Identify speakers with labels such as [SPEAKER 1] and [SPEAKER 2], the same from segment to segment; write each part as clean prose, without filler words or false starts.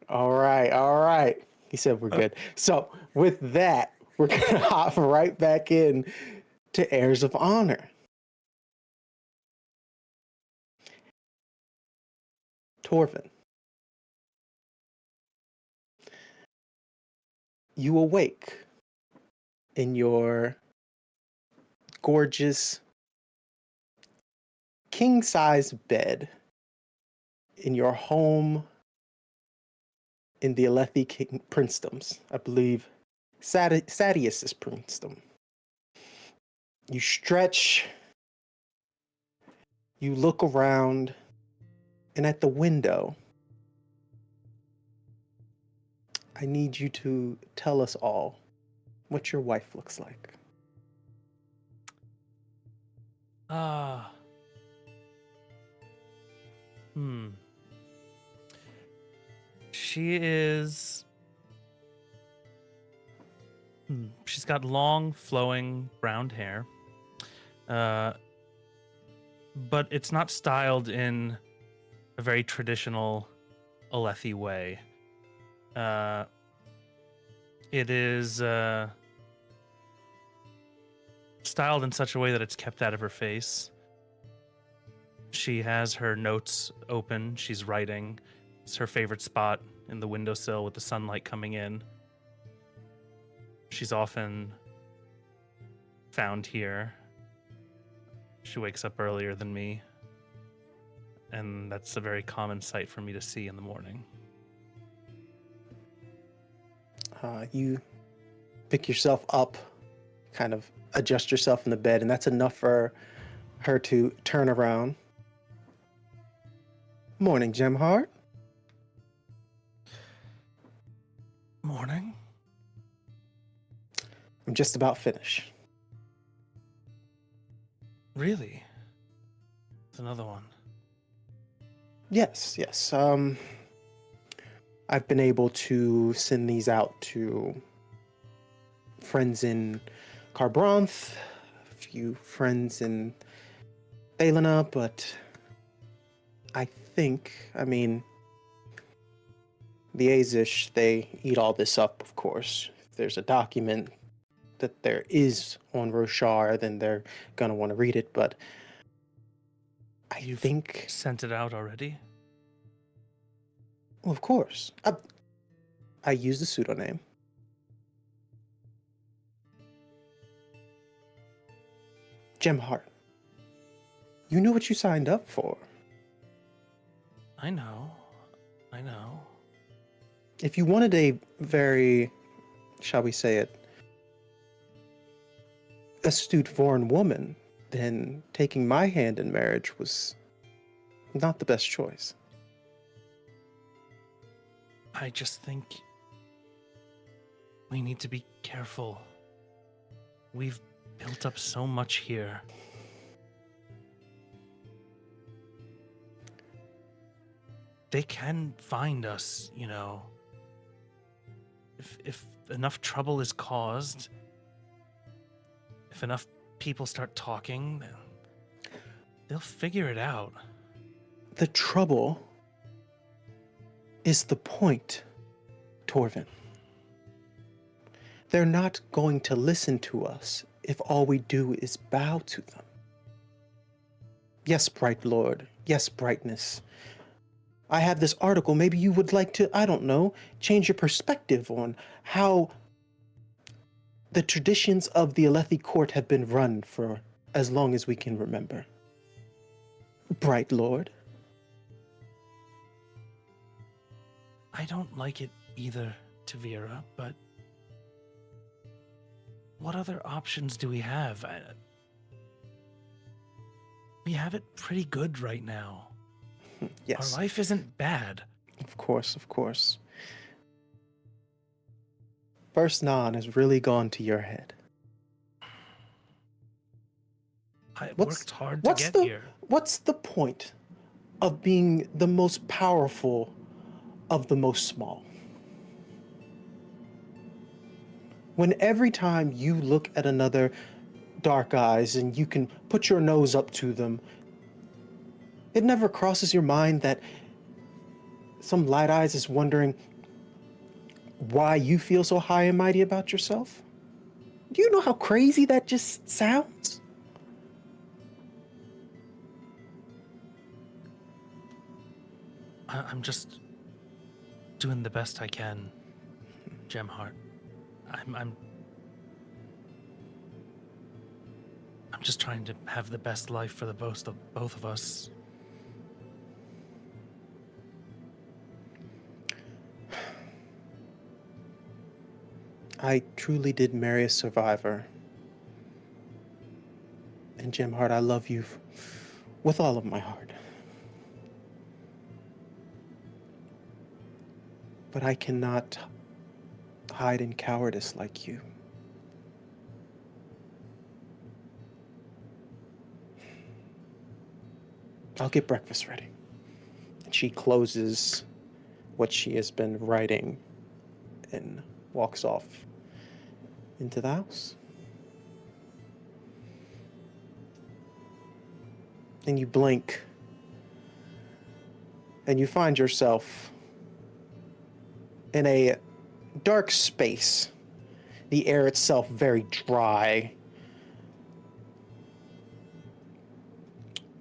[SPEAKER 1] All right, all right. He said we're good. So with that, we're gonna hop right back in to Heirs of Honor. Torvin, you awake in your gorgeous king-size bed in your home in the Alethi King Princedoms. I believe Sadius's princedom. You stretch, you look around, and at the window, I need you to tell us all what your wife looks like.
[SPEAKER 2] Ah. She is. She's got long, flowing brown hair. But it's not styled in a very traditional Alethi way. It is styled in such a way that it's kept out of her face. She has her notes open. She's writing. It's her favorite spot in the windowsill with the sunlight coming in. She's often found here. She wakes up earlier than me, and that's a very common sight for me to see in the morning.
[SPEAKER 1] You pick yourself up, kind of adjust yourself in the bed, and that's enough for her to turn around. Morning, Gemheart.
[SPEAKER 2] Morning?
[SPEAKER 1] I'm just about finished.
[SPEAKER 2] Really? It's another one.
[SPEAKER 1] Yes. I've been able to send these out to friends in Carbronth, a few friends in Thalena, but I mean, the Azish, they eat all this up, of course. If there's a document that there is on Roshar, then they're gonna want to read it, but
[SPEAKER 2] You've
[SPEAKER 1] think...
[SPEAKER 2] sent it out already?
[SPEAKER 1] Well, of course. I use the pseudonym. Gemheart, you knew what you signed up for.
[SPEAKER 2] I know.
[SPEAKER 1] If you wanted a very, shall we say it, astute foreign woman, then taking my hand in marriage was not the best choice.
[SPEAKER 2] I just think we need to be careful. We've built up so much here. They can find us, you know. If enough trouble is caused, if enough people start talking, they'll figure it out.
[SPEAKER 1] The trouble is the point, Torvin. They're not going to listen to us if all we do is bow to them. Yes, Bright Lord. Yes, Brightness. I have this article. Maybe you would like to, I don't know, change your perspective on how the traditions of the Alethi court have been run for as long as we can remember. Bright Lord.
[SPEAKER 2] I don't like it either, Tavira, but what other options do we have? We have it pretty good right now.
[SPEAKER 1] Yes.
[SPEAKER 2] Our life isn't bad.
[SPEAKER 1] Of course. First Non has really gone to your head.
[SPEAKER 2] I worked hard to get here.
[SPEAKER 1] What's the point of being the most powerful of the most small? When every time you look at another Dark Eyes and you can put your nose up to them, it never crosses your mind that some Light Eyes is wondering, why you feel so high and mighty about yourself? Do you know how crazy that just sounds?
[SPEAKER 2] I'm just doing the best I can, Gemheart. I'm just trying to have the best life for the both of us.
[SPEAKER 1] I truly did marry a survivor. And Gemheart, I love you with all of my heart. But I cannot hide in cowardice like you. I'll get breakfast ready. And she closes what she has been writing and walks off into the house. And you blink, and you find yourself in a dark space. The air itself very dry.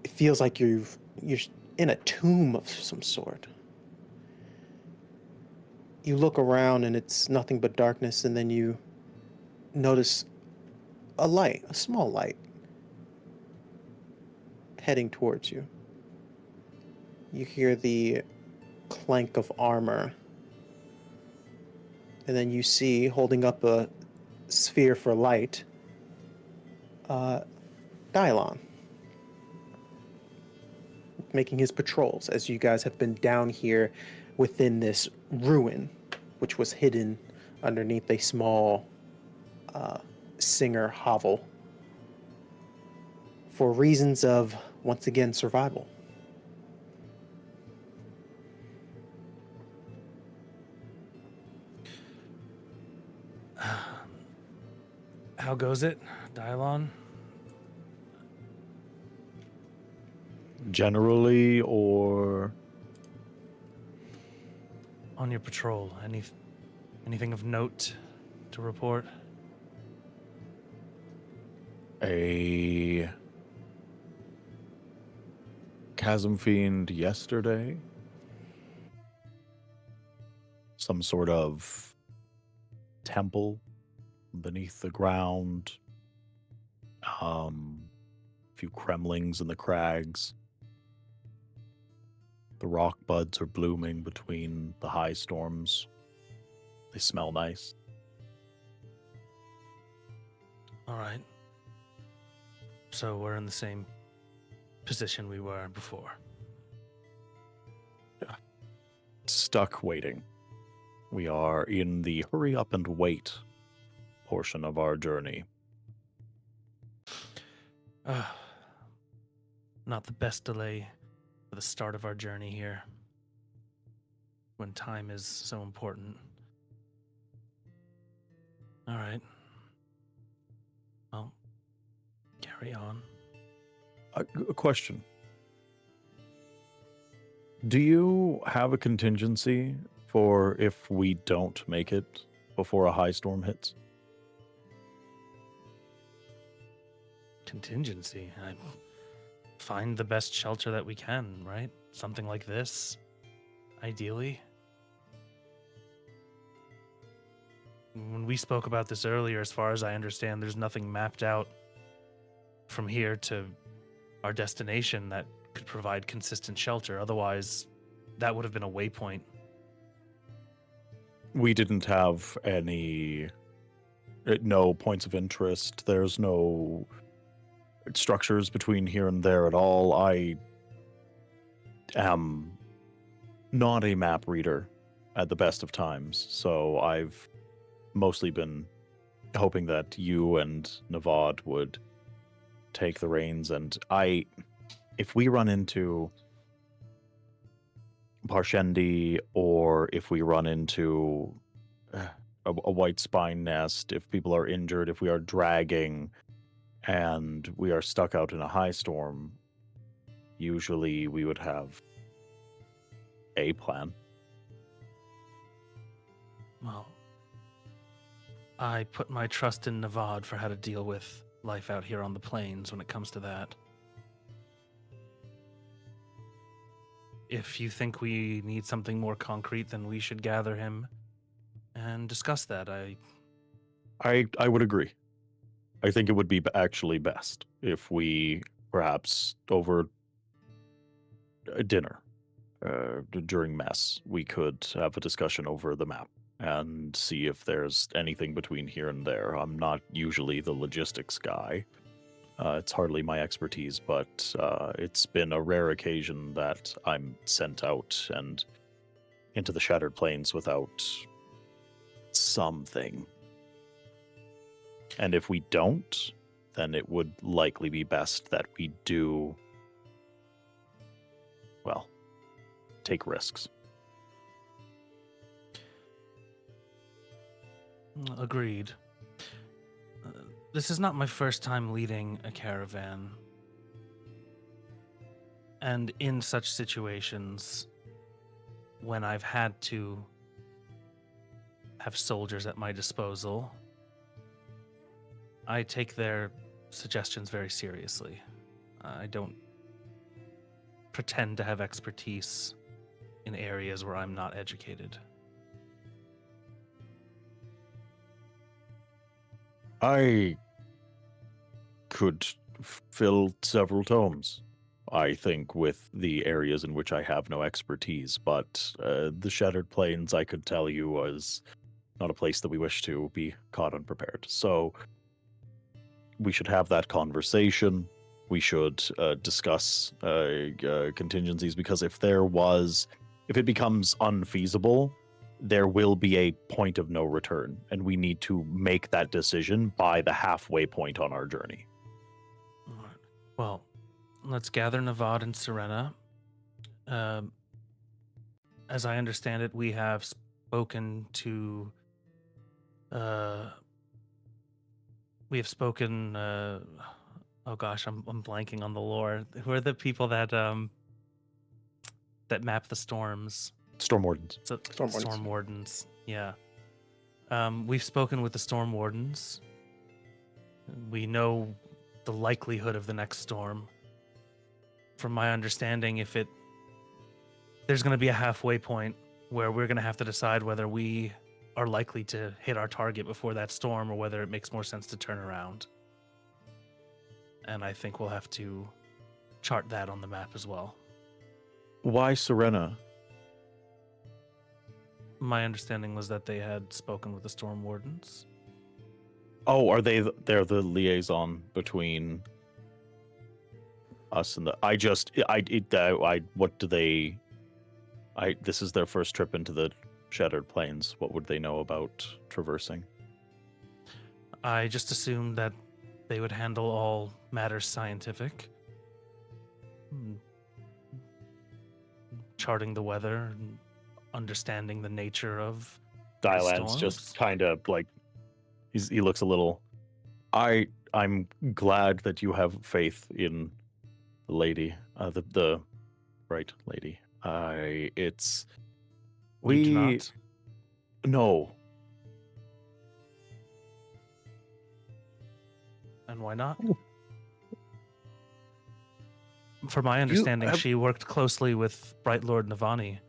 [SPEAKER 1] It feels like you're in a tomb of some sort. You look around and it's nothing but darkness, and then you notice a light, a small light, heading towards you. You hear the clank of armor. And then you see, holding up a sphere for light, Dialan, making his patrols as you guys have been down here within this ruin, which was hidden underneath a small singer hovel for reasons of, once again, survival.
[SPEAKER 2] How goes it, Dialan?
[SPEAKER 3] Generally, or
[SPEAKER 2] On your patrol, anything of note to report?
[SPEAKER 3] a Chasmfiend yesterday? Some sort of temple beneath the ground. A few cremlings in the crags. The rock buds are blooming between the high storms. They smell nice.
[SPEAKER 2] All right. So we're in the same position we were before.
[SPEAKER 3] Stuck waiting. We are in the hurry up and wait portion of our journey.
[SPEAKER 2] Not the best delay for the start of our journey here, when time is so important. All right. Well, carry on.
[SPEAKER 3] A question. Do you have a contingency for if we don't make it before a high storm hits?
[SPEAKER 2] Contingency. I find the best shelter that we can, right? Something like this, ideally. When we spoke about this earlier, as far as I understand, there's nothing mapped out from here to our destination that could provide consistent shelter. Otherwise, that would have been a waypoint.
[SPEAKER 3] We didn't have no points of interest. There's no structures between here and there at all. I am not a map reader at the best of times, so I've mostly been hoping that you and Nevod would take the reins, and if we run into Parshendi, or if we run into a white spine nest, if people are injured, if we are dragging and we are stuck out in a high storm, usually we would have a plan.
[SPEAKER 2] Well, I put my trust in Nevod for how to deal with life out here on the plains when it comes to that. If you think we need something more concrete, then we should gather him and discuss that.
[SPEAKER 3] I would agree. I think it would be actually best if we perhaps over dinner during mess we could have a discussion over the map and see if there's anything between here and there. I'm not usually the logistics guy. It's hardly my expertise, but it's been a rare occasion that I'm sent out and into the Shattered Plains without something. And if we don't, then it would likely be best that we do, well, take risks.
[SPEAKER 2] Agreed. This is not my first time leading a caravan. And in such situations, when I've had to have soldiers at my disposal, I take their suggestions very seriously. I don't pretend to have expertise in areas where I'm not educated.
[SPEAKER 3] I could fill several tomes, I think, with the areas in which I have no expertise, but the Shattered Plains, I could tell you, was not a place that we wish to be caught unprepared. So we should have that conversation. We should discuss contingencies, because if it becomes unfeasible, there will be a point of no return, and we need to make that decision by the halfway point on our journey.
[SPEAKER 2] All right. Well, let's gather Nevod and Cierna. As I understand it, we have spoken to. We have spoken. Oh gosh, I'm blanking on the lore. Who are the people that map the storms?
[SPEAKER 3] Storm Wardens.
[SPEAKER 2] So,
[SPEAKER 1] Storm Wardens.
[SPEAKER 2] Storm Wardens. Yeah. We've spoken with the Storm Wardens. We know the likelihood of the next storm. From my understanding, there's going to be a halfway point where we're going to have to decide whether we are likely to hit our target before that storm or whether it makes more sense to turn around. And I think we'll have to chart that on the map as well.
[SPEAKER 3] Why Cierna?
[SPEAKER 2] My understanding was that they had spoken with the Storm Wardens.
[SPEAKER 3] Oh, they're the liaison between us and this is their first trip into the Shattered Plains. What would they know about traversing?
[SPEAKER 2] I just assumed that they would handle all matters scientific. Charting the weather and understanding the nature of
[SPEAKER 3] Dialan's
[SPEAKER 2] storms?
[SPEAKER 3] just kind of like he looks a little. I'm glad that you have faith in the lady, the right lady.
[SPEAKER 2] You do not?
[SPEAKER 3] No.
[SPEAKER 2] And why not? From my understanding, she worked closely with Bright Lord Navani.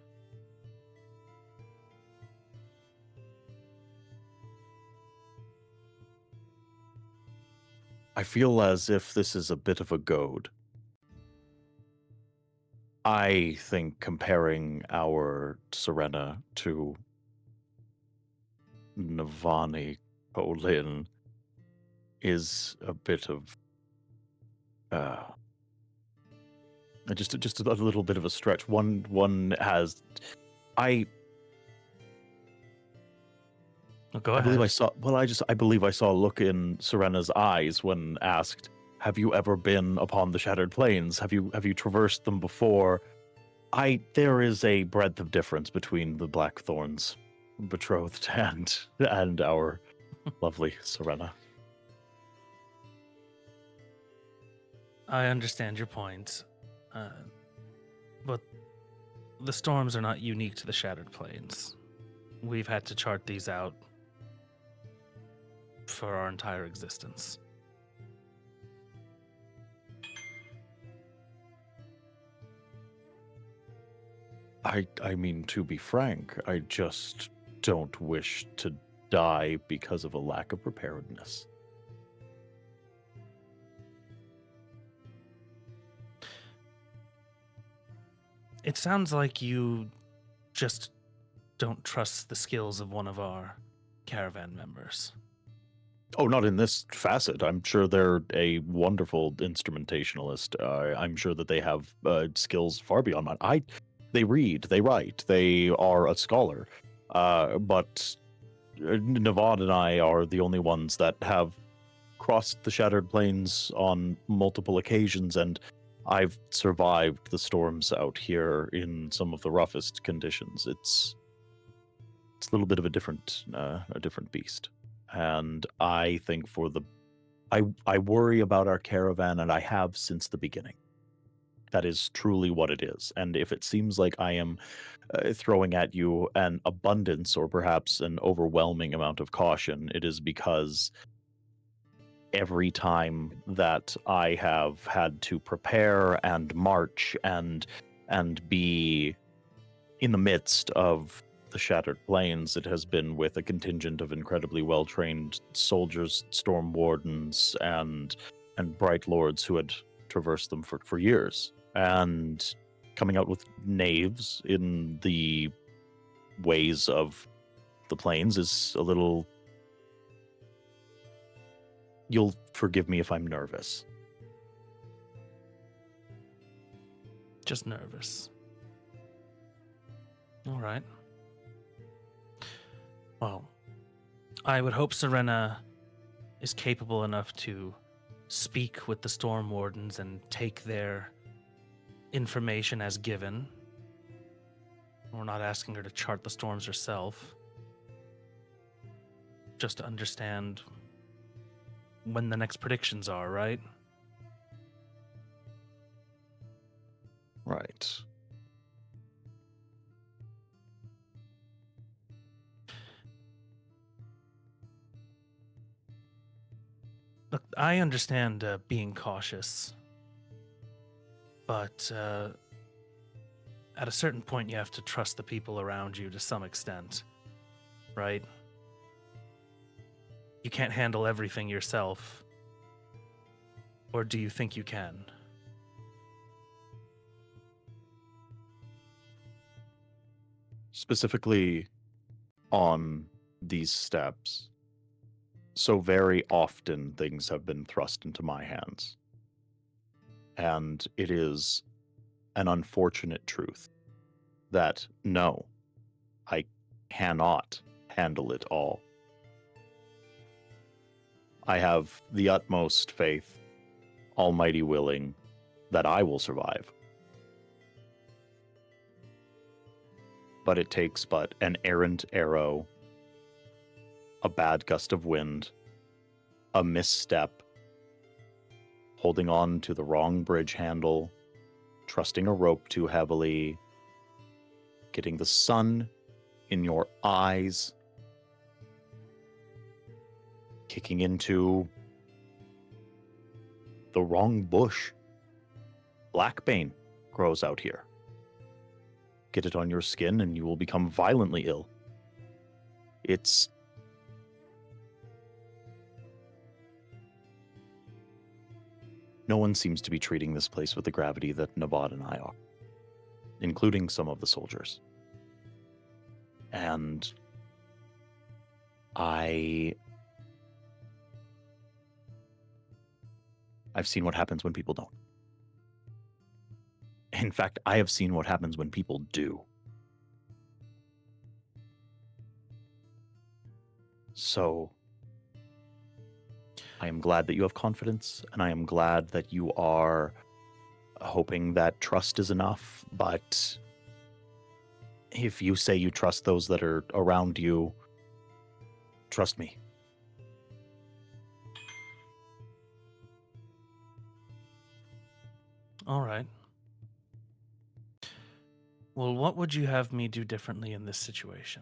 [SPEAKER 3] I feel as if this is a bit of a goad. I think comparing our Cierna to Navani Colin is a bit of just a little bit of a stretch. One has
[SPEAKER 2] Go
[SPEAKER 3] I
[SPEAKER 2] ahead.
[SPEAKER 3] believe I saw a look in Ciena's eyes when asked, "Have you ever been upon the Shattered Plains? Have you traversed them before?" There is a breadth of difference between the Blackthorn's betrothed and our lovely Cierna.
[SPEAKER 2] I understand your point, but the storms are not unique to the Shattered Plains. we've had to chart these out for our entire existence.
[SPEAKER 3] I mean, to be frank, I just don't wish to die because of a lack of preparedness.
[SPEAKER 2] It sounds like you just don't trust the skills of one of our caravan members.
[SPEAKER 3] Oh, not in this facet. I'm sure they're a wonderful instrumentationalist. I'm sure that they have skills far beyond mine. They read, they write, they are a scholar. But Nevod and I are the only ones that have crossed the Shattered Plains on multiple occasions, and I've survived the storms out here in some of the roughest conditions. It's a little bit of a different beast. And I think I worry about our caravan, and I have since the beginning. That is truly what it is. And if it seems like I am throwing at you an abundance or perhaps an overwhelming amount of caution, it is because every time that I have had to prepare and march and be in the midst of the Shattered Plains, it has been with a contingent of incredibly well-trained soldiers, storm wardens, and bright lords who had traversed them for years. And coming out with knaves in the ways of the plains is a little... You'll forgive me if I'm nervous.
[SPEAKER 2] Just nervous. All right. Well, I would hope Cierna is capable enough to speak with the Storm Wardens and take their information as given. We're not asking her to chart the storms herself. Just to understand when the next predictions are, right?
[SPEAKER 3] Right.
[SPEAKER 2] Look, I understand being cautious, but at a certain point you have to trust the people around you to some extent, right? You can't handle everything yourself. Or do you think you can?
[SPEAKER 3] Specifically on these steps, so very often things have been thrust into my hands. And it is an unfortunate truth that no, I cannot handle it all. I have the utmost faith, almighty willing, that I will survive. But it takes but an errant arrow, a bad gust of wind, a misstep, holding on to the wrong bridge handle, trusting a rope too heavily, getting the sun in your eyes, kicking into the wrong bush. Blackbane grows out here. Get it on your skin and you will become violently ill. It's... No one seems to be treating this place with the gravity that Nevod and I are, including some of the soldiers. And I've seen what happens when people don't. In fact, I have seen what happens when people do. So, I am glad that you have confidence, and I am glad that you are hoping that trust is enough, but if you say you trust those that are around you, trust me.
[SPEAKER 2] All right. Well, what would you have me do differently in this situation?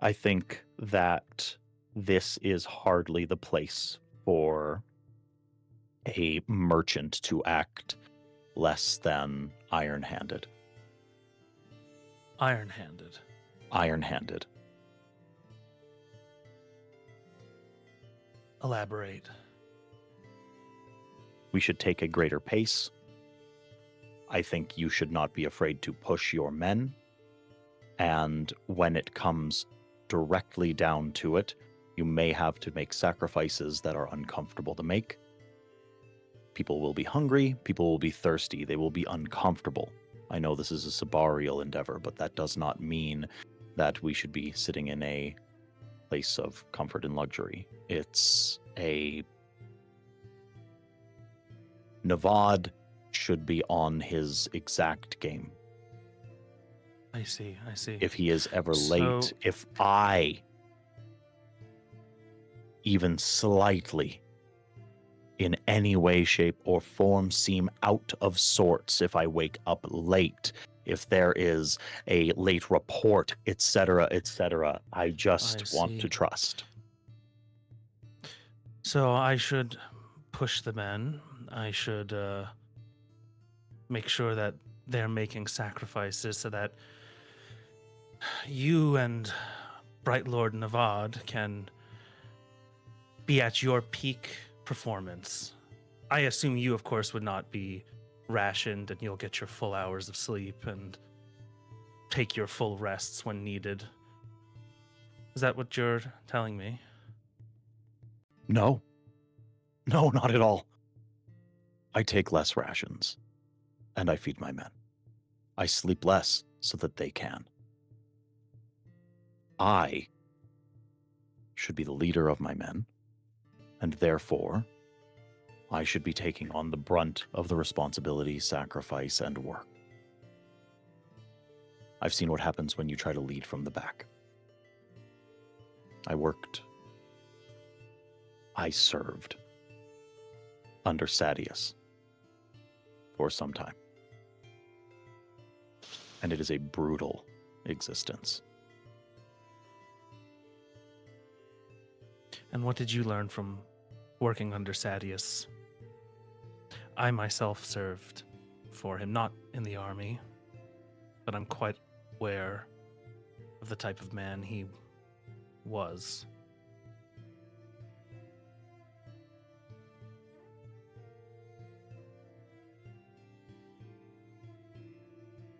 [SPEAKER 3] I think that this is hardly the place for a merchant to act less than iron-handed.
[SPEAKER 2] Iron-handed.
[SPEAKER 3] Iron-handed.
[SPEAKER 2] Elaborate.
[SPEAKER 3] We should take a greater pace. I think you should not be afraid to push your men. And when it comes directly down to it, you may have to make sacrifices that are uncomfortable to make. People will be hungry, people will be thirsty, they will be uncomfortable. I know this is a sabarial endeavor, but that does not mean that we should be sitting in a place of comfort and luxury. It's a... Nevod should be on his exact game.
[SPEAKER 2] I see.
[SPEAKER 3] If he is ever
[SPEAKER 2] So-
[SPEAKER 3] late, if I even slightly in any way, shape, or form seem out of sorts, if I wake up late, if there is a late report, etc., I just want
[SPEAKER 2] see.
[SPEAKER 3] to trust.
[SPEAKER 2] So I should push the men. I should make sure that they're making sacrifices so that you and Bright Lord Nevod can be at your peak performance. I assume you, of course, would not be rationed and you'll get your full hours of sleep and take your full rests when needed. Is that what you're telling me?
[SPEAKER 3] No, not at all. I take less rations, and I feed my men. I sleep less so that they can. I should be the leader of my men, and therefore, I should be taking on the brunt of the responsibility, sacrifice, and work. I've seen what happens when you try to lead from the back. I served under Sadius for some time. And it is a brutal existence.
[SPEAKER 2] And what did you learn from working under Sadius? I myself served for him, not in the army, but I'm quite aware of the type of man he was.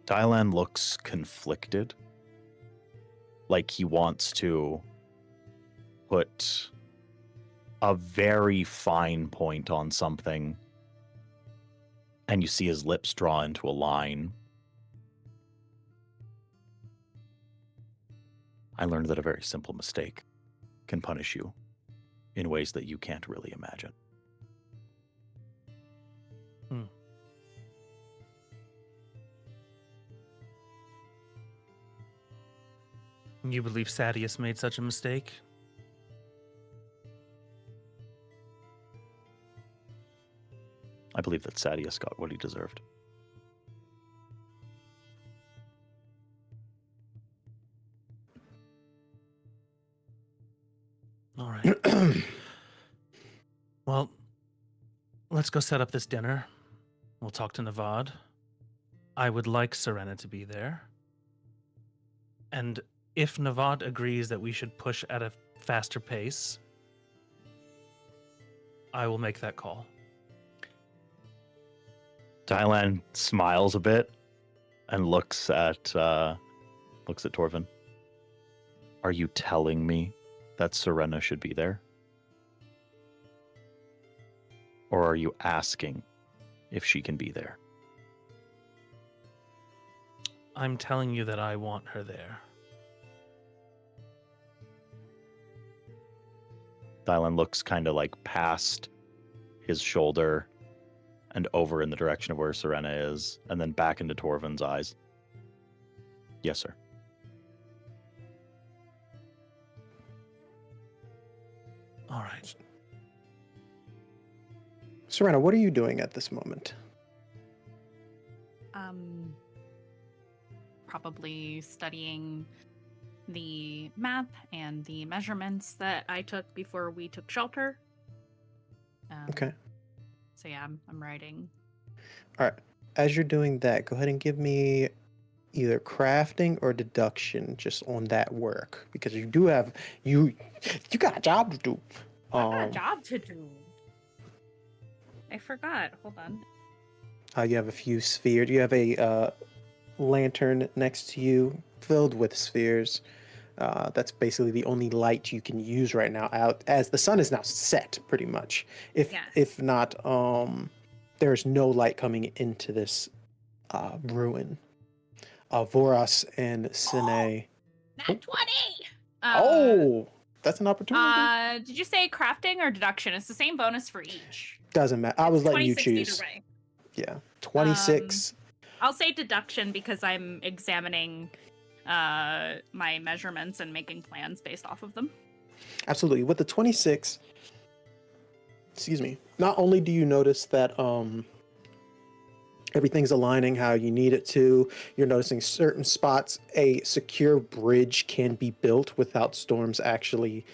[SPEAKER 3] Dialan looks conflicted, like he wants to put a very fine point on something, and you see his lips draw into a line. I learned that a very simple mistake can punish you in ways that you can't really imagine.
[SPEAKER 2] You believe Sadius made such a mistake?
[SPEAKER 3] I believe that Sadius got what he deserved.
[SPEAKER 2] All right. Well, let's go set up this dinner. We'll talk to Nevod. I would like Cierna to be there. And if Nevod agrees that we should push at a faster pace, I will make that call.
[SPEAKER 3] Dialan smiles a bit and looks at Torvin. Are you telling me that Cierna should be there? Or are you asking if she can be there?
[SPEAKER 2] I'm telling you that I want her there.
[SPEAKER 3] Dialan looks kind of like past his shoulder and over in the direction of where Cierna is, and then back into Torvin's eyes. Yes, sir.
[SPEAKER 2] All right.
[SPEAKER 1] Cierna, what are you doing at this moment?
[SPEAKER 4] Probably studying the map and the measurements that I took before we took shelter.
[SPEAKER 1] Okay.
[SPEAKER 4] So yeah, I'm writing.
[SPEAKER 1] All right. As you're doing that, go ahead and give me either crafting or deduction just on that work, because you do have you got a job to do.
[SPEAKER 4] I got a job to do. I forgot. Hold on.
[SPEAKER 1] You have a few spheres. You have a lantern next to you filled with spheres. That's basically the only light you can use right now, out as the sun is now set, pretty much.
[SPEAKER 4] Yes.
[SPEAKER 1] If not, there's no light coming into this ruin. Voras and Sine.
[SPEAKER 4] Nat 20!
[SPEAKER 1] That's an opportunity.
[SPEAKER 4] Did you say crafting or deduction? It's the same bonus for each.
[SPEAKER 1] Doesn't matter. I was letting you
[SPEAKER 4] 26
[SPEAKER 1] choose.
[SPEAKER 4] either way.
[SPEAKER 1] Yeah, 26.
[SPEAKER 4] I'll say deduction because I'm examining my measurements and making plans based off of them.
[SPEAKER 1] Absolutely. With the 26, excuse me, not only do you notice that everything's aligning how you need it to, you're noticing certain spots a secure bridge can be built without storms actually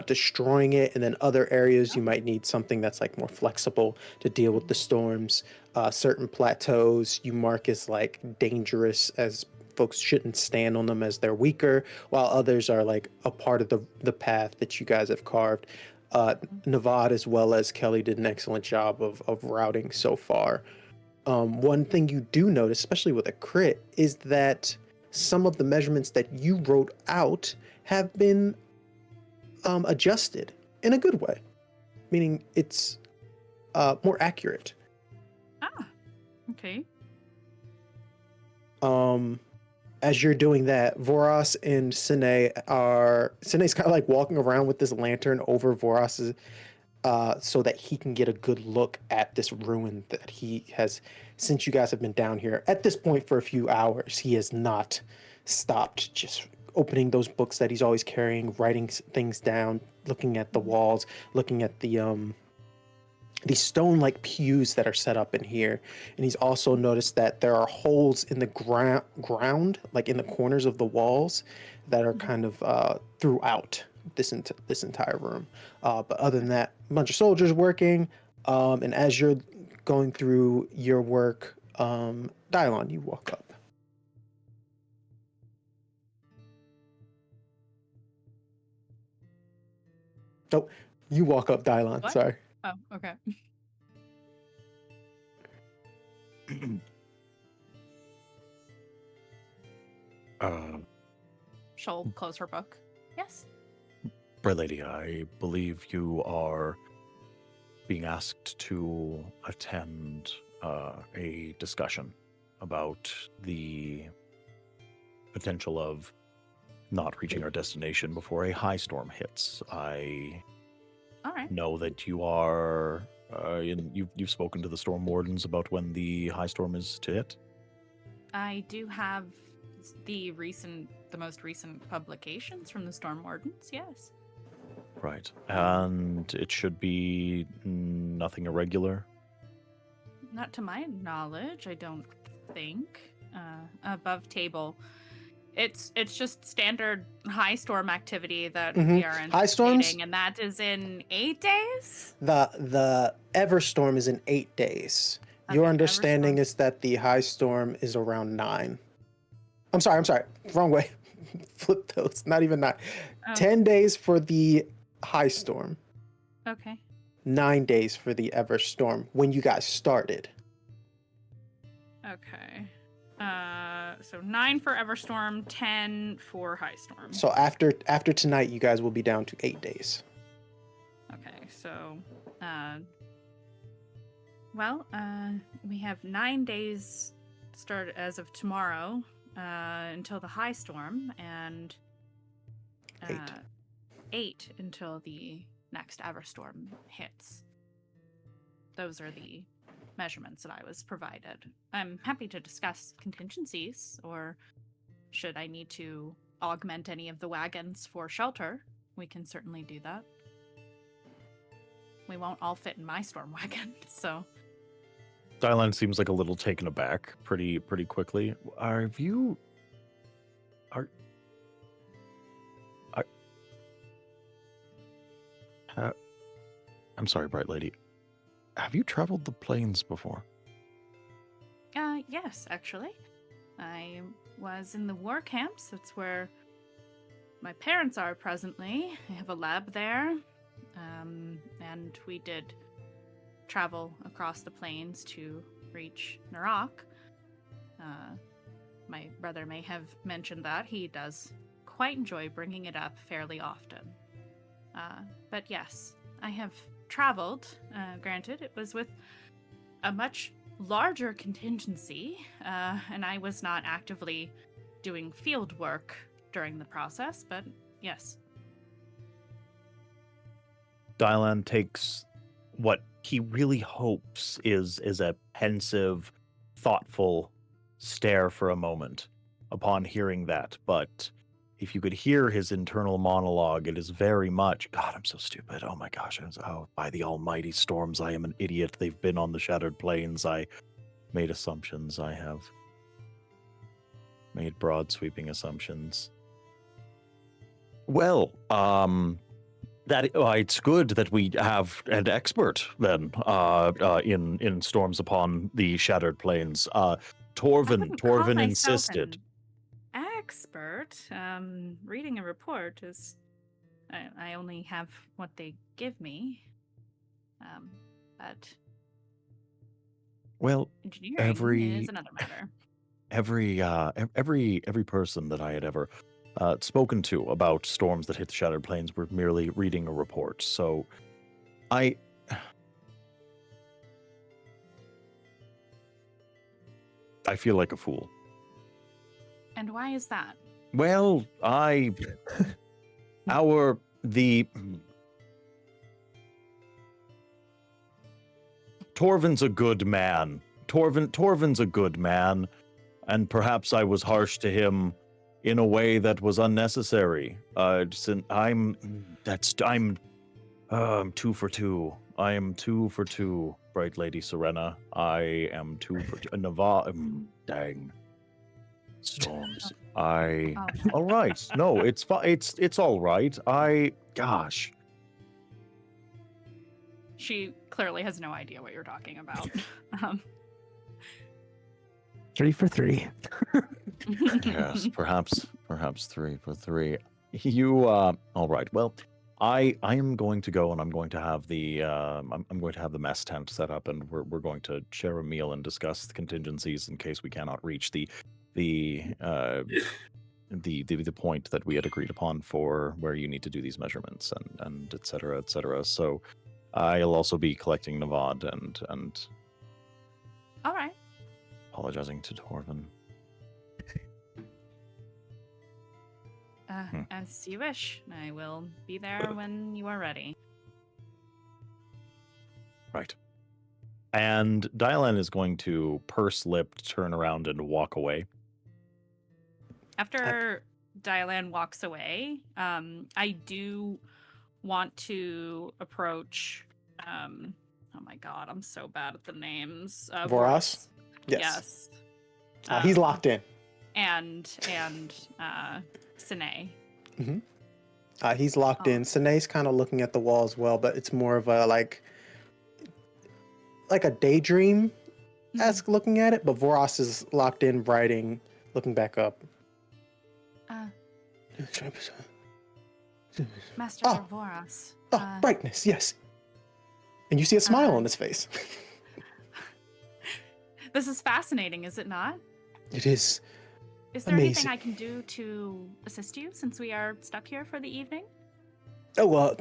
[SPEAKER 1] destroying it, and then other areas you might need something that's like more flexible to deal with the storms. Certain plateaus you mark as like dangerous, as folks shouldn't stand on them, as they're weaker, while others are like a part of the path that you guys have carved. Nevod as well as Kelly did an excellent job of routing so far. One thing you do notice, especially with a crit, is that some of the measurements that you wrote out have been adjusted in a good way, meaning it's more accurate.
[SPEAKER 4] Okay.
[SPEAKER 1] As you're doing that, Voras and Sine's kind of like walking around with this lantern over Voras's, so that he can get a good look at this ruin that he has, since you guys have been down here at this point for a few hours, he has not stopped just opening those books that he's always carrying, writing things down, looking at the walls, looking at the stone-like pews that are set up in here. And he's also noticed that there are holes in the ground, like in the corners of the walls, that are kind of throughout this entire room. But other than that, a bunch of soldiers working. And as you're going through your work, Dialan, you walk up. Oh, you walk up, Dialan.
[SPEAKER 4] What?
[SPEAKER 1] Sorry.
[SPEAKER 4] Oh, okay. She'll close her book. Yes.
[SPEAKER 3] Bright Lady, I believe you are being asked to attend a discussion about the potential of not reaching our destination before a high storm hits. I
[SPEAKER 4] All right.
[SPEAKER 3] know that you are, you've spoken to the storm wardens about when the high storm is to hit.
[SPEAKER 4] I do have the most recent publications from the Storm Wardens, yes.
[SPEAKER 3] Right. And it should be nothing irregular.
[SPEAKER 4] Not to my knowledge, I don't think. Above table. It's just standard high storm activity that we are anticipating,
[SPEAKER 1] High storms?
[SPEAKER 4] and that is in 8 days?
[SPEAKER 1] The Everstorm is in 8 days. Your
[SPEAKER 4] Okay,
[SPEAKER 1] understanding
[SPEAKER 4] Everstorm.
[SPEAKER 1] is that the high storm is around 9. I'm sorry. Wrong way. Flip those. Not even 9.
[SPEAKER 4] Oh.
[SPEAKER 1] 10 days for the high storm.
[SPEAKER 4] Okay.
[SPEAKER 1] 9 days for the Everstorm when you guys started.
[SPEAKER 4] Okay. So 9 for Everstorm, 10 for High Storm.
[SPEAKER 1] So after tonight, you guys will be down to 8 days.
[SPEAKER 4] Okay, so, we have 9 days start as of tomorrow, until the high storm, and 8 until the next Everstorm hits. Those are the measurements that I was provided. I'm happy to discuss contingencies, or should I need to augment any of the wagons for shelter, we can certainly do that. We won't all fit in my storm wagon, so...
[SPEAKER 3] Dialan seems like a little taken aback pretty quickly. I'm sorry, Bright Lady. Have you traveled the plains before?
[SPEAKER 4] Yes, actually. I was in the war camps. That's where my parents are presently. I have a lab there. And we did travel across the plains to reach Narak. My brother may have mentioned that. He does quite enjoy bringing it up fairly often. But yes, I have traveled. Granted, it was with a much larger contingency, and I was not actively doing field work during the process, but yes.
[SPEAKER 3] Dialan takes what he really hopes is a pensive, thoughtful stare for a moment upon hearing that. But if you could hear his internal monologue, it is very much, God, I'm so stupid. Oh my gosh. By the almighty storms, I am an idiot. They've been on the Shattered Plains. I made assumptions. I have made broad sweeping assumptions. Well, it's good that we have an expert then in storms upon the Shattered Plains. Torvin insisted.
[SPEAKER 4] Expert. Reading a report is. I only have what they give me. But.
[SPEAKER 3] Well,
[SPEAKER 4] engineering is another matter.
[SPEAKER 3] Every person that I had ever spoken to about storms that hit the Shattered Plains were merely reading a report. So I feel like a fool.
[SPEAKER 4] And why is that?
[SPEAKER 3] Well, Torvin's a good man. Torvin's a good man, and perhaps I was harsh to him in a way that was unnecessary. I'm 2 for 2. I am 2 for 2, Bright Lady Cierna. I am 2 for 2. Nevod, dang. Storms. All right. No, it's it's all right. Gosh.
[SPEAKER 4] She clearly has no idea what you're talking about.
[SPEAKER 5] 3 for 3.
[SPEAKER 3] Yes, perhaps 3 for 3. You all right. Well, I am going to go and I'm going to have the I'm going to have the mess tent set up, and we're going to share a meal and discuss the contingencies in case we cannot reach the point that we had agreed upon for where you need to do these measurements and et cetera, et cetera. So I'll also be collecting Nevod and
[SPEAKER 4] All right.
[SPEAKER 3] apologizing to Torvin.
[SPEAKER 4] As you wish. I will be there when you are ready.
[SPEAKER 3] Right. And Dialan is going to purse-lipped turn around and walk away.
[SPEAKER 4] After Dialan walks away, I do want to approach. Oh my god, I'm so bad at the names.
[SPEAKER 1] Voras?
[SPEAKER 4] Yes.
[SPEAKER 1] He's locked in.
[SPEAKER 4] And Sine.
[SPEAKER 1] Mm-hmm. He's locked in. Sine's kind of looking at the wall as well, but it's more of a like a daydream-esque looking at it. But Voras is locked in, writing, looking back up.
[SPEAKER 4] Master Voras.
[SPEAKER 1] Brightness, yes. And you see a smile on his face.
[SPEAKER 4] This is fascinating, is it not?
[SPEAKER 1] It is.
[SPEAKER 4] Is there
[SPEAKER 1] amazing.
[SPEAKER 4] anything I can do to assist you since we are stuck here for the evening?
[SPEAKER 1] Oh,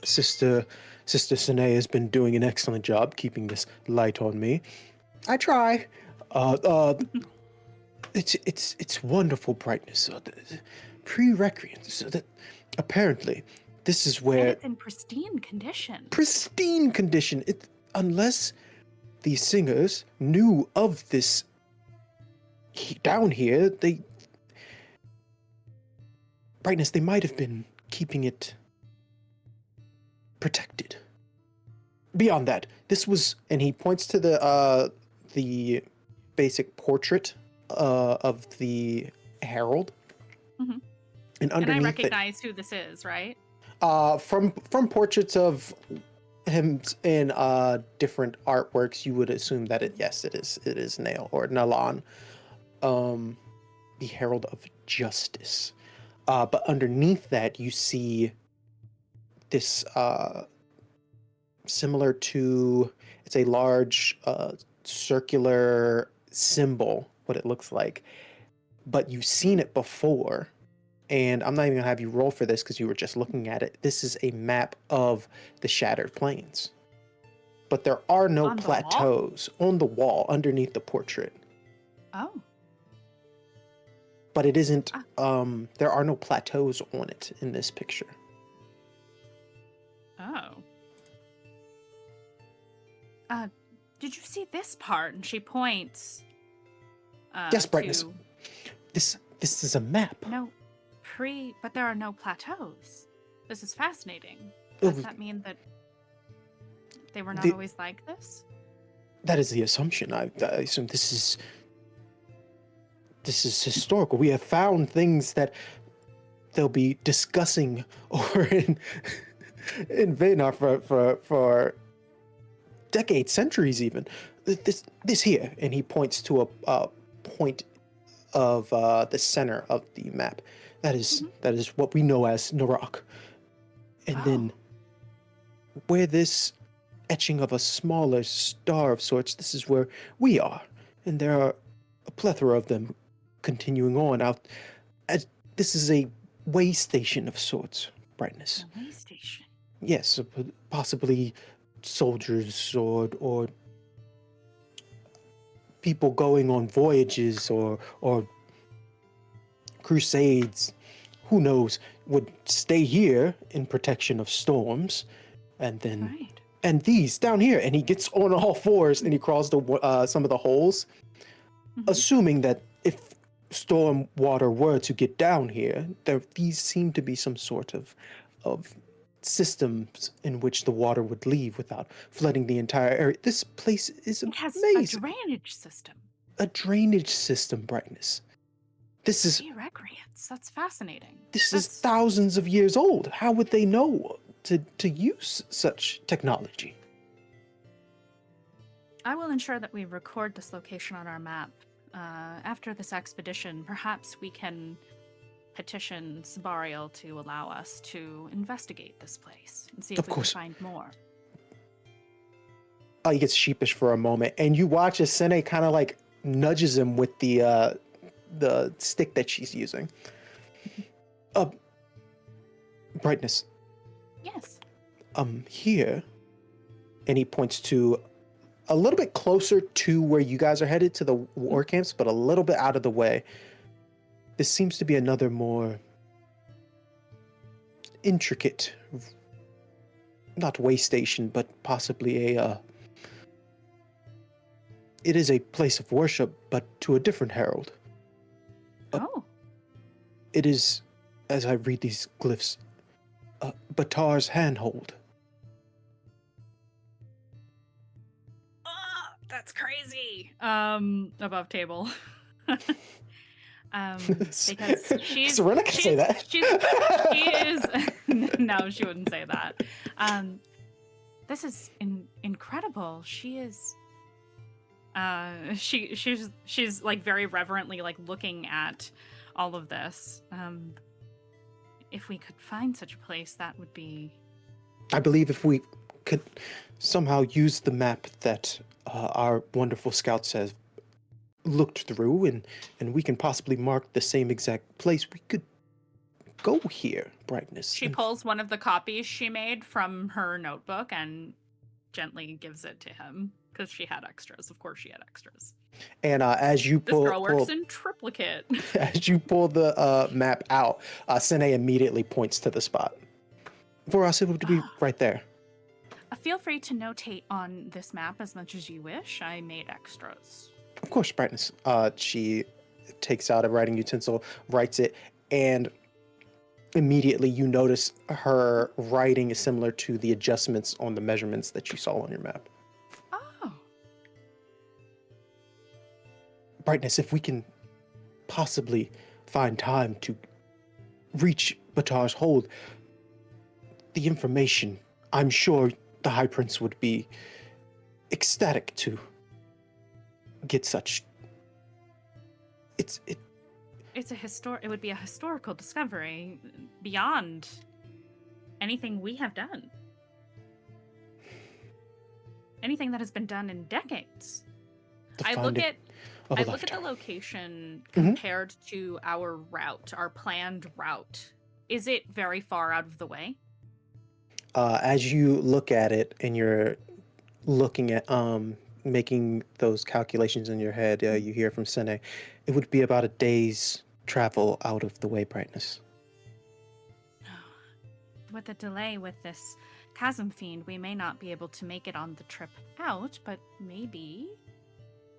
[SPEAKER 1] Sister Sine has been doing an excellent job keeping this light on me. I try. It's wonderful brightness. Pre-Requiem. So that apparently this is where
[SPEAKER 4] And it's in pristine condition.
[SPEAKER 1] Pristine condition. Unless the singers knew of this down here, brightness. They might have been keeping it protected. Beyond that, this was, and he points to the basic portrait of the herald,
[SPEAKER 4] Mm-hmm.
[SPEAKER 1] and underneath
[SPEAKER 4] I recognize who this is, right?
[SPEAKER 1] From portraits of him in different artworks, you would assume that it is Nail or Nalan, the Herald of Justice. But underneath that, you see this similar to, it's a large circular symbol, what it looks like, but you've seen it before. And I'm not even gonna have you roll for this because you were just looking at it. This is a map of the Shattered Plains. But there are no
[SPEAKER 4] On the
[SPEAKER 1] plateaus on the wall underneath the portrait.
[SPEAKER 4] Oh.
[SPEAKER 1] But it isn't, there are no plateaus on it in this picture.
[SPEAKER 4] Oh. Did you see this part? And she points.
[SPEAKER 1] Yes, Brightness.
[SPEAKER 4] to-
[SPEAKER 1] This is a map.
[SPEAKER 4] No, but there are no plateaus. This is fascinating.
[SPEAKER 1] Oh,
[SPEAKER 4] Does that mean that they were not
[SPEAKER 1] The-
[SPEAKER 4] always like this?
[SPEAKER 1] That is the assumption. I assume this is historical. We have found things that they'll be discussing over in Venar for decades, centuries even. This here, and he points to a point of the center of the map. That is what we know as Narak. And then where this etching of a smaller star of sorts, this is where we are. And there are a plethora of them continuing on out. This is a way station of sorts, Brightness.
[SPEAKER 4] A way station.
[SPEAKER 1] Yes, possibly soldiers or people going on voyages or crusades, who knows, would stay here in protection of storms, and then
[SPEAKER 4] Right.
[SPEAKER 1] and these down here, and he gets on all fours and he crawls to some of the holes,
[SPEAKER 4] Mhm.
[SPEAKER 1] assuming that if storm water were to get down here, these seem to be some sort of systems in which the water would leave without flooding the entire area. This place is
[SPEAKER 4] It has
[SPEAKER 1] amazing.
[SPEAKER 4] a drainage system.
[SPEAKER 1] A drainage system, Brightness. This is
[SPEAKER 4] That's fascinating.
[SPEAKER 1] This is thousands of years old. How would they know to use such technology?
[SPEAKER 4] I will ensure that we record this location on our map. After this expedition, perhaps we can petition Sabariel to allow us to investigate this place and see if
[SPEAKER 1] Of
[SPEAKER 4] we
[SPEAKER 1] course.
[SPEAKER 4] can find more.
[SPEAKER 1] He gets sheepish for a moment, and you watch as Sene kind of like nudges him with the stick that she's using. Brightness.
[SPEAKER 4] Yes.
[SPEAKER 1] Here, and he points to a little bit closer to where you guys are headed to the war camps, but a little bit out of the way. This seems to be another more intricate, not way station, but possibly it is a place of worship, but to a different herald.
[SPEAKER 4] Oh.
[SPEAKER 1] It is, as I read these glyphs, Batar's handhold.
[SPEAKER 4] That's crazy. Above table. Because she's
[SPEAKER 1] Cierna can say that.
[SPEAKER 4] she is no, she wouldn't say that. This is incredible. She is she's like very reverently like looking at all of this. If we could find such a place, that would be.
[SPEAKER 1] I believe if we could somehow use the map that our wonderful scouts have looked through, and we can possibly mark the same exact place, we could go here, Brightness.
[SPEAKER 4] She
[SPEAKER 1] and
[SPEAKER 4] pulls one of the copies she made from her notebook and gently gives it to him because she had extras. Of course, she had extras.
[SPEAKER 1] And as you
[SPEAKER 4] This
[SPEAKER 1] pull,
[SPEAKER 4] girl works in triplicate.
[SPEAKER 1] as you pull the map out, Sene immediately points to the spot. For us, it would be right there.
[SPEAKER 4] Feel free to notate on this map as much as you wish. I made extras.
[SPEAKER 1] Of course, Brightness. She takes out a writing utensil, writes it, and immediately you notice her writing is similar to the adjustments on the measurements that you saw on your map.
[SPEAKER 4] Oh.
[SPEAKER 1] Brightness, if we can possibly find time to reach Batar's hold, the information, I'm sure the High Prince would be ecstatic to get such. It
[SPEAKER 4] It would be a historical discovery beyond anything we have done. Anything that has been done in decades.
[SPEAKER 1] to
[SPEAKER 4] I
[SPEAKER 1] find
[SPEAKER 4] look
[SPEAKER 1] it
[SPEAKER 4] at
[SPEAKER 1] of a
[SPEAKER 4] I look at the
[SPEAKER 1] lifetime.
[SPEAKER 4] location
[SPEAKER 1] Mhm.
[SPEAKER 4] compared to our route, our planned route. Is it very far out of the way?
[SPEAKER 1] As you look at it and you're looking at making those calculations in your head, you hear from Sene, it would be about a day's travel out of the way, Brightness.
[SPEAKER 4] With the delay with this Chasmfiend, we may not be able to make it on the trip out, but maybe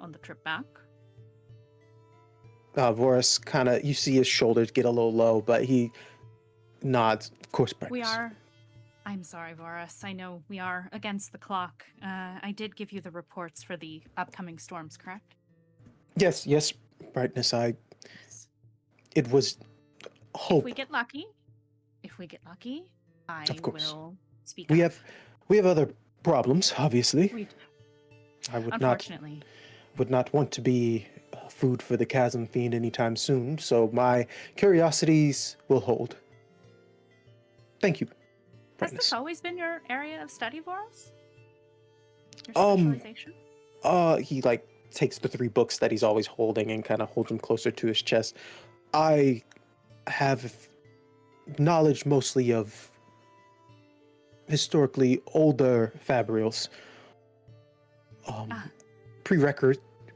[SPEAKER 4] on the trip back.
[SPEAKER 1] Vorus kind of, you see his shoulders get a little low, but he nods. Of course, Brightness.
[SPEAKER 4] I'm sorry, Vorus. I know we are against the clock. I did give you the reports for the upcoming storms, correct?
[SPEAKER 1] Yes, Brightness. It was hope.
[SPEAKER 4] If we get lucky, I
[SPEAKER 1] Of course.
[SPEAKER 4] will speak
[SPEAKER 1] We
[SPEAKER 4] up.
[SPEAKER 1] have other problems, obviously.
[SPEAKER 4] We,
[SPEAKER 1] I would
[SPEAKER 4] unfortunately.
[SPEAKER 1] not want to be food for the Chasm Fiend anytime soon, so my curiosities will hold. Thank you,
[SPEAKER 4] Has
[SPEAKER 1] Brightness.
[SPEAKER 4] this always been your area of study, Vorus? Your
[SPEAKER 1] Um,
[SPEAKER 4] specialization?
[SPEAKER 1] He like takes the 3 books that he's always holding and kind of holds them closer to his chest. I have knowledge mostly of historically older fabrials.
[SPEAKER 4] Ah.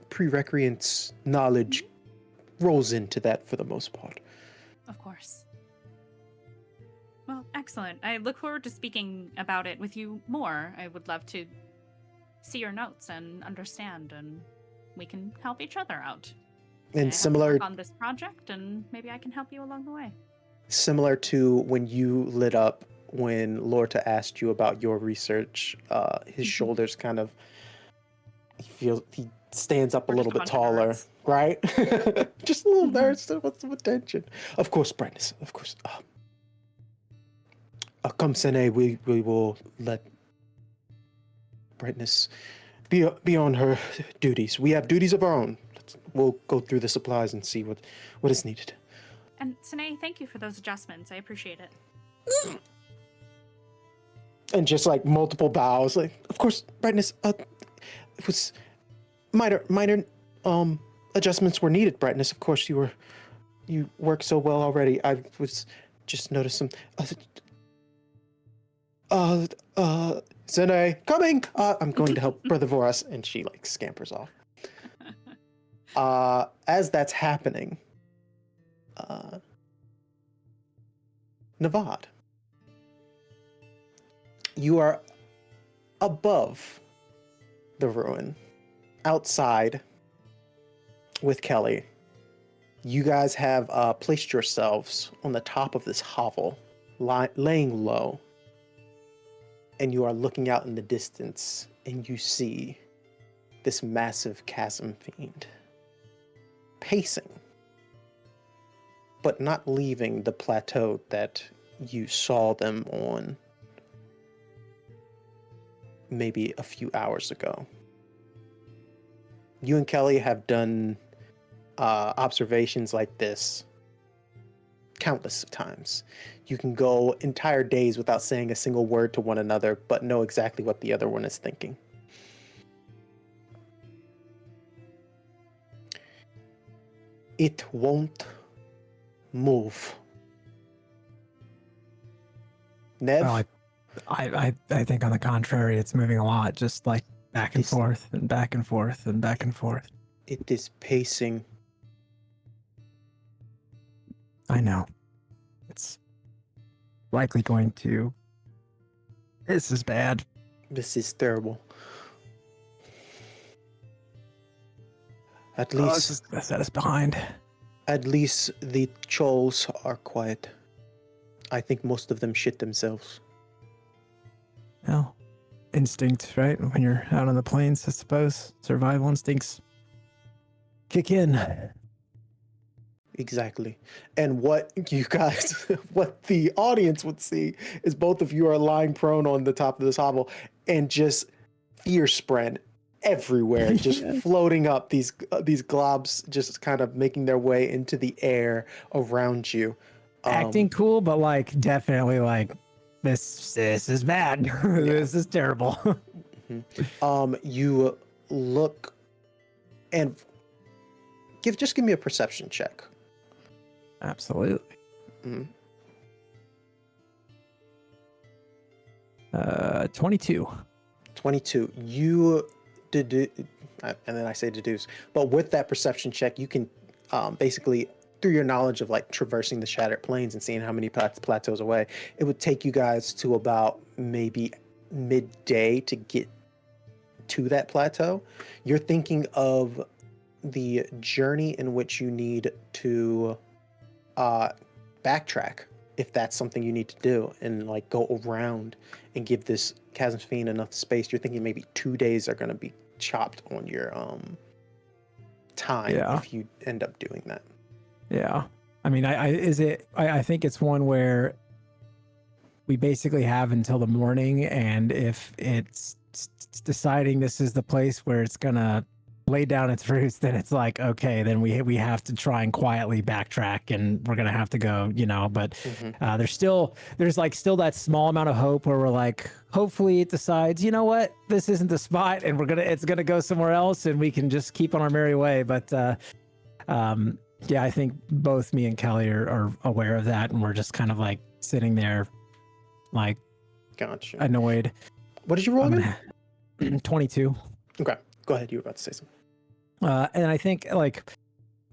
[SPEAKER 1] Prerecreant's knowledge rolls into that for the most part.
[SPEAKER 4] Of course. Well, excellent. I look forward to speaking about it with you more. I would love to see your notes and understand, and we can help each other out. I
[SPEAKER 1] And
[SPEAKER 4] have to
[SPEAKER 1] similar
[SPEAKER 4] work on this project, and maybe I can help you along the way.
[SPEAKER 1] similar to when you lit up when Lorta asked you about your research, his shoulders kind of he stands up a
[SPEAKER 4] We're
[SPEAKER 1] little
[SPEAKER 4] just
[SPEAKER 1] bit
[SPEAKER 4] a bunch of
[SPEAKER 1] taller,
[SPEAKER 4] nerds.
[SPEAKER 1] right? Just a little nerds still want some attention. Of course, Brightness. Of course. Come, Sene, we will let Brightness be on her duties. We have duties of our own. We'll go through the supplies and see what is needed.
[SPEAKER 4] And Sine, thank you for those adjustments. I appreciate it.
[SPEAKER 1] And just like multiple bows, like, of course, Brightness, it was minor adjustments were needed, Brightness. Of course, you work so well already. I was just noticed some Zene, coming! I'm going to help Brother Voras, and she like scampers off. As that's happening, Nevod, you are above the ruin, outside with Kelly. You guys have placed yourselves on the top of this hovel, laying low, and you are looking out in the distance, and you see this massive chasm fiend pacing, but not leaving the plateau that you saw them on maybe a few hours ago. You and Kelly have done observations like this countless of times. You can go entire days without saying a single word to one another, but know exactly what the other one is thinking. It won't move. Nev?
[SPEAKER 5] Well, I think on the contrary, it's moving a lot, just like back and
[SPEAKER 1] This-
[SPEAKER 5] forth and back and forth and back and forth.
[SPEAKER 1] It is pacing.
[SPEAKER 5] I know. It's likely going to. This is bad.
[SPEAKER 1] This is terrible. At
[SPEAKER 5] Let's
[SPEAKER 1] least,
[SPEAKER 5] just set us behind.
[SPEAKER 1] at least the trolls are quiet. I think most of them shit themselves.
[SPEAKER 5] Well, instinct, right? When you're out on the plains, I suppose. Survival instincts kick in.
[SPEAKER 1] Exactly. And what you guys, what the audience would see is both of you are lying prone on the top of this hovel and just fear spread everywhere, just
[SPEAKER 5] Yeah.
[SPEAKER 1] floating up these globs, just kind of making their way into the air around you.
[SPEAKER 5] Acting cool, but like definitely like this is bad. This is terrible.
[SPEAKER 1] You look and give me a perception check.
[SPEAKER 5] Absolutely.
[SPEAKER 1] Mhm.
[SPEAKER 5] 22.
[SPEAKER 1] 22. You deduce, and then I say deduce, but with that perception check, you can basically, through your knowledge of like traversing the shattered plains and seeing how many plateaus away, it would take you guys to about maybe midday to get to that plateau. You're thinking of the journey in which you need to backtrack, if that's something you need to do, and like go around and give this Chasmfiend enough space. You're thinking maybe 2 days are going to be chopped on your time
[SPEAKER 5] Yeah.
[SPEAKER 1] if you end up doing that.
[SPEAKER 5] Yeah. I mean, I think it's one where we basically have until the morning, and if it's deciding this is the place where it's gonna lay down its roots, then it's like, okay, then we have to try and quietly backtrack, and we're gonna have to go, but there's still that small amount of hope where we're like, hopefully it decides, you know what, this isn't the spot, and it's gonna go somewhere else, and we can just keep on our merry way. But yeah, I think both me and Kelly are aware of that, and we're just kind of like sitting there like
[SPEAKER 1] Gotcha.
[SPEAKER 5] annoyed.
[SPEAKER 1] What did you roll again?
[SPEAKER 5] 22.
[SPEAKER 1] Okay, go ahead. You were about to say something.
[SPEAKER 5] And I think like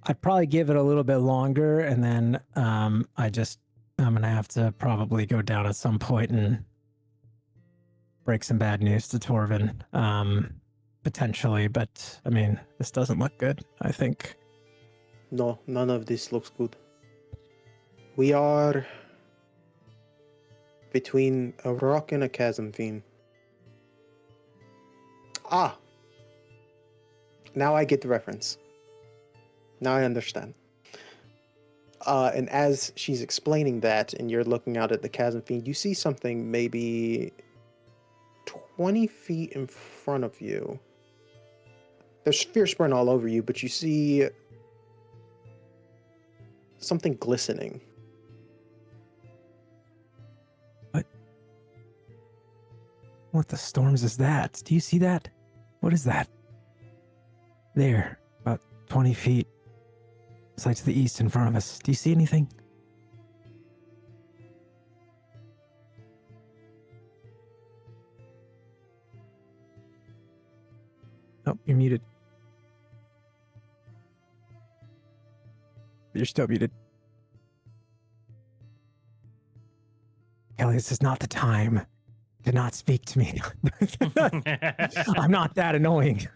[SPEAKER 5] I'd probably give it a little bit longer, and then I'm gonna have to probably go down at some point and break some bad news to Torvin, potentially. But I mean, this doesn't look good, I think.
[SPEAKER 1] No, none of this looks good. We are between a rock and a Chasmfiend. Ah! Now I get the reference. Now I understand. And as she's explaining that, and you're looking out at the Chasmfiend, you see something maybe 20 feet in front of you. There's fear sprint all over you, but you see something glistening.
[SPEAKER 5] What the storms is that? Do you see that? What is that? There, about 20 feet. It's like to the east in front of us. Do you see anything? Oh, you're muted. You're still muted. Kelly, this is not the time to not speak to me. I'm not that annoying.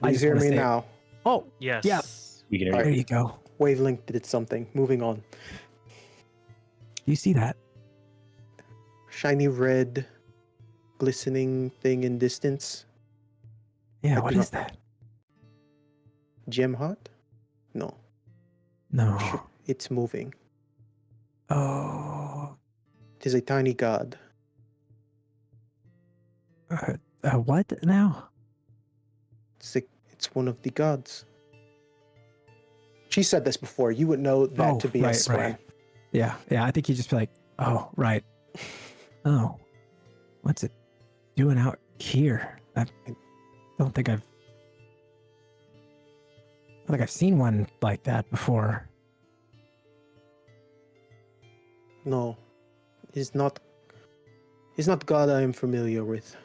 [SPEAKER 1] You hear me now?
[SPEAKER 5] Oh,
[SPEAKER 2] Yes.
[SPEAKER 5] Yeah.
[SPEAKER 3] We can hear
[SPEAKER 5] there
[SPEAKER 3] you.
[SPEAKER 5] you go.
[SPEAKER 1] Wavelength did something. Moving on.
[SPEAKER 5] Do you see that?
[SPEAKER 1] Shiny red, glistening thing in distance.
[SPEAKER 5] Yeah,
[SPEAKER 1] I
[SPEAKER 5] what
[SPEAKER 1] do
[SPEAKER 5] is
[SPEAKER 1] not-
[SPEAKER 5] that?
[SPEAKER 1] Gem heart? No.
[SPEAKER 5] No.
[SPEAKER 1] It's moving.
[SPEAKER 5] Oh.
[SPEAKER 1] It is a tiny god.
[SPEAKER 5] What now?
[SPEAKER 1] It's one of the gods. She said this before. You would know that to be a spell.
[SPEAKER 5] Right. Yeah, I think you'd just be like, oh, right. Oh, what's it doing out here? I don't think I've seen one like that before.
[SPEAKER 1] No. It's not god I am familiar with.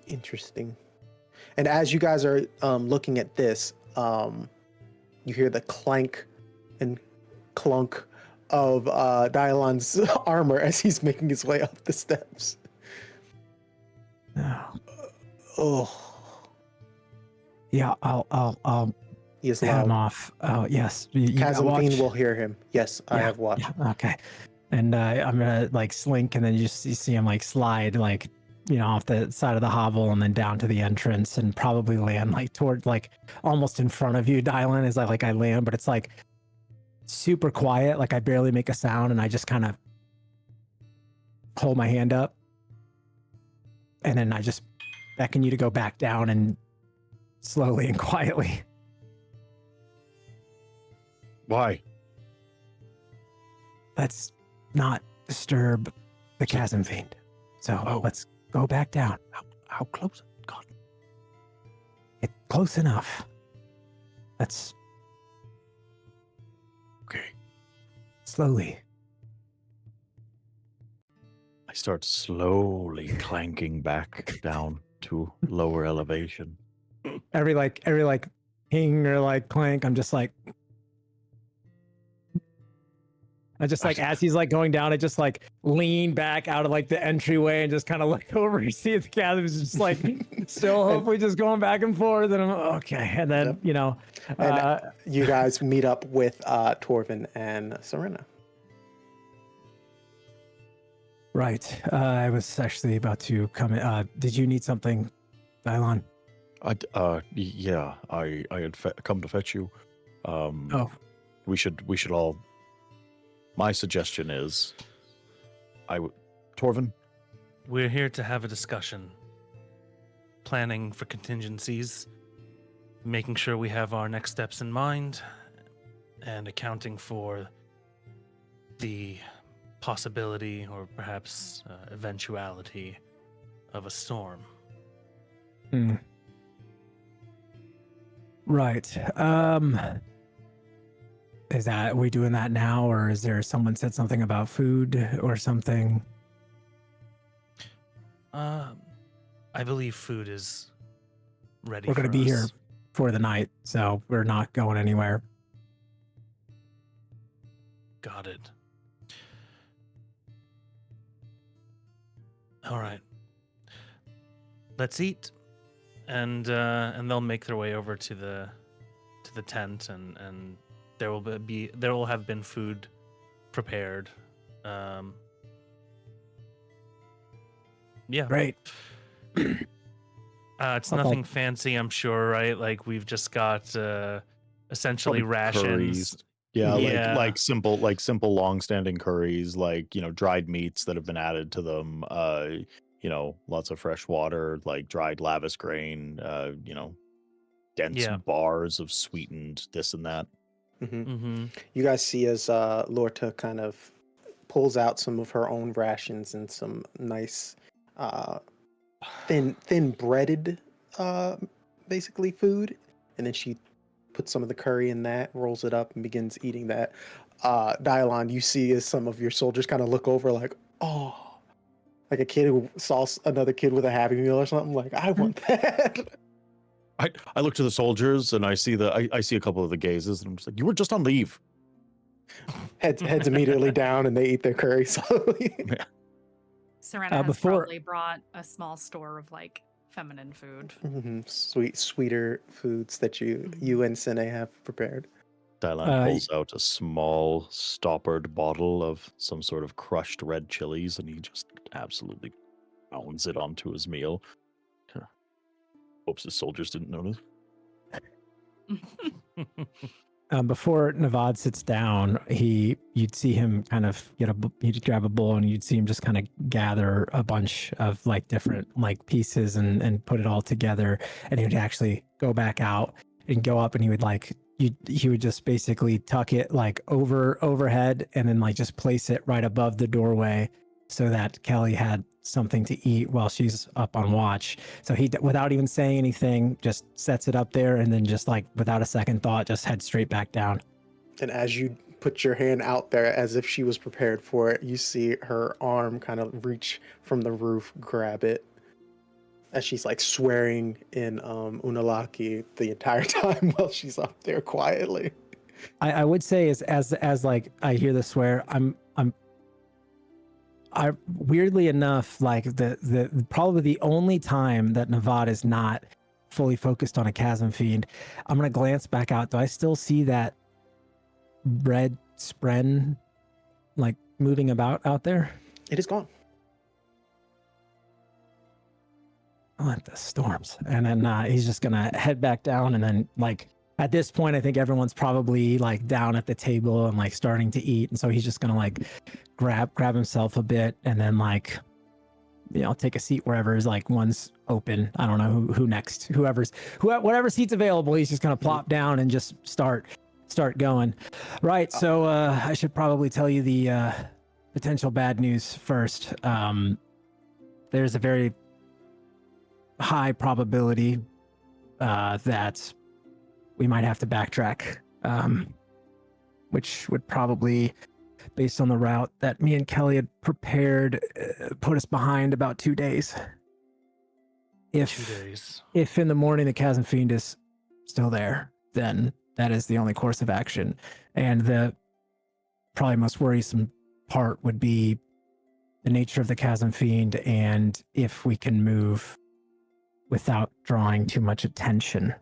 [SPEAKER 1] Interesting. And as you guys are looking at this, you hear the clank and clunk of Dialan's armor as he's making his way up the steps.
[SPEAKER 5] Oh.
[SPEAKER 1] Oh.
[SPEAKER 5] Yeah, I'll
[SPEAKER 1] He is
[SPEAKER 5] I'm
[SPEAKER 1] loud.
[SPEAKER 5] off. Oh yes, you got
[SPEAKER 1] Chasmfiend
[SPEAKER 5] watch?
[SPEAKER 1] will hear him. Yes, I have watch.
[SPEAKER 5] Yeah, okay. And I'm gonna like slink, and then you see him like slide like off the side of the hovel and then down to the entrance, and probably land like toward like almost in front of you, Dialan, as I land, but it's like super quiet, like I barely make a sound, and I just kind of hold my hand up, and then I just beckon you to go back down, and slowly and quietly.
[SPEAKER 3] Why?
[SPEAKER 5] Let's not disturb the Chasmfiend. So let's go back down.
[SPEAKER 3] How close? God.
[SPEAKER 5] It's close enough. Let's
[SPEAKER 3] Okay.
[SPEAKER 5] slowly.
[SPEAKER 3] I start slowly clanking back down to lower elevation.
[SPEAKER 5] Every ping or like clank, I'm just like, I just like, as he's like going down, I just like lean back out of like the entryway and just kind of look over. You see the cat is just like still hopefully just going back and forth. And I'm okay. And then,
[SPEAKER 1] And you guys meet up with Torvin and Cierna.
[SPEAKER 5] right. I was actually about to come in. Did you need something, Dialan?
[SPEAKER 3] Yeah, I had come to fetch you.
[SPEAKER 5] Oh,
[SPEAKER 3] We should all. My suggestion is, Torvin.
[SPEAKER 2] We're here to have a discussion. Planning for contingencies, making sure we have our next steps in mind, and accounting for the possibility or perhaps eventuality of a storm.
[SPEAKER 5] Right. Are we doing that now, or is there someone said something about food or something?
[SPEAKER 2] I believe food is ready.
[SPEAKER 5] We're going to
[SPEAKER 2] for
[SPEAKER 5] be here
[SPEAKER 2] us.
[SPEAKER 5] for the night, so we're not going anywhere.
[SPEAKER 2] Got it. All right. Let's eat, and they'll make their way over to the tent, and there will have been food prepared. Yeah.
[SPEAKER 5] Great.
[SPEAKER 2] It's nothing fancy, I'm sure, right? Like we've just got essentially
[SPEAKER 3] Probably
[SPEAKER 2] rations.
[SPEAKER 3] curries. Yeah,
[SPEAKER 2] Yeah.
[SPEAKER 3] like simple long-standing curries, like dried meats that have been added to them. Lots of fresh water, like dried lavis grain. Dense
[SPEAKER 2] Yeah.
[SPEAKER 3] bars of sweetened this and that.
[SPEAKER 2] Mm-hmm.
[SPEAKER 1] You guys see as Lorta kind of pulls out some of her own rations and some nice thin breaded basically food, and then she puts some of the curry in that, rolls it up, and begins eating that. Dialan, you see as some of your soldiers kind of look over like, oh, like a kid who saw another kid with a Happy Meal or something, like, I want that.
[SPEAKER 3] I look to the soldiers and I see I see a couple of the gazes and I'm just like, you were just on leave.
[SPEAKER 1] Heads immediately down and they eat their curry slowly.
[SPEAKER 4] Cierna has
[SPEAKER 5] before-
[SPEAKER 4] probably brought a small store of like feminine food.
[SPEAKER 1] Sweeter foods that you and Sine have prepared.
[SPEAKER 3] Dialan pulls out a small stoppered bottle of some sort of crushed red chilies and he just absolutely pounds it onto his meal. Hopes the soldiers didn't notice.
[SPEAKER 5] Before Nevod sits down, you'd see him kind of he'd grab a bowl and you'd see him just kind of gather a bunch of like different like pieces and put it all together, and he would actually go back out and go up and he would just basically tuck it like overhead and then like just place it right above the doorway so that Kelly had something to eat while she's up on watch. So he, without even saying anything, just sets it up there and then just like without a second thought, just heads straight back down.
[SPEAKER 1] And as you put your hand out there as if she was prepared for it, you see her arm kind of reach from the roof, grab it, as she's like swearing in Unalaki the entire time while she's up there quietly.
[SPEAKER 5] I would say as like I hear the swear, I weirdly enough, like the probably the only time that Nevod is not fully focused on a Chasmfiend. I'm gonna glance back out. Do I still see that red spren like moving about out there?
[SPEAKER 1] It is gone.
[SPEAKER 5] I want the storms. And then he's just gonna head back down, and then like at this point I think everyone's probably like down at the table and like starting to eat, and so he's just gonna like grab himself a bit, and then like, you know, take a seat wherever is like one's open. I don't know who next. Whatever seat's available, he's just gonna plop down and just start going. Right. So I should probably tell you the potential bad news first. There's a very high probability that we might have to backtrack, which would probably, based on the route that me and Kelly had prepared, put us behind about 2 days.
[SPEAKER 2] 2 days.
[SPEAKER 5] If in the morning the Chasmfiend is still there, then that is the only course of action. And the probably most worrisome part would be the nature of the Chasmfiend, and if we can move without drawing too much attention.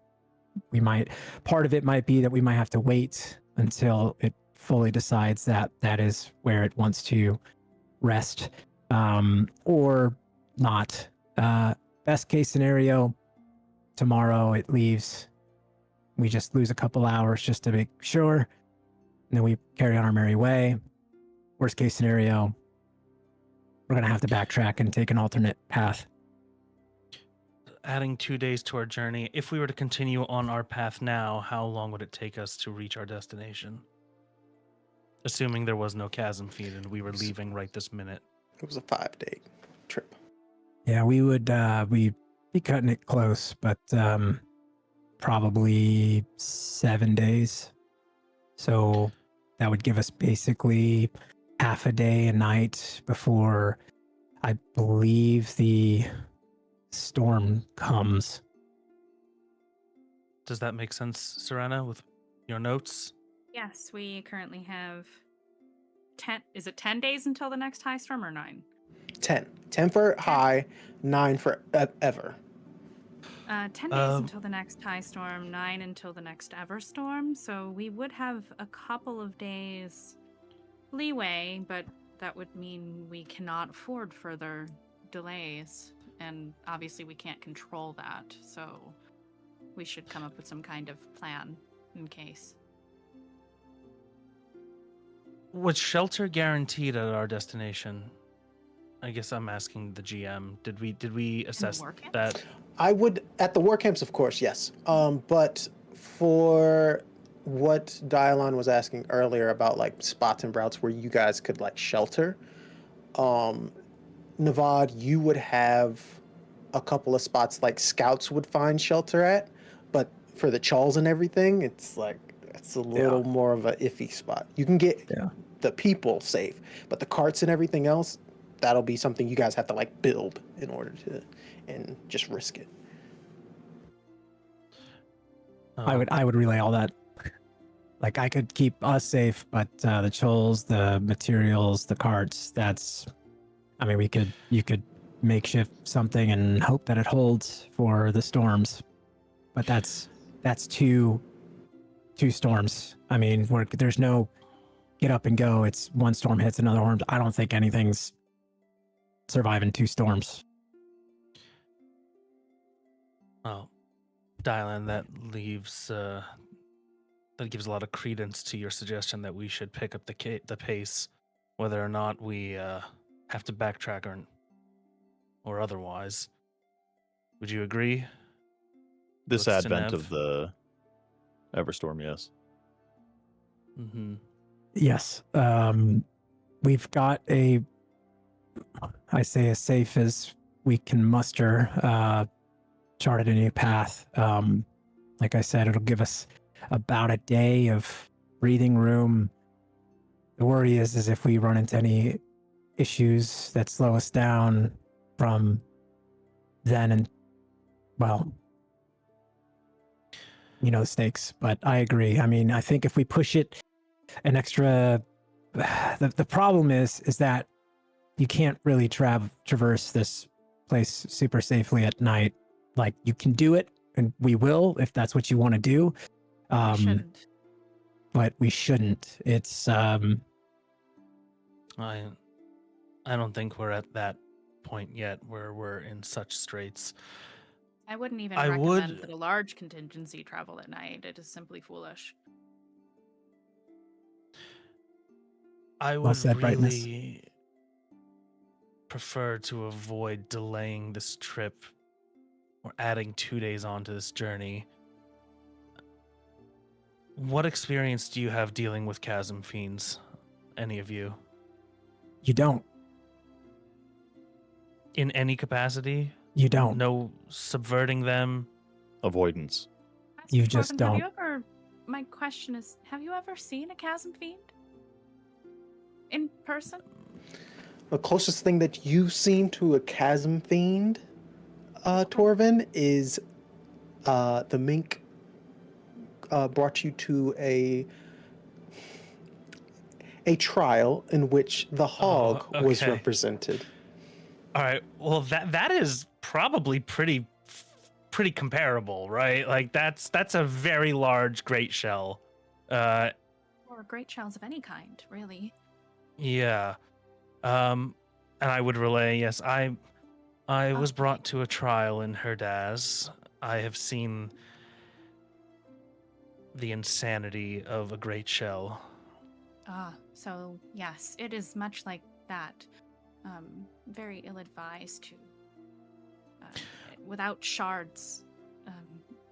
[SPEAKER 5] Part of it might be that we might have to wait until it fully decides that that is where it wants to rest, or not. Best case scenario, tomorrow it leaves. We just lose a couple hours just to make sure, and then we carry on our merry way. Worst case scenario, we're going to have to backtrack and take an alternate path.
[SPEAKER 2] Adding 2 days to our journey, if we were to continue on our path now, how long would it take us to reach our destination? Assuming there was no Chasmfiend and we were leaving right this minute.
[SPEAKER 1] It was a 5-day trip.
[SPEAKER 5] Yeah, we would we'd be cutting it close, but probably 7 days. So that would give us basically half a day, a night before I believe the storm comes.
[SPEAKER 2] Does that make sense, Cierna, with your notes?
[SPEAKER 4] Yes, we currently have 10. Is it 10 days until the next high storm or 9?
[SPEAKER 1] 10. 10 for high, 9 for ever.
[SPEAKER 4] 10 days until the next high storm, 9 until the next ever storm. So we would have a couple of days leeway, but that would mean we cannot afford further delays. And obviously we can't control that. So we should come up with some kind of plan in case.
[SPEAKER 2] Was shelter guaranteed at our destination? I guess I'm asking the GM. Did we assess
[SPEAKER 4] war camp?
[SPEAKER 2] that?
[SPEAKER 1] I would, at the war camps, of course, yes. But for what Dialan was asking earlier about like spots and routes where you guys could like shelter, Nevod, you would have a couple of spots like scouts would find shelter at, but for the chawls and everything, it's like it's a little more of a iffy spot. You can get the people safe, but the carts and everything else, that'll be something you guys have to like build in order to, and just risk it.
[SPEAKER 5] I would relay all that. Like I could keep us safe, but the chawls, the materials, the carts, I mean, you could makeshift something and hope that it holds for the storms, but that's two storms. I mean, there's no get up and go. It's one storm hits another storm. I don't think anything's surviving 2 storms.
[SPEAKER 2] Oh, Dialan, that leaves that gives a lot of credence to your suggestion that we should pick up the pace, whether or not we have to backtrack or otherwise. Would you agree?
[SPEAKER 3] This
[SPEAKER 2] What's
[SPEAKER 3] advent
[SPEAKER 2] Nev?
[SPEAKER 3] of the Everstorm, yes.
[SPEAKER 2] Mm-hmm.
[SPEAKER 5] Yes. We've got I say as safe as we can muster, charted a new path. Like I said, it'll give us about a day of breathing room. The worry is if we run into any issues that slow us down from then, and well, you know the stakes. But I agree. I mean, I think if we push it an extra, the problem is that you can't really traverse this place super safely at night. Like you can do it and we will if that's what you want to do.
[SPEAKER 4] We shouldn't.
[SPEAKER 5] But we shouldn't. It's
[SPEAKER 2] I don't think we're at that point yet where we're in such straits.
[SPEAKER 4] I wouldn't even
[SPEAKER 2] I
[SPEAKER 4] recommend
[SPEAKER 2] would-
[SPEAKER 4] that a large contingency travel at night. It is simply foolish.
[SPEAKER 2] I
[SPEAKER 5] Well
[SPEAKER 2] would
[SPEAKER 5] said, Brightness.
[SPEAKER 2] really prefer to avoid delaying this trip or adding 2 days onto this journey. What experience do you have dealing with chasm fiends? Any of you?
[SPEAKER 5] you don't.
[SPEAKER 2] In any capacity?
[SPEAKER 5] You don't.
[SPEAKER 2] No subverting them?
[SPEAKER 3] Avoidance.
[SPEAKER 5] You just
[SPEAKER 4] Torvin, Have you
[SPEAKER 5] don't.
[SPEAKER 4] ever? My question is: have you ever seen a chasm fiend in person?
[SPEAKER 1] The closest thing that you've seen to a chasm fiend, Torvin, is the mink brought you to a trial in which the hog was
[SPEAKER 2] okay.
[SPEAKER 1] represented.
[SPEAKER 2] All right. Well, that is probably pretty comparable, right? Like that's a very large great shell.
[SPEAKER 4] Or great shells of any kind, really.
[SPEAKER 2] Yeah. And I would relay, yes, I was brought to a trial in Herdaz. I have seen the insanity of a great shell.
[SPEAKER 4] So yes, it is much like that. Very ill-advised to, without shards,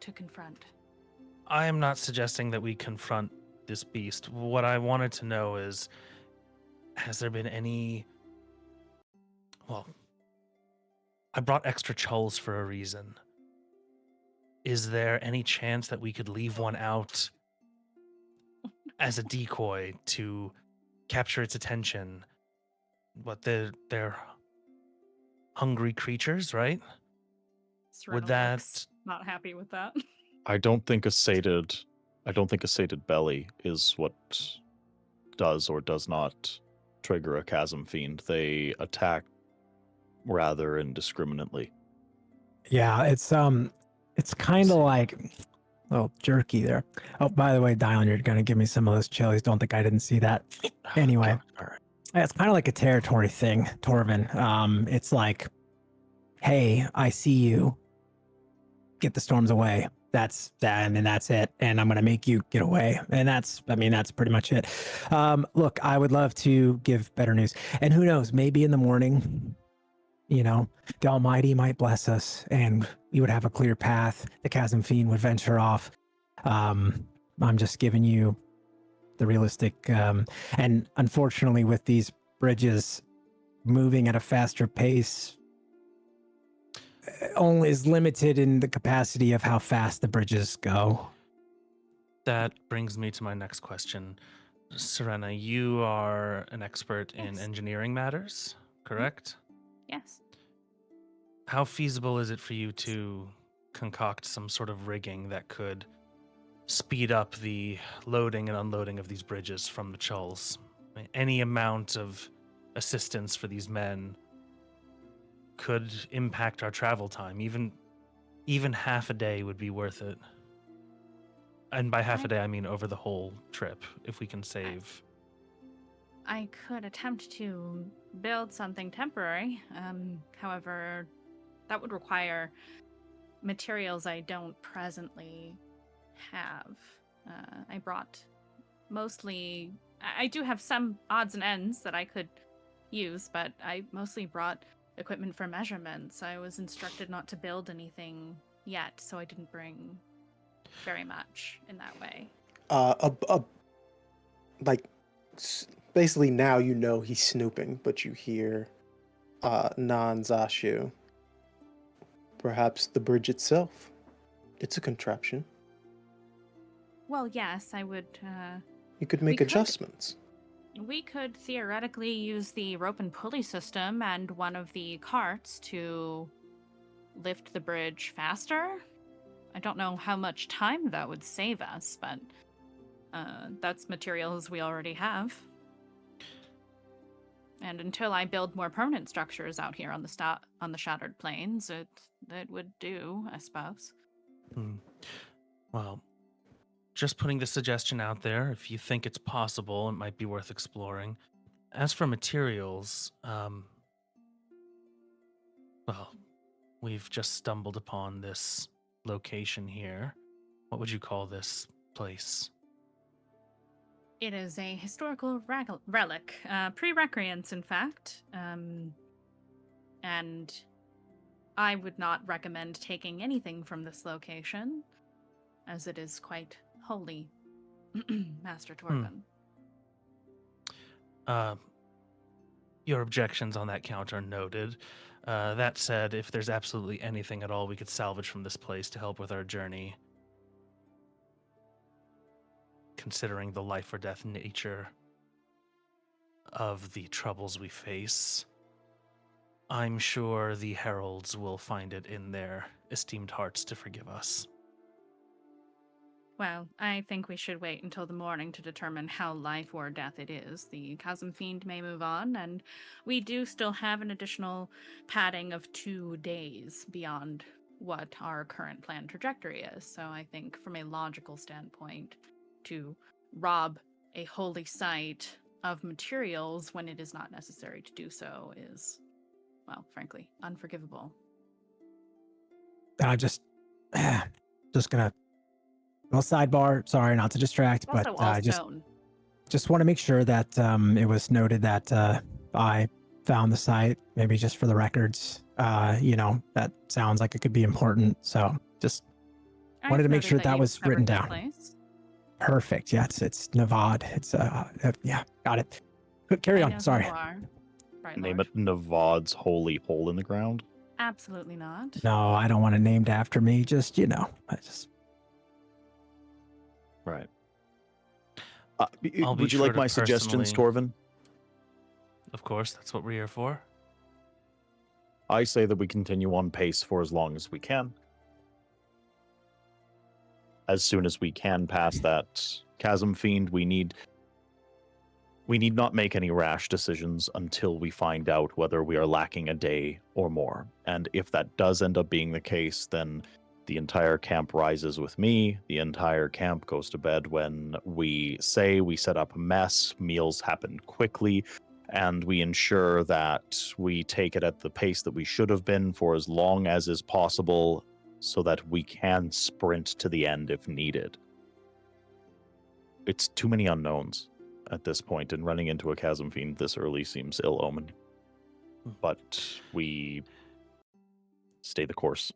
[SPEAKER 4] to confront.
[SPEAKER 2] I am not suggesting that we confront this beast. What I wanted to know is, has there been any... Well, I brought extra chulls for a reason. Is there any chance that we could leave one out as a decoy to capture its attention? But they're hungry creatures, right? Would
[SPEAKER 4] Cierna
[SPEAKER 2] that...
[SPEAKER 4] looks not happy with that.
[SPEAKER 3] I don't think a sated belly is what does or does not trigger a chasm fiend. They attack rather indiscriminately.
[SPEAKER 5] Yeah, it's kind of like a little jerky there. Oh, by the way, Dialan, you're gonna give me some of those chilies. Don't think I didn't see that. Anyway,
[SPEAKER 3] All right.
[SPEAKER 5] it's kind of like a territory thing, Torvin. It's like, hey, I see you. Get the storms away. That's that, and then that's it. And I'm gonna make you get away. And that's pretty much it. Look, I would love to give better news. And who knows, maybe in the morning, the Almighty might bless us and we would have a clear path. The Chasm Fiend would venture off. I'm just giving you the realistic, and unfortunately with these bridges moving at a faster pace, only is limited in the capacity of how fast the bridges go.
[SPEAKER 2] That brings me to my next question. Cierna, you are an expert in
[SPEAKER 4] Yes.
[SPEAKER 2] engineering matters, correct?
[SPEAKER 4] Yes.
[SPEAKER 2] How feasible is it for you to concoct some sort of rigging that could speed up the loading and unloading of these bridges from the chulls? I mean, any amount of assistance for these men could impact our travel time. Even half a day would be worth it. And by half a day, I mean over the whole trip, if we can save.
[SPEAKER 4] I could attempt to build something temporary. However, that would require materials I don't presently have. I brought mostly... I do have some odds and ends that I could use, but I mostly brought equipment for measurements. I was instructed not to build anything yet, so I didn't bring very much in that way.
[SPEAKER 1] Basically now you know he's snooping, but you hear Nan-Zashu. Perhaps the bridge itself. It's a contraption.
[SPEAKER 4] Well, yes, I would...
[SPEAKER 1] You could make adjustments.
[SPEAKER 4] We could theoretically use the rope and pulley system and one of the carts to lift the bridge faster. I don't know how much time that would save us, but that's materials we already have. And until I build more permanent structures out here on the Shattered Plains, it would do, I suppose.
[SPEAKER 2] Hmm. Well, just putting the suggestion out there. If you think it's possible, it might be worth exploring. As for materials, well, we've just stumbled upon this location here. What would you call this place?
[SPEAKER 4] It is a historical relic, pre-recreance, in fact. And I would not recommend taking anything from this location, as it is quite holy, Master Torvin.
[SPEAKER 2] Your objections on that count are noted. That said, if there's absolutely anything at all we could salvage from this place to help with our journey, considering the life or death nature of the troubles we face, I'm sure the heralds will find it in their esteemed hearts to forgive us.
[SPEAKER 4] Well, I think we should wait until the morning to determine how life or death it is. The Chasmfiend may move on, and we do still have an additional padding of 2 days beyond what our current planned trajectory is. So I think from a logical standpoint, to rob a holy site of materials when it is not necessary to do so is, well, frankly, unforgivable.
[SPEAKER 5] Just gonna, well, sidebar. Sorry, not to distract,
[SPEAKER 4] Also,
[SPEAKER 5] but
[SPEAKER 4] all
[SPEAKER 5] I
[SPEAKER 4] stone.
[SPEAKER 5] just want to make sure that it was noted that I found the site. Maybe just for the records. That sounds like it could be important. So just wanted to make
[SPEAKER 4] I've
[SPEAKER 5] sure
[SPEAKER 4] noted
[SPEAKER 5] that
[SPEAKER 4] you've
[SPEAKER 5] was
[SPEAKER 4] covered
[SPEAKER 5] written
[SPEAKER 4] this
[SPEAKER 5] down.
[SPEAKER 4] place.
[SPEAKER 5] Perfect. Yeah, it's Nevod. It's yeah, got it. But carry
[SPEAKER 4] I
[SPEAKER 5] on.
[SPEAKER 4] know who
[SPEAKER 5] Sorry.
[SPEAKER 4] you are. Right,
[SPEAKER 3] Name
[SPEAKER 4] Lord.
[SPEAKER 3] it Nevod's holy hole in the ground.
[SPEAKER 4] Absolutely not.
[SPEAKER 5] No, I don't want it named after me. Just I just
[SPEAKER 3] Right.
[SPEAKER 2] I'll be
[SPEAKER 3] Would you
[SPEAKER 2] sure
[SPEAKER 3] like
[SPEAKER 2] to
[SPEAKER 3] my suggestions,
[SPEAKER 2] personally-
[SPEAKER 3] Torvin?
[SPEAKER 2] Of course, that's what we're here for.
[SPEAKER 3] I say that we continue on pace for as long as we can. As soon as we can pass that chasm fiend, we need not make any rash decisions until we find out whether we are lacking a day or more. And if that does end up being the case, then the entire camp rises with me. The entire camp goes to bed when we say we set up a mess, meals happen quickly, and we ensure that we take it at the pace that we should have been for as long as is possible so that we can sprint to the end if needed. It's too many unknowns at this point, and running into a chasm fiend this early seems ill-omened. But we stay the course.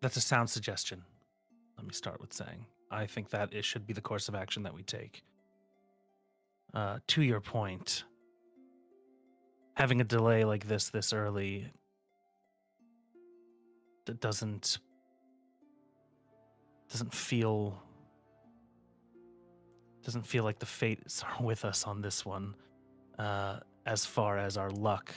[SPEAKER 2] That's a sound suggestion. Let me start with saying, I think that it should be the course of action that we take. To your point, having a delay like this early, that doesn't feel like the fates are with us on this one. As far as our luck,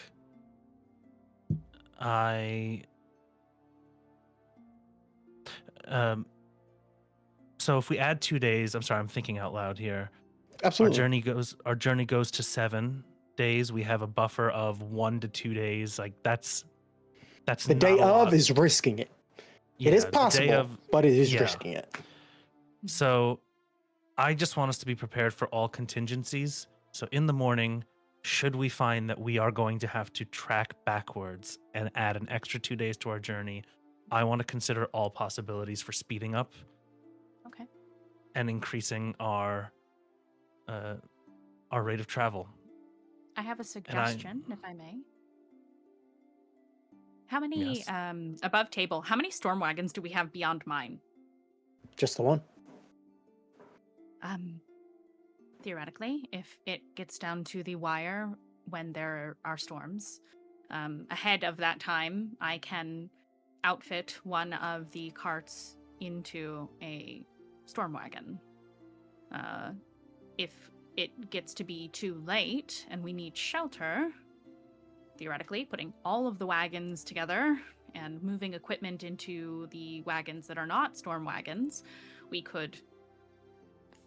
[SPEAKER 2] so if we add 2 days, I'm sorry, I'm thinking out loud here.
[SPEAKER 1] Absolutely.
[SPEAKER 2] Our journey goes to 7 days. We have a buffer of 1 to 2 days. Like that's
[SPEAKER 1] The
[SPEAKER 2] not
[SPEAKER 1] day
[SPEAKER 2] a lot.
[SPEAKER 1] of is risking it. It
[SPEAKER 2] Yeah,
[SPEAKER 1] is
[SPEAKER 2] the day
[SPEAKER 1] possible,
[SPEAKER 2] of-
[SPEAKER 1] but it is
[SPEAKER 2] yeah.
[SPEAKER 1] risking it.
[SPEAKER 2] So I just want us to be prepared for all contingencies. So in the morning, should we find that we are going to have to track backwards and add an extra 2 days to our journey, I want to consider all possibilities for speeding up
[SPEAKER 4] Okay.
[SPEAKER 2] and increasing our rate of travel.
[SPEAKER 4] I have a suggestion, if I may. How many,
[SPEAKER 2] Yes.
[SPEAKER 4] above table, how many storm wagons do we have beyond mine?
[SPEAKER 1] Just the one.
[SPEAKER 4] Theoretically, if it gets down to the wire when there are storms, ahead of that time, I can outfit one of the carts into a storm wagon. If it gets to be too late and we need shelter, theoretically, putting all of the wagons together and moving equipment into the wagons that are not storm wagons, we could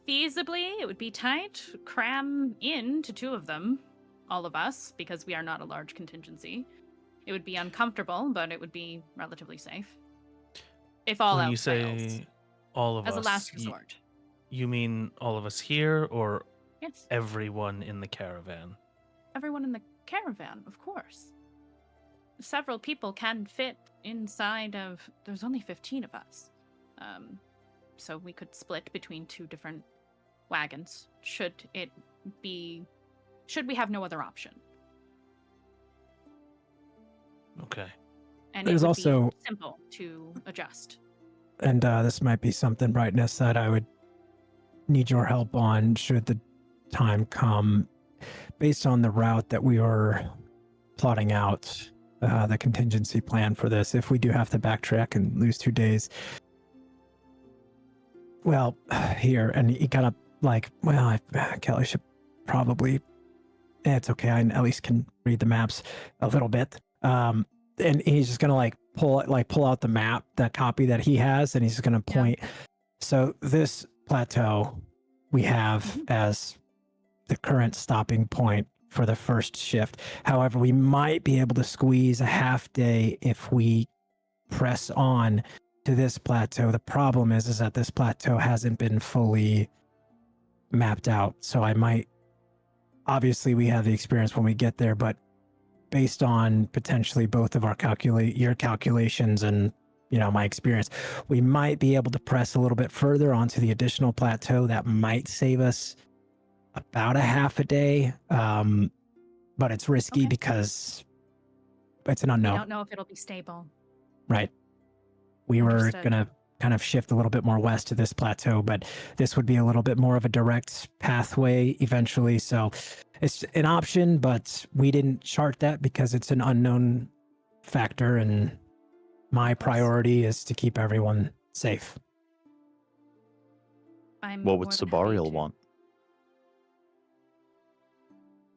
[SPEAKER 4] feasibly, it would be tight, cram into 2 of them, all of us, because we are not a large contingency, It would be uncomfortable, but it would be relatively safe. If all
[SPEAKER 2] When you
[SPEAKER 4] else fails,
[SPEAKER 2] say all of
[SPEAKER 4] as a
[SPEAKER 2] us,
[SPEAKER 4] last resort.
[SPEAKER 2] you mean all of us here or
[SPEAKER 4] Yes,
[SPEAKER 2] everyone in the caravan?
[SPEAKER 4] everyone in the caravan, of course. Several people can fit inside of. There's only 15 of us, so we could split between 2 different wagons. Should we have no other option?
[SPEAKER 2] Okay.
[SPEAKER 4] And
[SPEAKER 5] There's
[SPEAKER 4] it would
[SPEAKER 5] also-
[SPEAKER 4] be simple to adjust.
[SPEAKER 5] And this might be something, Brightness, that I would need your help on should the time come. Based on the route that we were plotting out, the contingency plan for this, if we do have to backtrack and lose 2 days, well, here, and he kind of like, well, Kelly should probably, it's okay, I at least can read the maps a little bit. And he's just gonna pull out the map, that copy that he has, and he's just gonna point. So this plateau we have as the current stopping point for the first shift. However, we might be able to squeeze a half day if we press on to this plateau. The problem is that this plateau hasn't been fully mapped out. So obviously we have the experience when we get there, but based on potentially both of our your calculations and my experience, we might be able to press a little bit further onto the additional plateau. That might save us about a half a day, but it's risky because it's an unknown.
[SPEAKER 4] We don't know if it'll be stable.
[SPEAKER 5] Right. We were
[SPEAKER 4] Understood.
[SPEAKER 5] gonna kind of shift a little bit more west to this plateau, but this would be a little bit more of a direct pathway eventually. So it's an option, but we didn't chart that because it's an unknown factor, and my priority is to keep everyone safe.
[SPEAKER 4] I'm
[SPEAKER 3] What would
[SPEAKER 4] more than happy
[SPEAKER 3] Sabarial
[SPEAKER 4] to-
[SPEAKER 3] want?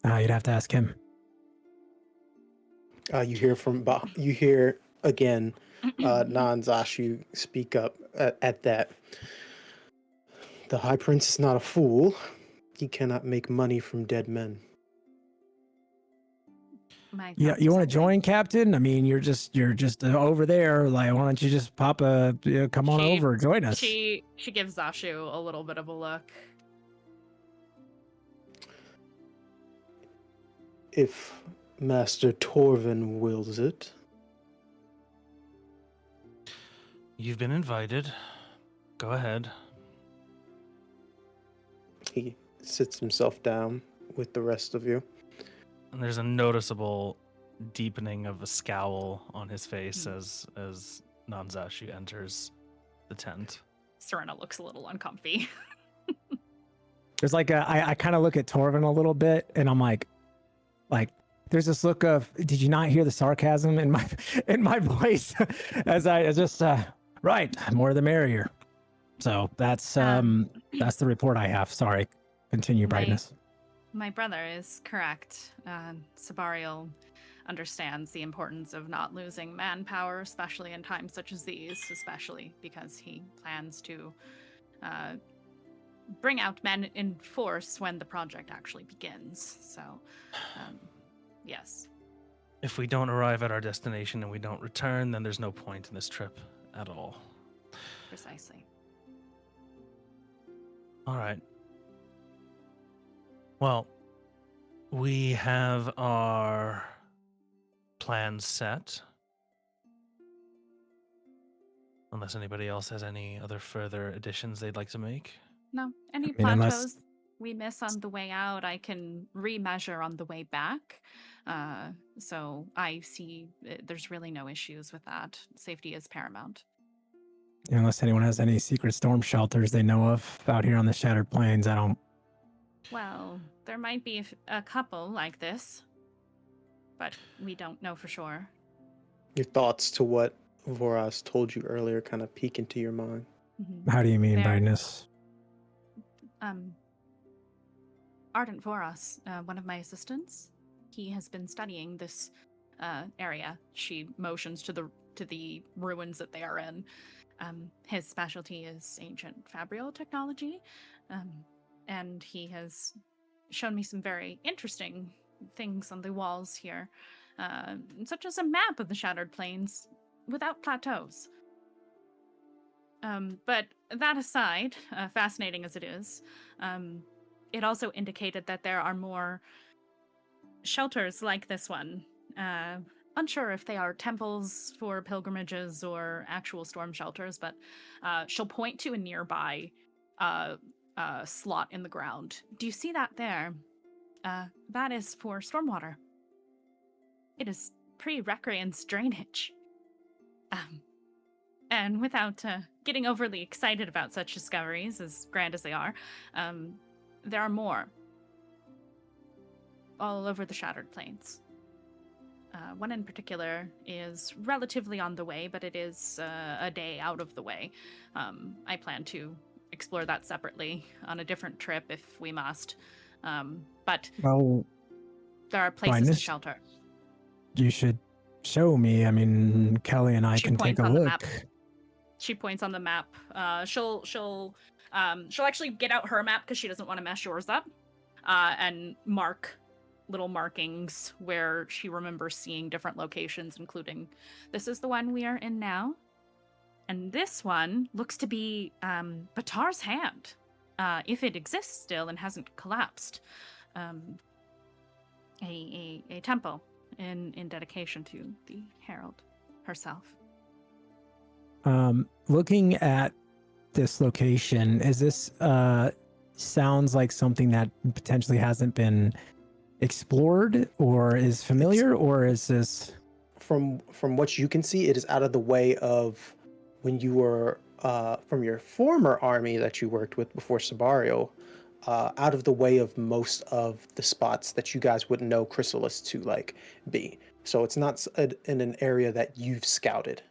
[SPEAKER 5] You'd have to ask him.
[SPEAKER 1] You hear again Nanzashu speak up at that. The High Prince is not a fool. He cannot make money from dead men.
[SPEAKER 4] My
[SPEAKER 5] Yeah,
[SPEAKER 4] thoughts
[SPEAKER 5] you want to
[SPEAKER 4] exactly.
[SPEAKER 5] join, Captain? I mean, you're just over there. Like, why don't you just come on
[SPEAKER 4] She-
[SPEAKER 5] over, join us?
[SPEAKER 4] She gives Zashu a little bit of a look.
[SPEAKER 1] If Master Torvin wills it.
[SPEAKER 2] You've been invited. Go ahead.
[SPEAKER 1] He sits himself down with the rest of you.
[SPEAKER 2] And there's a noticeable deepening of a scowl on his face as Nanzashu enters the tent.
[SPEAKER 4] Cierna looks a little uncomfy.
[SPEAKER 5] There's like I kind of look at Torvin a little bit, and I'm like, there's this look of, did you not hear the sarcasm in my voice as I just right, more the merrier. So that's the report I have. Sorry, continue, Brightness.
[SPEAKER 4] My brother is correct. Sabarial understands the importance of not losing manpower, especially in times such as these, especially because he plans to bring out men in force when the project actually begins. So, yes.
[SPEAKER 2] If we don't arrive at our destination and we don't return, then there's no point in this trip at all.
[SPEAKER 4] Precisely.
[SPEAKER 2] All right. Well, we have our plans set. Unless anybody else has any other further additions they'd like to make.
[SPEAKER 4] No, any
[SPEAKER 5] I mean, unless-
[SPEAKER 4] plateaus we miss on the way out, I can remeasure on the way back. So I see there's really no issues with that. Safety is paramount.
[SPEAKER 5] Unless anyone has any secret storm shelters they know of out here on the Shattered Plains, I don't.
[SPEAKER 4] Well, there might be a couple like this, but we don't know for sure.
[SPEAKER 1] Your thoughts to what Voraz told you earlier kind of peek into your mind.
[SPEAKER 4] Mhm.
[SPEAKER 5] How do you mean,
[SPEAKER 4] There-
[SPEAKER 5] Brightness?
[SPEAKER 4] Ardent Voras, one of my assistants, he has been studying this area. She motions to the ruins that they are in. His specialty is ancient fabrial technology, and he has shown me some very interesting things on the walls here. such as a map of the Shattered Plains without plateaus. But that aside, fascinating as it is, it also indicated that there are more shelters like this one. Unsure if they are temples for pilgrimages or actual storm shelters, but she'll point to a nearby slot in the ground. Do you see that there? That is for stormwater. It is pre-recreance drainage. And without getting overly excited about such discoveries, as grand as they are, there are more all over the Shattered Plains. One in particular is relatively on the way, but it is a day out of the way. I plan to explore that separately on a different trip if we must. But
[SPEAKER 5] Well,
[SPEAKER 4] there are places to
[SPEAKER 5] Blindness?
[SPEAKER 4] shelter.
[SPEAKER 5] you should show me. I mean, Kelly and I
[SPEAKER 4] She
[SPEAKER 5] can take
[SPEAKER 4] points
[SPEAKER 5] a
[SPEAKER 4] on the
[SPEAKER 5] look.
[SPEAKER 4] map. She points on the map. She'll actually get out her map because she doesn't want to mess yours up, and mark little markings where she remembers seeing different locations, including this is the one we are in now, and this one looks to be Batar's hand, if it exists still and hasn't collapsed. A temple in dedication to the Herald herself.
[SPEAKER 5] Looking at this location, is this sounds like something that potentially hasn't been explored or is familiar, or is this
[SPEAKER 1] From what you can see, it is out of the way of when you were from your former army that you worked with before Sabario, out of the way of most of the spots that you guys would know Chrysalis to like be. So it's not in an area that you've scouted.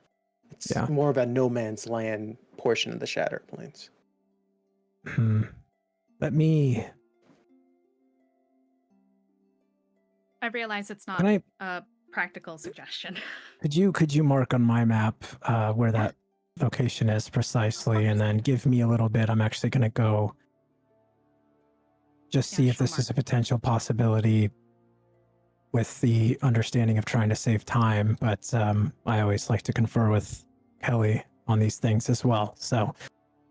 [SPEAKER 1] It's
[SPEAKER 5] Yeah.
[SPEAKER 1] more of a no man's land portion of the Shattered Plains.
[SPEAKER 5] let me
[SPEAKER 4] I realize it's not
[SPEAKER 5] can I
[SPEAKER 4] a practical suggestion.
[SPEAKER 5] could you mark on my map where that location is precisely, and then give me a little bit? I'm actually going to go just
[SPEAKER 4] Yeah,
[SPEAKER 5] see if
[SPEAKER 4] she'll
[SPEAKER 5] this is a
[SPEAKER 4] mark.
[SPEAKER 5] potential possibility with the understanding of trying to save time, but I always like to confer with Kelly on these things as well. So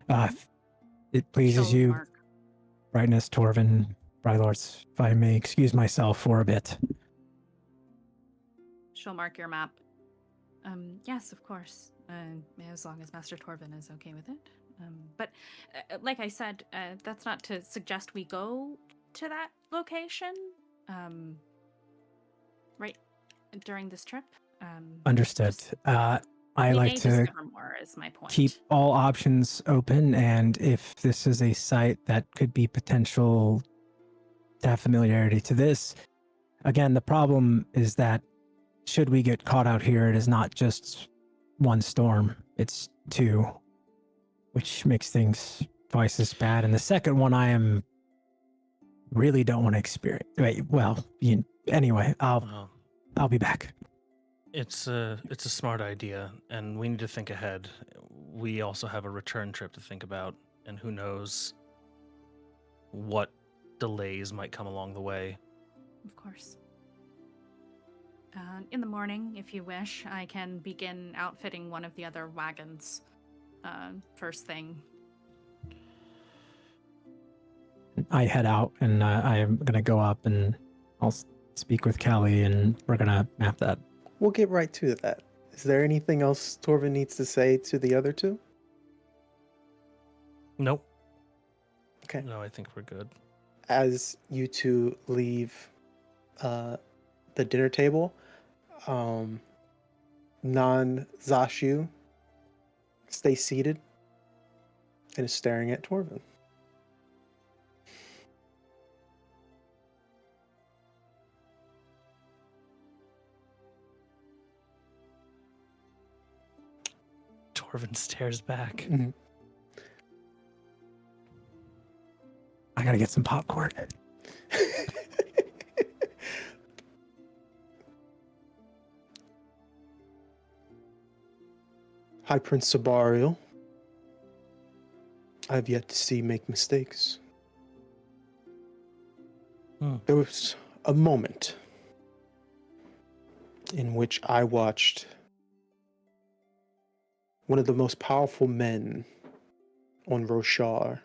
[SPEAKER 5] if it pleases
[SPEAKER 4] She'll
[SPEAKER 5] you,
[SPEAKER 4] mark.
[SPEAKER 5] Brightness, Torvin, Brylords, if I may excuse myself for a bit.
[SPEAKER 4] She'll mark your map. Yes, of course. As long as Master Torvin is okay with it. But like I said, that's not to suggest we go to that location. Right during this trip.
[SPEAKER 5] Understood.
[SPEAKER 4] Just-
[SPEAKER 5] I
[SPEAKER 4] we
[SPEAKER 5] like
[SPEAKER 4] may
[SPEAKER 5] to
[SPEAKER 4] discover more. Is my point.
[SPEAKER 5] keep all options open, and if this is a site that could be potential to have familiarity to this, again, the problem is that should we get caught out here, it is not just one storm, it's two, which makes things twice as bad. And the second one I am really don't want to experience. Well, anyway,
[SPEAKER 2] Well,
[SPEAKER 5] I'll be back.
[SPEAKER 2] it's a smart idea, and we need to think ahead. We also have a return trip to think about, and who knows what delays might come along the way.
[SPEAKER 4] Of course. In the morning, if you wish, I can begin outfitting one of the other wagons. First thing.
[SPEAKER 5] I head out, and I am going to go up, and I'll speak with Kelly, and we're going to map that.
[SPEAKER 1] We'll get right to that. Is there anything else Torvin needs to say to the other two?
[SPEAKER 2] Nope.
[SPEAKER 1] Okay.
[SPEAKER 2] No, I think we're good.
[SPEAKER 1] As you two leave the dinner table, non-Zashu stays seated and is staring at Torvin.
[SPEAKER 2] Torvin stares back.
[SPEAKER 5] I got to get some popcorn.
[SPEAKER 1] High Prince Sabario, I've yet to see make mistakes. There was a moment in which I watched one of the most powerful men on Roshar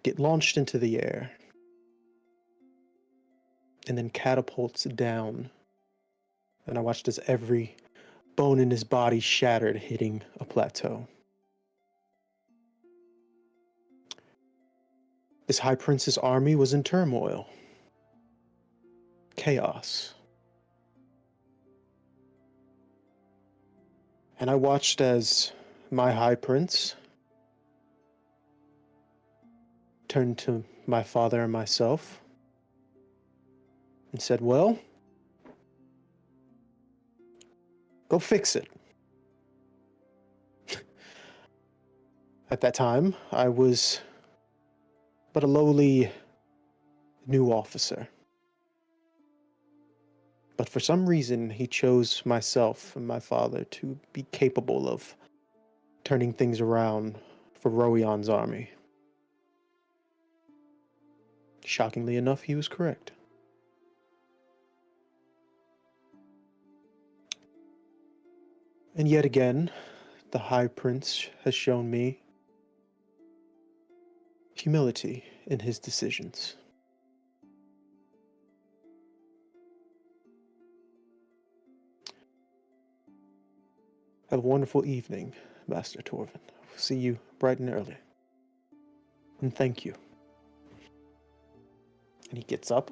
[SPEAKER 1] get launched into the air and then catapults down. And I watched as every bone in his body shattered, hitting a plateau. This High Prince's army was in turmoil, chaos. And I watched as my High Prince turned to my father and myself and said, well, go fix it. At that time, I was but a lowly new officer. But for some reason, he chose myself and my father to be capable of turning things around for Roion's army. Shockingly enough, he was correct. And yet again, the High Prince has shown me humility in his decisions. Have a wonderful evening, Master Torvin. See you bright and early. And thank you. And he gets up.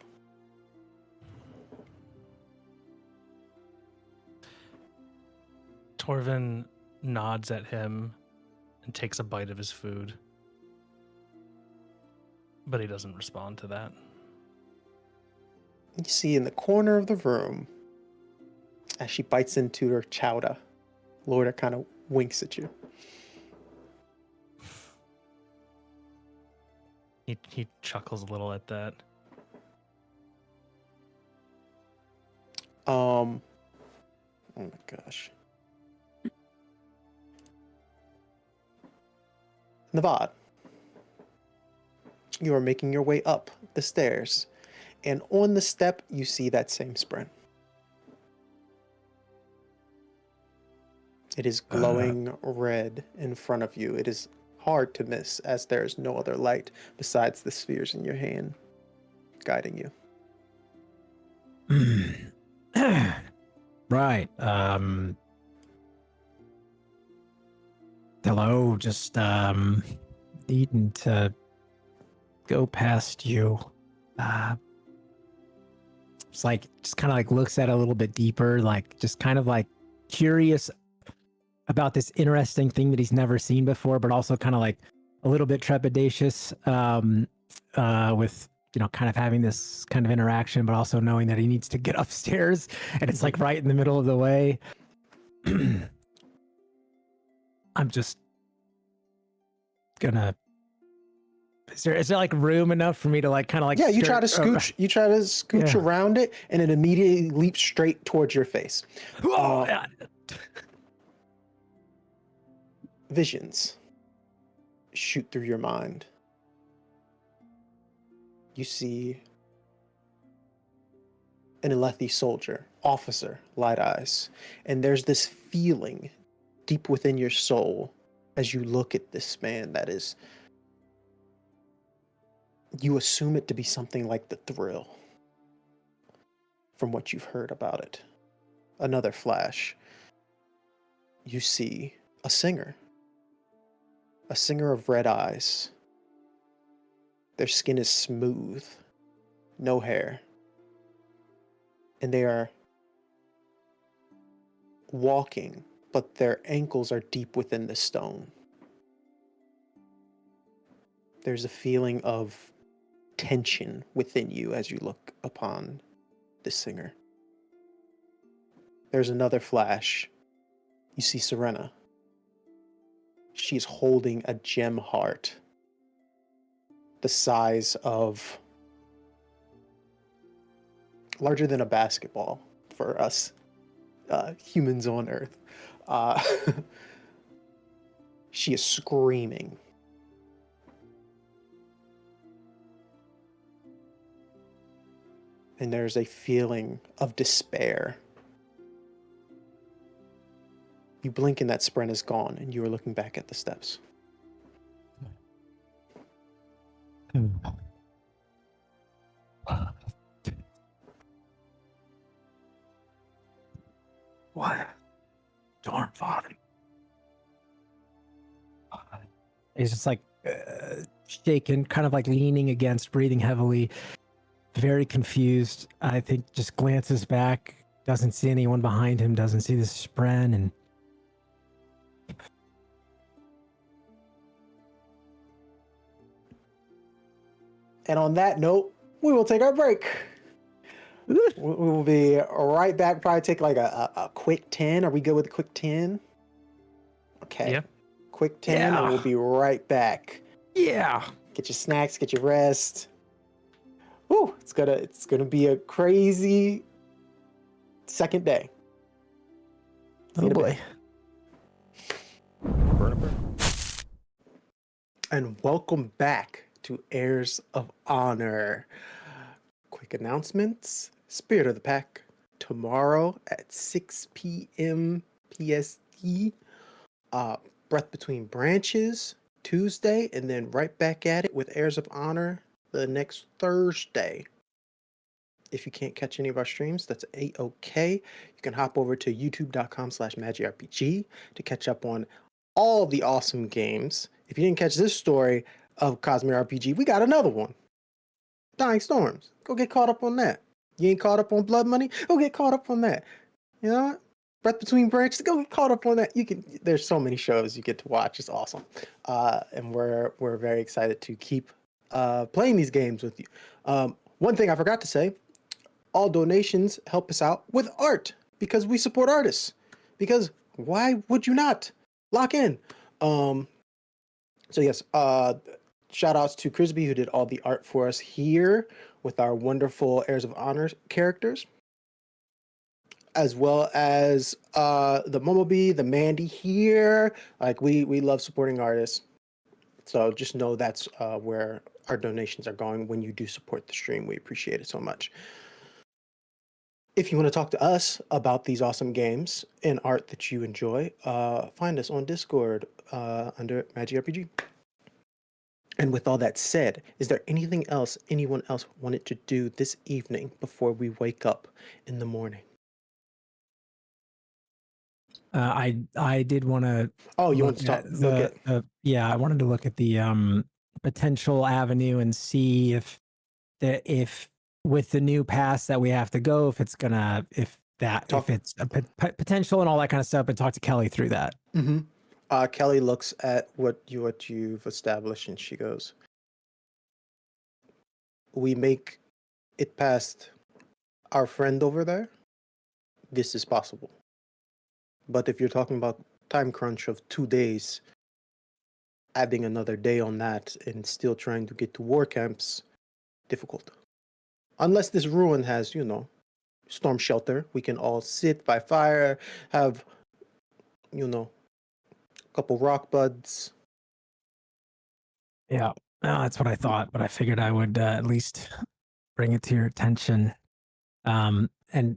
[SPEAKER 2] Torvin nods at him and takes a bite of his food. But he doesn't respond to that.
[SPEAKER 1] You see in the corner of the room, as she bites into her chowder, Lorda kind of winks at you.
[SPEAKER 2] He chuckles a little at that.
[SPEAKER 1] Oh my gosh. Nevod, you are making your way up the stairs, and on the step you see that same sprint. It is glowing red in front of you. It is hard to miss as there is no other light besides the spheres in your hand guiding you.
[SPEAKER 5] Right. Hello, just needing to go past you. It's like just kind of like looks at it a little bit deeper, like just kind of like curious about this interesting thing that he's never seen before, but also kind of like a little bit trepidatious with kind of having this kind of interaction, but also knowing that he needs to get upstairs and it's like right in the middle of the way. I'm just gonna. Is there like room enough for me to like kind of like?
[SPEAKER 1] Yeah, you try to scooch. You try to scooch
[SPEAKER 5] Yeah.
[SPEAKER 1] around it, and it immediately leaps straight towards your face. Visions shoot through your mind. You see an Alethi soldier, officer, light eyes, and there's this feeling deep within your soul as you look at this man that is. You assume it to be something like the Thrill from what you've heard about it. Another flash. You see a singer of red eyes. Their skin is smooth, no hair, and they are walking, but their ankles are deep within the stone. There's a feeling of tension within you as you look upon this singer. There's another flash. You see Cierna. She's holding a gem heart the size of larger than a basketball for us humans on Earth. She is screaming. And there's a feeling of despair You blink and that spren is gone, and you are looking back at the steps.
[SPEAKER 5] What? Darn father. He's just like shaken, kind of like leaning against, breathing heavily, very confused. I think just glances back, doesn't see anyone behind him, doesn't see the spren, and
[SPEAKER 1] on that note, we will take our break. We will be right back. Probably take like a quick 10. Are we good with a quick 10? Okay.
[SPEAKER 2] Yeah.
[SPEAKER 1] Quick 10, and we'll be right back.
[SPEAKER 5] yeah.
[SPEAKER 1] Get your snacks, get your rest. Woo, it's gonna be a crazy second day. See you
[SPEAKER 5] Oh
[SPEAKER 1] in a bit.
[SPEAKER 5] boy.
[SPEAKER 3] Burn a burn.
[SPEAKER 1] And welcome back to Heirs of Honor. Quick announcements. Spirit of the Pack tomorrow at 6 p.m. PST. Breath Between Branches Tuesday, and then right back at it with Heirs of Honor the next Thursday. If you can't catch any of our streams, that's A-OK. You can hop over to youtube.com/MagiRPG to catch up on all the awesome games. If you didn't catch this story of Cosmere RPG, we got another one. Dying Storms. Go get caught up on that. You ain't caught up on Blood Money? Go get caught up on that. You know what? Breath Between Branches. Go get caught up on that. There's so many shows you get to watch. It's awesome. And we're very excited to keep playing these games with you. One thing I forgot to say, all donations help us out with art because we support artists. Because why would you not? Lock in. So yes, shout outs to Crisby who did all the art for us here with our wonderful Heirs of Honor characters, as well as the Mumblebee, TheMandii here. Like we love supporting artists. So just know that's where our donations are going when you do support the stream. We appreciate it so much. If you want to talk to us about these awesome games and art that you enjoy, find us on Discord under MagiRPG. And with all that said, is there anything else anyone else wanted to do this evening before we wake up in the morning?
[SPEAKER 5] I did want to.
[SPEAKER 1] Oh, you want to talk?
[SPEAKER 5] Yeah, I wanted to look at the potential avenue and see if with the new pass that we have to go, if it's a potential and all that kind of stuff, and talk to Kelly through that.
[SPEAKER 1] Mm-hmm. Kelly looks at what you've established, and she goes, "We make it past our friend over there. This is possible. But if you're talking about time crunch of 2 days, adding another day on that and still trying to get to war camps, difficult. Unless this ruin has, storm shelter, we can all sit by fire, have, a couple rock buds."
[SPEAKER 5] Yeah, that's what I thought, but I figured I would at least bring it to your attention. And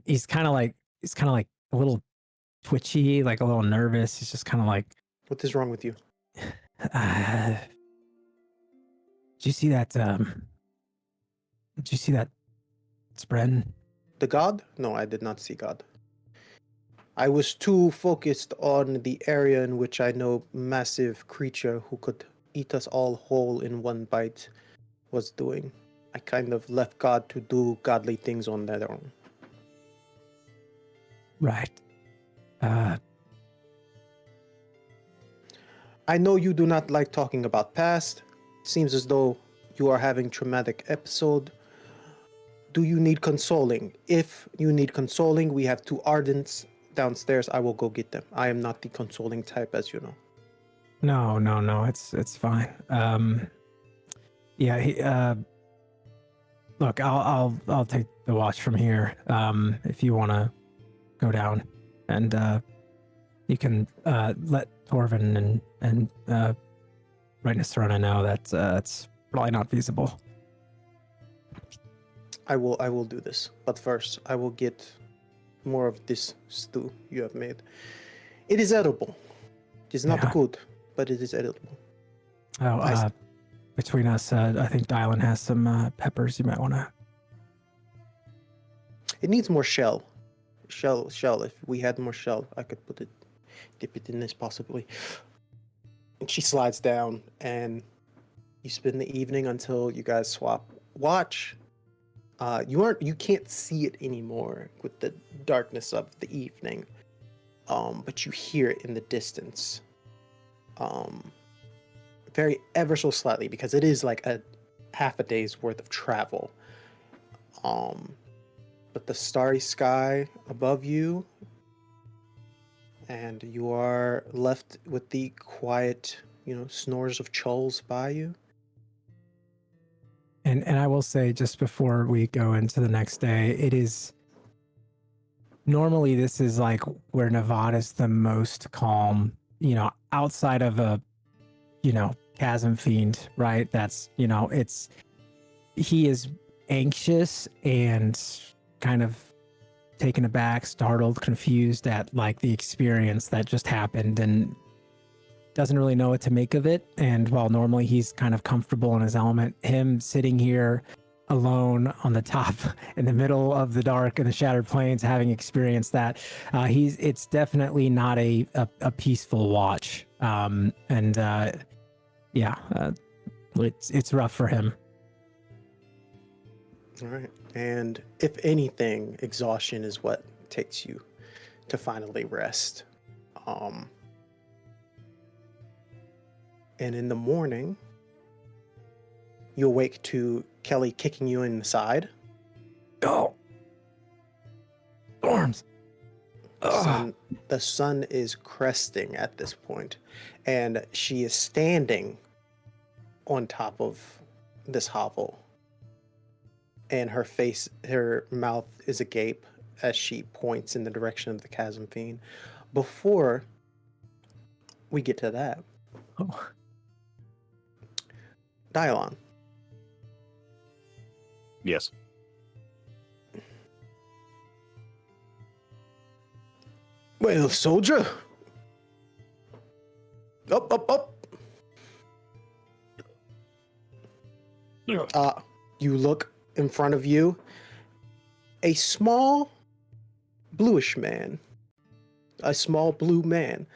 [SPEAKER 5] he's kind of like a little twitchy, like a little nervous. He's just kind of like,
[SPEAKER 1] "What is wrong with you?"
[SPEAKER 5] Did you see that? Did you see that spren?
[SPEAKER 1] The god? No, I did not see God. I was too focused on the area in which I know massive creature who could eat us all whole in one bite was doing. I kind of left God to do godly things on their own.
[SPEAKER 5] Right.
[SPEAKER 1] I know you do not like talking about past. Seems as though you are having traumatic episode. Do you need consoling? If you need consoling, we have 2 Ardents downstairs. I will go get them. I am not the consoling type, as you know.
[SPEAKER 5] No. It's fine. Yeah. Look, I'll take the watch from here. If you want to go down, and you can let Torvin and Brightness Serena know that it's probably not feasible.
[SPEAKER 1] I will do this, but first I will get more of this stew you have made. It is edible. It is not
[SPEAKER 5] Yeah.
[SPEAKER 1] good, but it is edible.
[SPEAKER 5] Oh,
[SPEAKER 1] Nice.
[SPEAKER 5] between us, I think Dialan has some peppers you might want to.
[SPEAKER 1] It needs more shell. Shell. If we had more shell, I could dip it in this possibly. And she slides down, and you spend the evening until you guys swap watch. You can't see it anymore with the darkness of the evening. But you hear it in the distance. Very ever so slightly, because it is like a half a day's worth of travel. But the starry sky above you, and you are left with the quiet, snores of chulls by you.
[SPEAKER 5] And I will say, just before we go into the next day, it is normally this is like where Nevod is the most calm, outside of a, Chasmfiend, right? That's, he is anxious and kind of taken aback, startled, confused at like the experience that just happened and doesn't really know what to make of it. And while normally he's kind of comfortable in his element, him sitting here alone on the top in the middle of the dark and the shattered plains, having experienced that, it's definitely not a peaceful watch. It's rough for him.
[SPEAKER 1] All right. And if anything, exhaustion is what takes you to finally rest. And in the morning, you awake to Kelly kicking you in the side.
[SPEAKER 5] Oh, storms.
[SPEAKER 1] The sun is cresting at this point, and she is standing on top of this hovel. And her mouth is agape as she points in the direction of the Chasmfiend. Before we get to that, Dialan.
[SPEAKER 3] Yes.
[SPEAKER 1] Well, soldier. Up. You look in front of you. A small bluish man. A small blue man.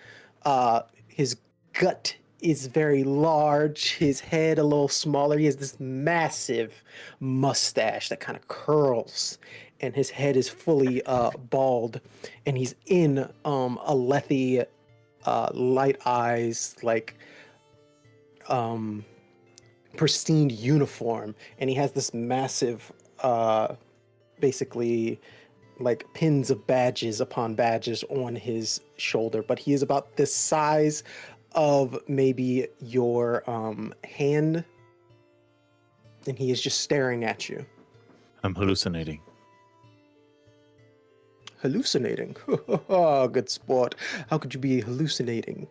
[SPEAKER 1] His gut is very large. His head a little smaller. He has this massive mustache that kind of curls. And his head is fully bald. And he's in a Lethe light eyes, like pristine uniform. And he has this massive basically like pins of badges upon badges on his shoulder, but he is about the size of maybe your hand, and he is just staring at you.
[SPEAKER 3] I'm hallucinating.
[SPEAKER 1] Hallucinating? Good sport. How could you be hallucinating?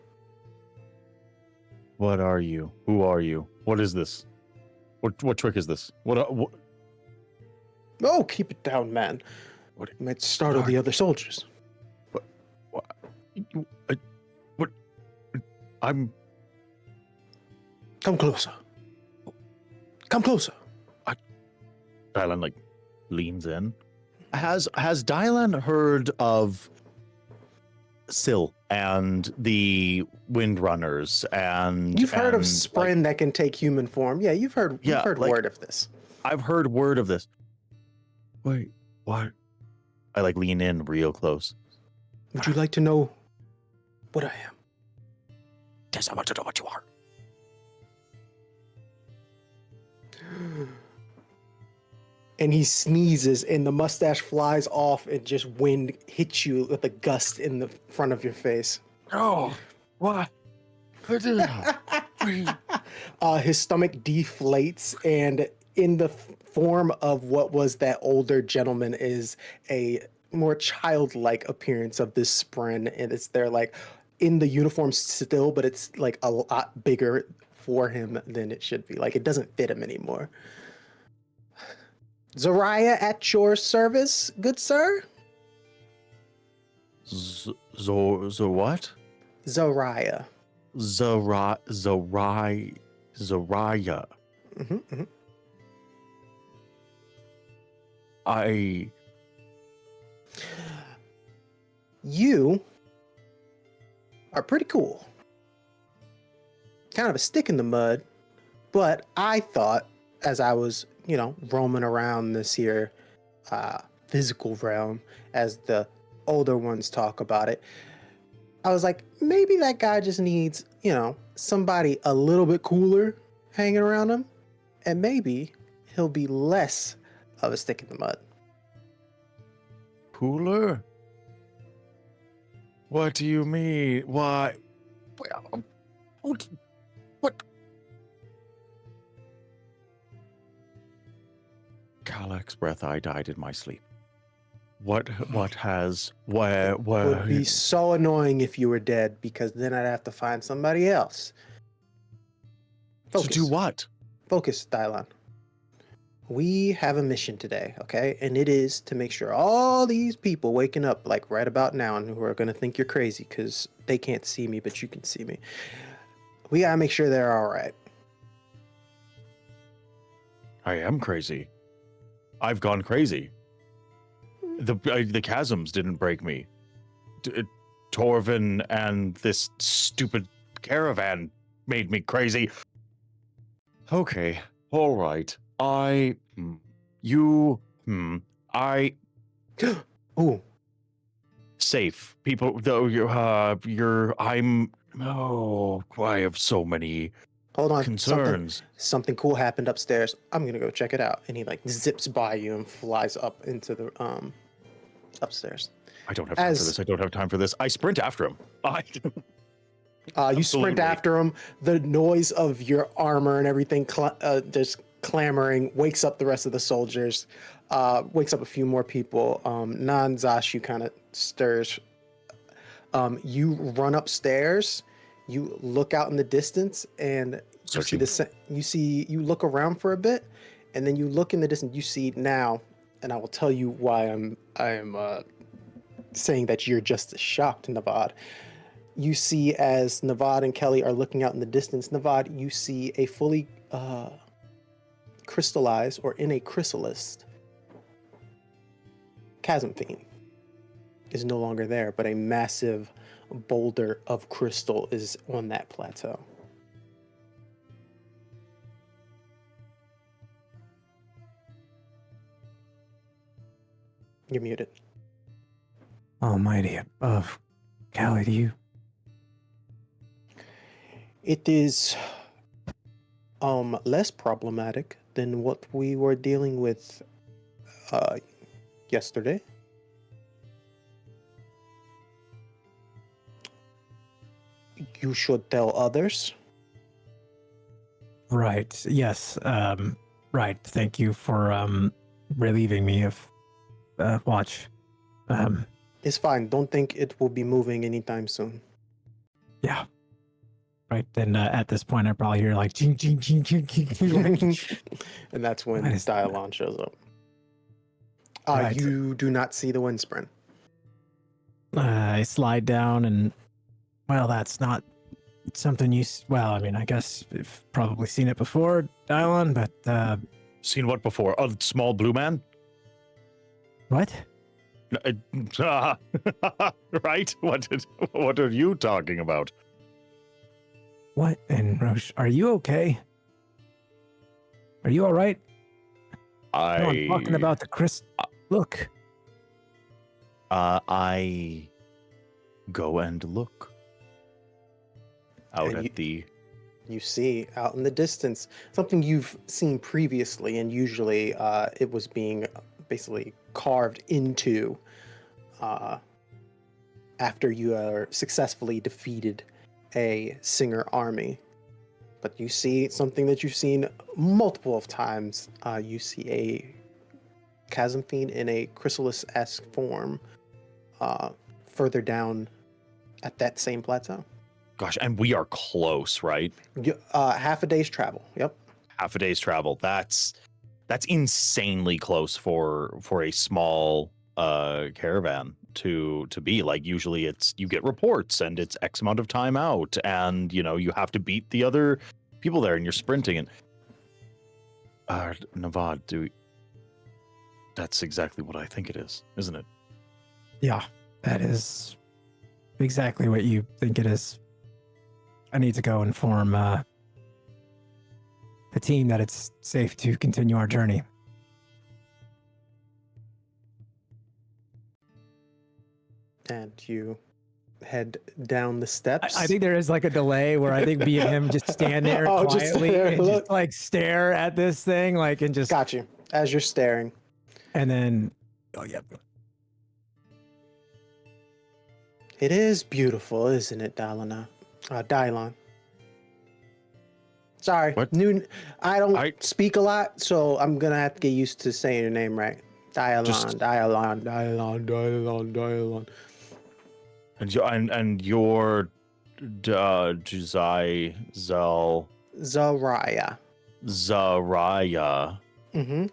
[SPEAKER 3] What are you? Who are you? What is this? What trick is this? What?
[SPEAKER 1] Oh, keep it down, man.
[SPEAKER 3] What?
[SPEAKER 1] You might startle the other soldiers.
[SPEAKER 3] What? I'm.
[SPEAKER 1] Come closer. Come closer.
[SPEAKER 3] Dialan like leans in. Has Dialan heard of Syl and the Windrunners and
[SPEAKER 1] You've heard of
[SPEAKER 3] and,
[SPEAKER 1] Spren that can take human form. Yeah, you've heard
[SPEAKER 3] like,
[SPEAKER 1] word of this.
[SPEAKER 3] I've heard word of this. Wait, what? I like lean in real close.
[SPEAKER 1] Would you like to know what I am?
[SPEAKER 3] Yes, I want to know what you are.
[SPEAKER 1] And he sneezes, and the mustache flies off, and just wind hits you with a gust in the front of your face.
[SPEAKER 3] Oh, what?
[SPEAKER 1] His stomach deflates, and in the form of what was that older gentleman is a more childlike appearance of this Spren, and it's there like in the uniform still, but it's like a lot bigger for him than it should be. Like it doesn't fit him anymore. Zariah at your service, good sir.
[SPEAKER 3] What?
[SPEAKER 1] Zariah.
[SPEAKER 3] Zariah.
[SPEAKER 1] Mm-hmm. You are pretty cool. Kind of a stick in the mud, but I thought as I was, roaming around this here physical realm, as the older ones talk about it, I was like, maybe that guy just needs, somebody a little bit cooler hanging around him, and maybe he'll be less of a stick in the mud.
[SPEAKER 3] Cooler? What do you mean? Why? What? Kalak's breath, I died in my sleep. What has, where,
[SPEAKER 1] It would be so annoying if you were dead, because then I'd have to find somebody else.
[SPEAKER 3] To do what?
[SPEAKER 1] Focus, Dialan. We have a mission today, okay? And it is to make sure all these people waking up like right about now and who are going to think you're crazy because they can't see me, but you can see me. We got to make sure they're all right.
[SPEAKER 3] I am crazy. I've gone crazy. The chasms didn't break me. Torvin and this stupid caravan made me crazy. Okay, all right.
[SPEAKER 1] Ooh.
[SPEAKER 3] Safe. People, though, I have so many
[SPEAKER 1] Hold on.
[SPEAKER 3] concerns.
[SPEAKER 1] Something cool happened upstairs. I'm going to go check it out. And he zips by you and flies up into the upstairs.
[SPEAKER 3] I don't have time for this. I don't have time for this. I sprint after him.
[SPEAKER 1] You sprint after him. The noise of your armor and everything just clamoring wakes up the rest of the soldiers, wakes up a few more people. Zash, you kind of stirs. You run upstairs. You look out in the distance, and you look around for a bit, and then you look in the distance. You see now, and I will tell you why I am saying that you're just as shocked, Nevod. You see, as Nevod and Kelly are looking out in the distance, Nevod, you see a fully crystallized, or in a chrysalis, Chasmfiend is no longer there, but a massive boulder of crystal is on that plateau. You're muted.
[SPEAKER 5] Almighty above. Callie, do you?
[SPEAKER 1] It is less problematic than what we were dealing with yesterday. You should tell others.
[SPEAKER 5] Right. Yes. Right. Thank you for relieving me of watch.
[SPEAKER 1] It's fine. Don't think it will be moving anytime soon.
[SPEAKER 5] Yeah. Right. Then at this point, I probably hear like ching, ching, ching, ching, ching, ching.
[SPEAKER 1] And that's when
[SPEAKER 5] Nice.
[SPEAKER 1] Dialan shows up.
[SPEAKER 5] Right.
[SPEAKER 1] You do not see the windsprint.
[SPEAKER 5] I slide down, and well, that's not something I mean, I guess you've probably seen it before, Dialan, but
[SPEAKER 3] Seen what before? A small blue man?
[SPEAKER 5] what?
[SPEAKER 3] Right? What are you talking about?
[SPEAKER 5] What? And Roche, are you okay? Are you all right? No, I'm talking about the Look.
[SPEAKER 3] I go and look out
[SPEAKER 1] And
[SPEAKER 3] at the.
[SPEAKER 1] You see out in the distance something you've seen previously, and usually it was being basically carved into after you are successfully defeated a Singer army. But you see something that you've seen multiple of times. You see a Chasmfiend in a chrysalis-esque form further down at that same plateau.
[SPEAKER 3] Gosh, and we are close, right?
[SPEAKER 1] Half a day's travel. Yep.
[SPEAKER 3] Half a day's travel. That's insanely close for a small caravan to be. Like usually it's you get reports and it's X amount of time out, and you know you have to beat the other people there, and you're sprinting. And Nevod, that's exactly what I think it is, isn't it?
[SPEAKER 5] Yeah, that is exactly what you think it is. I need to go inform the team that it's safe to continue our journey.
[SPEAKER 1] And you head down the steps.
[SPEAKER 5] I think there is like a delay where I think me and him just stand there
[SPEAKER 1] Oh, just
[SPEAKER 5] quietly
[SPEAKER 1] there,
[SPEAKER 5] and
[SPEAKER 1] look.
[SPEAKER 5] just like stare at this thing, like, and just
[SPEAKER 1] Got you. As you're staring.
[SPEAKER 5] and then oh yeah.
[SPEAKER 1] It is beautiful, isn't it, Dialan? Dialan. Sorry.
[SPEAKER 3] What?
[SPEAKER 1] I don't speak a lot, so I'm gonna have to get used to saying your name right. Dialan.
[SPEAKER 3] And you're
[SPEAKER 1] Zariah.
[SPEAKER 3] Zaraya.
[SPEAKER 1] Mm-hmm.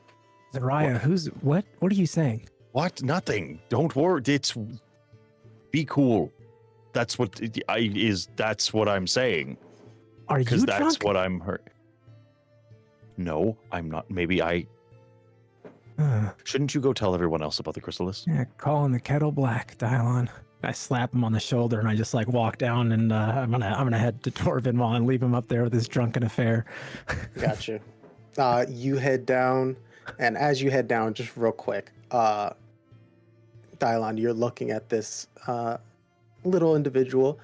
[SPEAKER 5] Zariah, who's what? What are you saying?
[SPEAKER 3] What? Nothing. Don't worry. It's be cool. That's what that's what I'm saying.
[SPEAKER 5] Are you
[SPEAKER 3] Because that's
[SPEAKER 5] drunk?
[SPEAKER 3] what I'm hurt. No, I'm not. Maybe I shouldn't you go tell everyone else about the chrysalis?
[SPEAKER 5] Yeah, calling the kettle black, Dialan. I slap him on the shoulder and I just like walk down and I'm gonna head to Torvin while I leave him up there with his drunken affair.
[SPEAKER 1] Gotcha. You head down, and as you head down, just real quick, Dialan, you're looking at this little individual.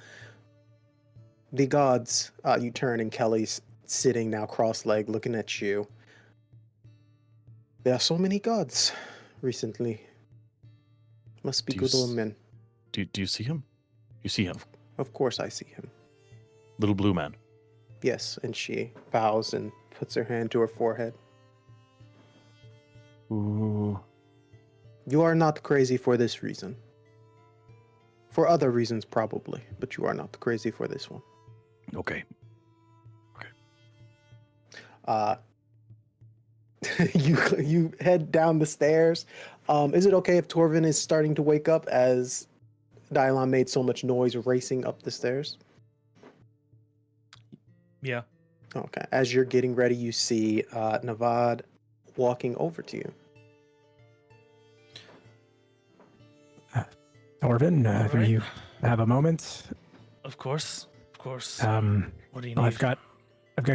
[SPEAKER 1] The gods, you turn, and Kelly's sitting now cross-legged looking at you. There are so many gods recently. Must be
[SPEAKER 3] Do you
[SPEAKER 1] good old men.
[SPEAKER 3] Do you see him? You see him?
[SPEAKER 1] Of course I see him.
[SPEAKER 3] Little blue man.
[SPEAKER 1] Yes, and she bows and puts her hand to her forehead.
[SPEAKER 3] Ooh.
[SPEAKER 1] You are not crazy for this reason. For other reasons, probably, but you are not crazy for this one.
[SPEAKER 3] Okay.
[SPEAKER 1] You head down the stairs. Is it okay if Torvin is starting to wake up as Dialan made so much noise racing up the stairs?
[SPEAKER 2] Yeah.
[SPEAKER 1] Okay. As you're getting ready, you see Nevod walking over to you.
[SPEAKER 5] Torvin, do
[SPEAKER 2] Alright.
[SPEAKER 5] you have a moment?
[SPEAKER 2] Of course. Of course. What do you need?
[SPEAKER 5] I've got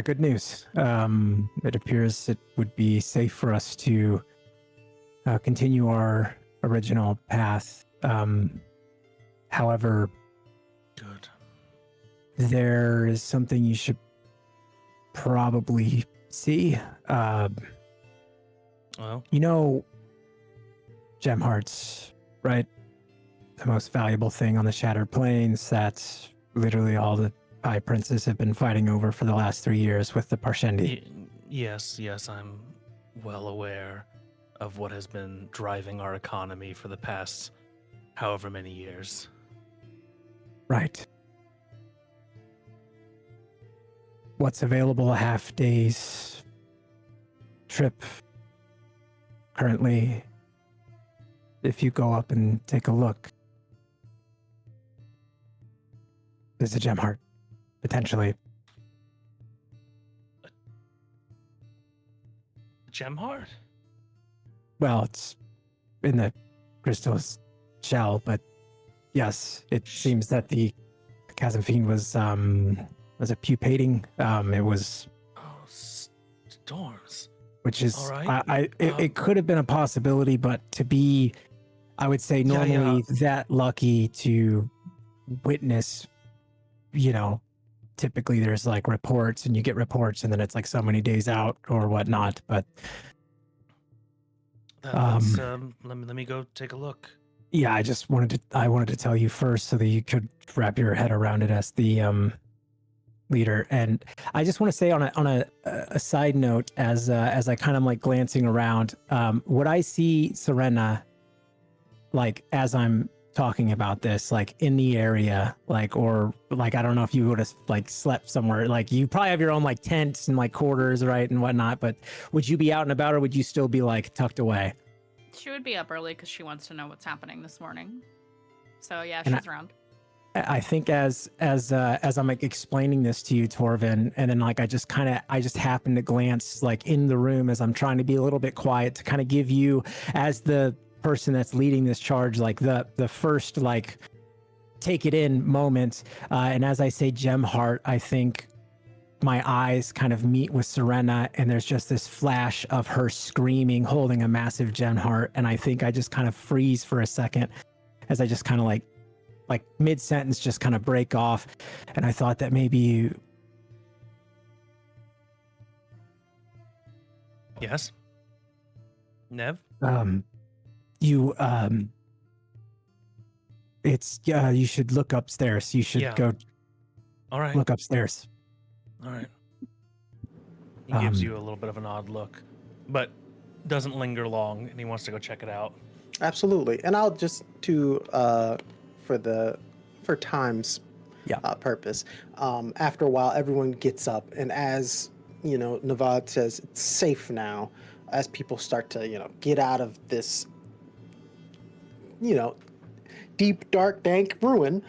[SPEAKER 5] good news. It appears it would be safe for us to continue our original path. However,
[SPEAKER 2] Good.
[SPEAKER 5] there is something you should probably see.
[SPEAKER 2] Well,
[SPEAKER 5] You know, gem hearts, right? The most valuable thing on the Shattered Plains. That's literally all the High Princes have been fighting over for the last 3 years with the Parshendi.
[SPEAKER 2] yes, I'm well aware of what has been driving our economy for the past however many years.
[SPEAKER 5] Right. What's available a half day's trip currently, if you go up and take a look, there's a gem heart, potentially.
[SPEAKER 2] Gem heart?
[SPEAKER 5] Well, it's in the crystal's shell, but yes, it seems that the Chasmfiend was a pupating. It was,
[SPEAKER 2] Oh, storms.
[SPEAKER 5] which is,
[SPEAKER 2] All right.
[SPEAKER 5] it could have been a possibility, but to be, I would say,
[SPEAKER 2] Yeah,
[SPEAKER 5] normally that lucky to witness, typically there's like reports and you get reports and then it's like so many days out or whatnot. But
[SPEAKER 2] Let me go take a look.
[SPEAKER 5] yeah, I wanted to tell you first so that you could wrap your head around it as the leader. And I just want to say on a side note, as I kind of like glancing around, would I see Cierna like as I'm talking about this, like in the area, like, or like, I don't know if you would have like slept somewhere, like you probably have your own like tents and like quarters, right, and whatnot, but would you be out and about or would you still be like tucked away?
[SPEAKER 4] She would be up early because she wants to know what's happening this morning. So yeah,
[SPEAKER 5] And
[SPEAKER 4] she's around.
[SPEAKER 5] I think as I'm like explaining this to you, Torvin, and then like I just happen to glance like in the room as I'm trying to be a little bit quiet to kind of give you, as the person that's leading this charge, like the first like take it in moment. And as I say Gemheart, I think my eyes kind of meet with Cierna, and there's just this flash of her screaming, holding a massive Gemheart, and I think I just kind of freeze for a second as I just kind of like mid-sentence just kind of break off. And I thought that maybe
[SPEAKER 2] Yes. Nev?
[SPEAKER 5] you it's you should look upstairs. You should go
[SPEAKER 2] All right.
[SPEAKER 5] look upstairs.
[SPEAKER 2] All right. He gives you a little bit of an odd look, but doesn't linger long, and he wants to go check it out.
[SPEAKER 1] Absolutely. And I'll just for time's purpose. After a while, everyone gets up, and as Nevod says, it's safe now. As people start to get out of this deep, dark, dank ruin,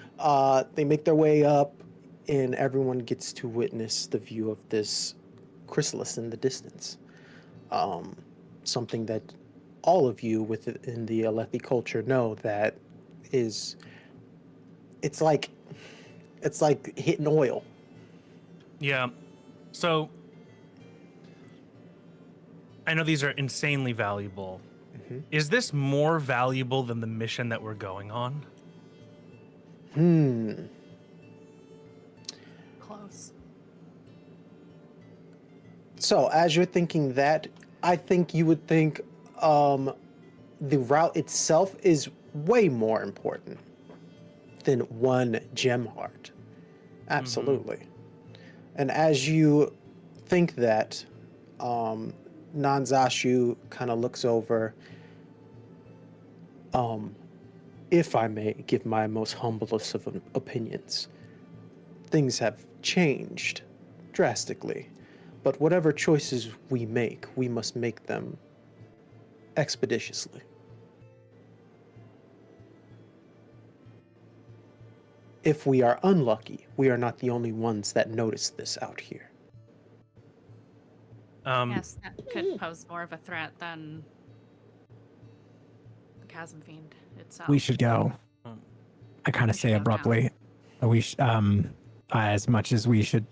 [SPEAKER 1] they make their way up, and everyone gets to witness the view of this chrysalis in the distance. Something that all of you within the Alethi culture know that is, it's like hitting oil.
[SPEAKER 2] Yeah. So I know these are insanely valuable.
[SPEAKER 1] Mm-hmm.
[SPEAKER 2] Is this more valuable than the mission that we're going on?
[SPEAKER 4] Close.
[SPEAKER 1] So as you're thinking that, I think you would think the route itself is way more important than one Gemheart. Absolutely. And as you think that, Nanzashu kind of looks over. If I may give my most humblest of opinions, things have changed drastically. But whatever choices we make, we must make them expeditiously. If we are unlucky, we are not the only ones that notice this out here.
[SPEAKER 4] Yes, that could pose more of a threat than the Chasmfiend itself.
[SPEAKER 5] We should go. I kind of
[SPEAKER 4] We should
[SPEAKER 5] say
[SPEAKER 4] go
[SPEAKER 5] abruptly. As much as we should,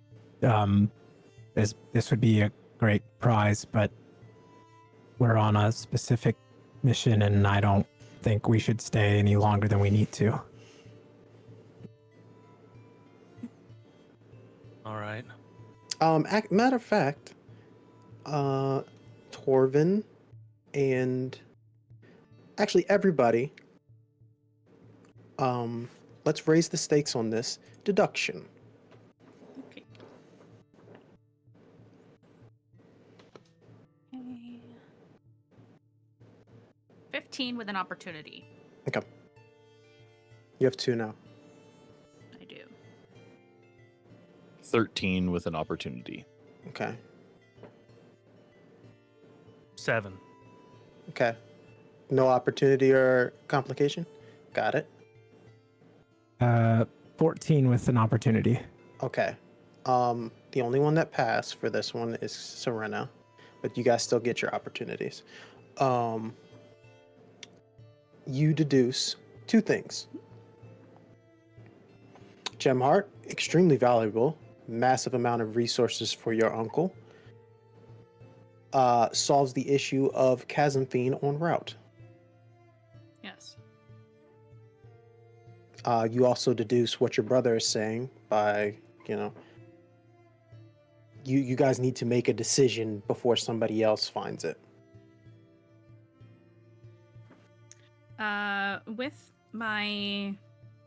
[SPEAKER 5] this would be a great prize, but we're on a specific mission, and I don't think we should stay any longer than we need to.
[SPEAKER 2] All right.
[SPEAKER 1] Matter of fact, Torvin and actually everybody, let's raise the stakes on this. Deduction.
[SPEAKER 4] Okay. 15 with an opportunity.
[SPEAKER 1] Okay. You have 2 now.
[SPEAKER 4] I do.
[SPEAKER 3] 13 with an opportunity.
[SPEAKER 1] Okay.
[SPEAKER 2] 7.
[SPEAKER 1] Okay. No opportunity or complication? Got it.
[SPEAKER 5] 14 with an opportunity.
[SPEAKER 1] Okay. The only one that passed for this one is Cierna, but you guys still get your opportunities. You deduce 2 things. Gemheart, extremely valuable, massive amount of resources for your uncle. Solves the issue of Chasmfiend en route.
[SPEAKER 4] Yes.
[SPEAKER 1] You also deduce what your brother is saying by, you guys need to make a decision before somebody else finds it.
[SPEAKER 4] With my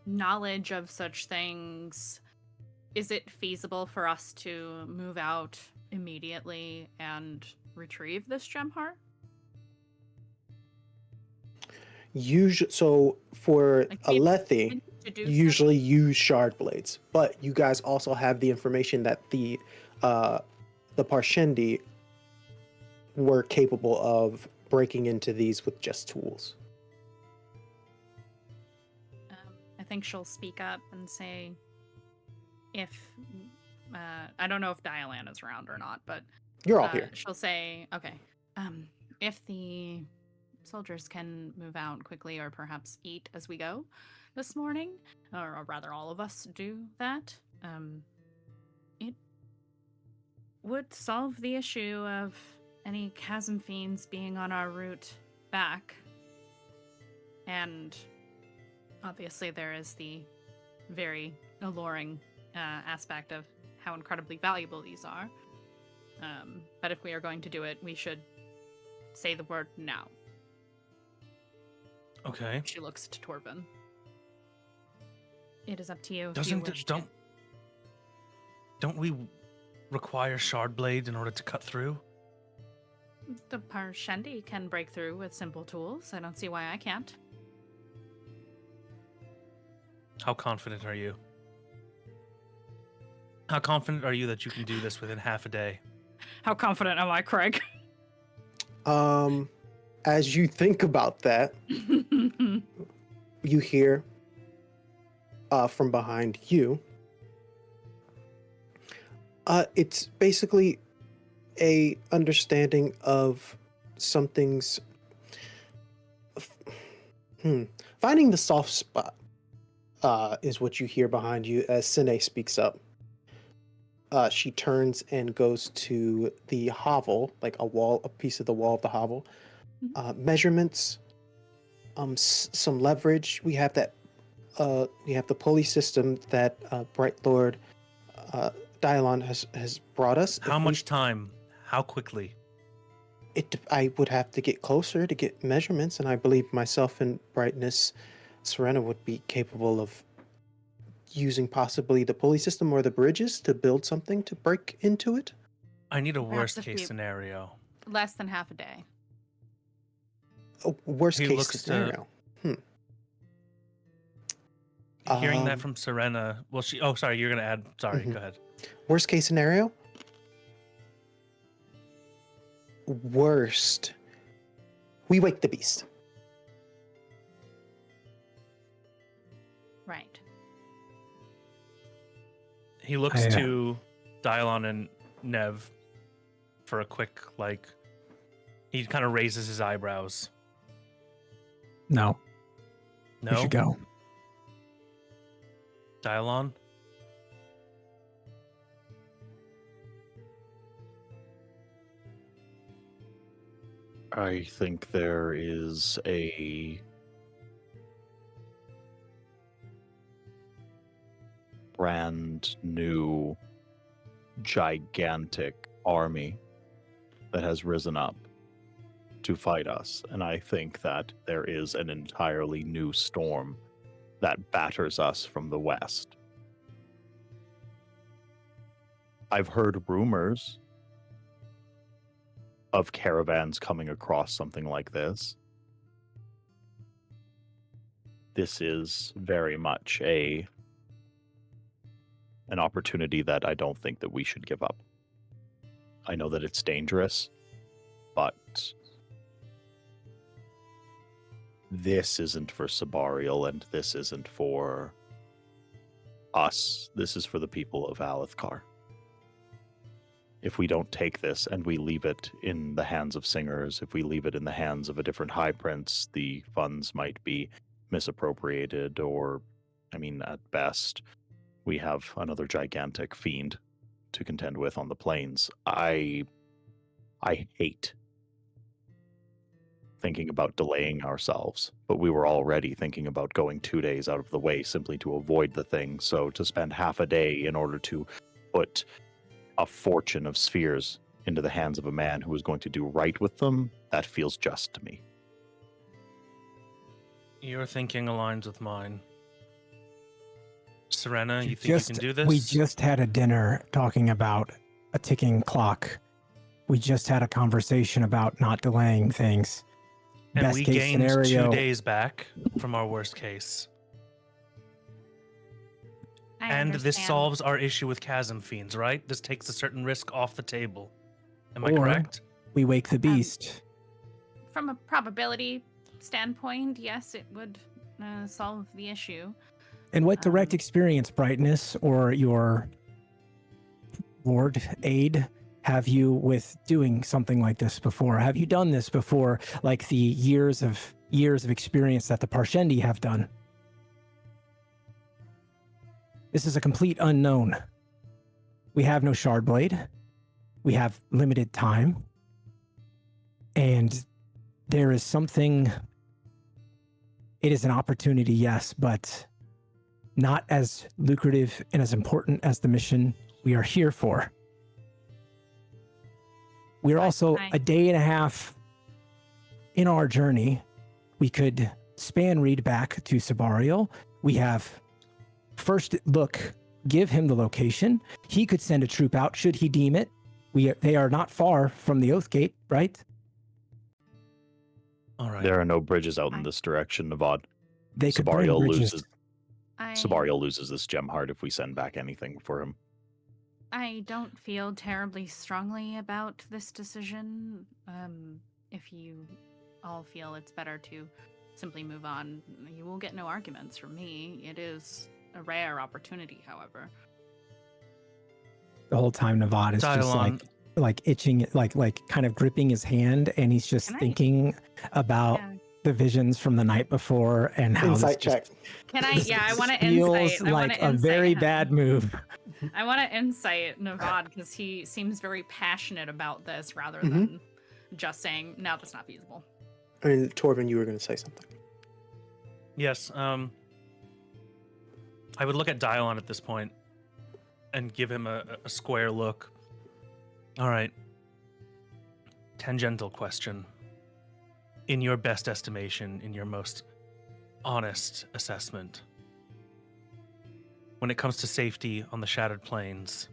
[SPEAKER 4] knowledge of such things, is it feasible for us to move out immediately and retrieve this Gemheart?
[SPEAKER 1] So for
[SPEAKER 4] Like,
[SPEAKER 1] Alethi,
[SPEAKER 4] to do
[SPEAKER 1] you usually use shard blades, but you guys also have the information that the Parshendi were capable of breaking into these with just tools.
[SPEAKER 4] I think she'll speak up and say, if I don't know if Dialan is around or not, but
[SPEAKER 1] You're all here.
[SPEAKER 4] she'll say, okay, if the soldiers can move out quickly or perhaps eat as we go this morning, or rather all of us do that, it would solve the issue of any Chasmfiends being on our route back. And obviously there is the very alluring aspect of how incredibly valuable these are. But if we are going to do it, we should say the word now.
[SPEAKER 2] Okay.
[SPEAKER 4] She looks to Torvin. It is up to you.
[SPEAKER 2] Don't we require shard blade in order to cut through?
[SPEAKER 4] The Parshendi can break through with simple tools. I don't see why I can't.
[SPEAKER 2] How confident are you? How confident are you that you can do this within half a day?
[SPEAKER 4] How confident am I, Craig?
[SPEAKER 1] As you think about that, you hear from behind you. It's basically a understanding of something's finding the soft spot is what you hear behind you as Sine speaks up. She turns and goes to the hovel, like a piece of the wall of the hovel. Measurements, some leverage. We have that. We have the pulley system that Bright Lord Dialan has brought us.
[SPEAKER 2] How much time? How quickly?
[SPEAKER 1] I would have to get closer to get measurements, and I believe myself and Brightness, Cierna would be capable of using possibly the pulley system or the bridges to build something to break into it.
[SPEAKER 2] I need a
[SPEAKER 4] Perhaps
[SPEAKER 2] worst
[SPEAKER 4] if
[SPEAKER 2] case
[SPEAKER 4] we-
[SPEAKER 2] scenario.
[SPEAKER 4] Less than half a day.
[SPEAKER 1] Oh, worst
[SPEAKER 2] He
[SPEAKER 1] case
[SPEAKER 2] looks to-
[SPEAKER 1] scenario.
[SPEAKER 2] Hearing that
[SPEAKER 1] Um,
[SPEAKER 2] from Cierna, well, sorry, you're gonna add. Sorry,
[SPEAKER 1] Mhm.
[SPEAKER 2] go ahead.
[SPEAKER 1] Worst case scenario. Worst. We wake the beast.
[SPEAKER 4] Right.
[SPEAKER 2] He looks
[SPEAKER 5] I,
[SPEAKER 2] to Dialan and Nev for a quick, like, he kind of raises his eyebrows.
[SPEAKER 5] No,
[SPEAKER 2] No?
[SPEAKER 5] we should go.
[SPEAKER 2] Dialan?
[SPEAKER 3] I think there is a brand new gigantic army that has risen up to fight us, and I think that there is an entirely new storm that batters us from the west. I've heard rumors of caravans coming across something like this. This is very much an opportunity that I don't think that we should give up. I know that it's dangerous, but this isn't for Sabarial, and this isn't for us. This is for the people of Alethkar. If we don't take this and we leave it in the hands of singers, if we leave it in the hands of a different high prince, the funds might be misappropriated, or, I mean, at best, we have another gigantic fiend to contend with on the plains. I hate thinking about delaying ourselves, but we were already thinking about going 2 days out of the way simply to avoid the thing. So to spend half a day in order to put a fortune of spheres into the hands of a man who is going to do right with them, that feels just to me.
[SPEAKER 2] Your thinking aligns with mine. Cierna, you think you can do this?
[SPEAKER 5] We just had a dinner talking about a ticking clock. We just had a conversation about not delaying things.
[SPEAKER 2] And
[SPEAKER 5] Best
[SPEAKER 2] we
[SPEAKER 5] case
[SPEAKER 2] gained
[SPEAKER 5] scenario,
[SPEAKER 2] 2 days back from our worst case.
[SPEAKER 4] I
[SPEAKER 2] And this
[SPEAKER 4] understand.
[SPEAKER 2] solves our issue with chasm fiends, right? This takes a certain risk off the table. Am I
[SPEAKER 5] Or-
[SPEAKER 2] correct?
[SPEAKER 5] we wake the beast.
[SPEAKER 4] From a probability standpoint, yes, it would solve the issue.
[SPEAKER 5] And what direct experience, Brightness, or your ward aide, have you with doing something like this before? Have you done this before, like the years of experience that the Parshendi have done? This is a complete unknown. We have no shard blade. We have limited time. And there is something, it is an opportunity, yes, but not as lucrative and as important as the mission we are here for. We're also a day and a half in our journey. We could span read back to Sabarial. We have first look, give him the location. He could send a troop out should he deem it. They are not far from the Oath Gate, right?
[SPEAKER 2] All right.
[SPEAKER 3] There are no bridges out in this direction, Nevod.
[SPEAKER 5] They could bring bridges.
[SPEAKER 3] Sabarial loses this gem heart if we send back anything for him.
[SPEAKER 4] I don't feel terribly strongly about this decision. If you all feel it's better to simply move on, you will get no arguments from me. It is a rare opportunity, however.
[SPEAKER 5] The whole time Nevod is
[SPEAKER 2] Dialan.
[SPEAKER 5] just like itching, like kind of gripping his hand, and he's just thinking about the visions from the night before and how
[SPEAKER 1] Insight check.
[SPEAKER 4] Can I? Yeah, I want to
[SPEAKER 5] feels
[SPEAKER 4] insight.
[SPEAKER 5] like a very bad move.
[SPEAKER 4] I want to insight Nevod because he seems very passionate about this rather than just saying, no, that's not feasible.
[SPEAKER 1] And Torvin, you were going to say something.
[SPEAKER 2] Yes. I would look at Dialan at this point and give him a square look. All right. Tangential question. In your best estimation, in your most honest assessment, when it comes to safety on the Shattered Plains,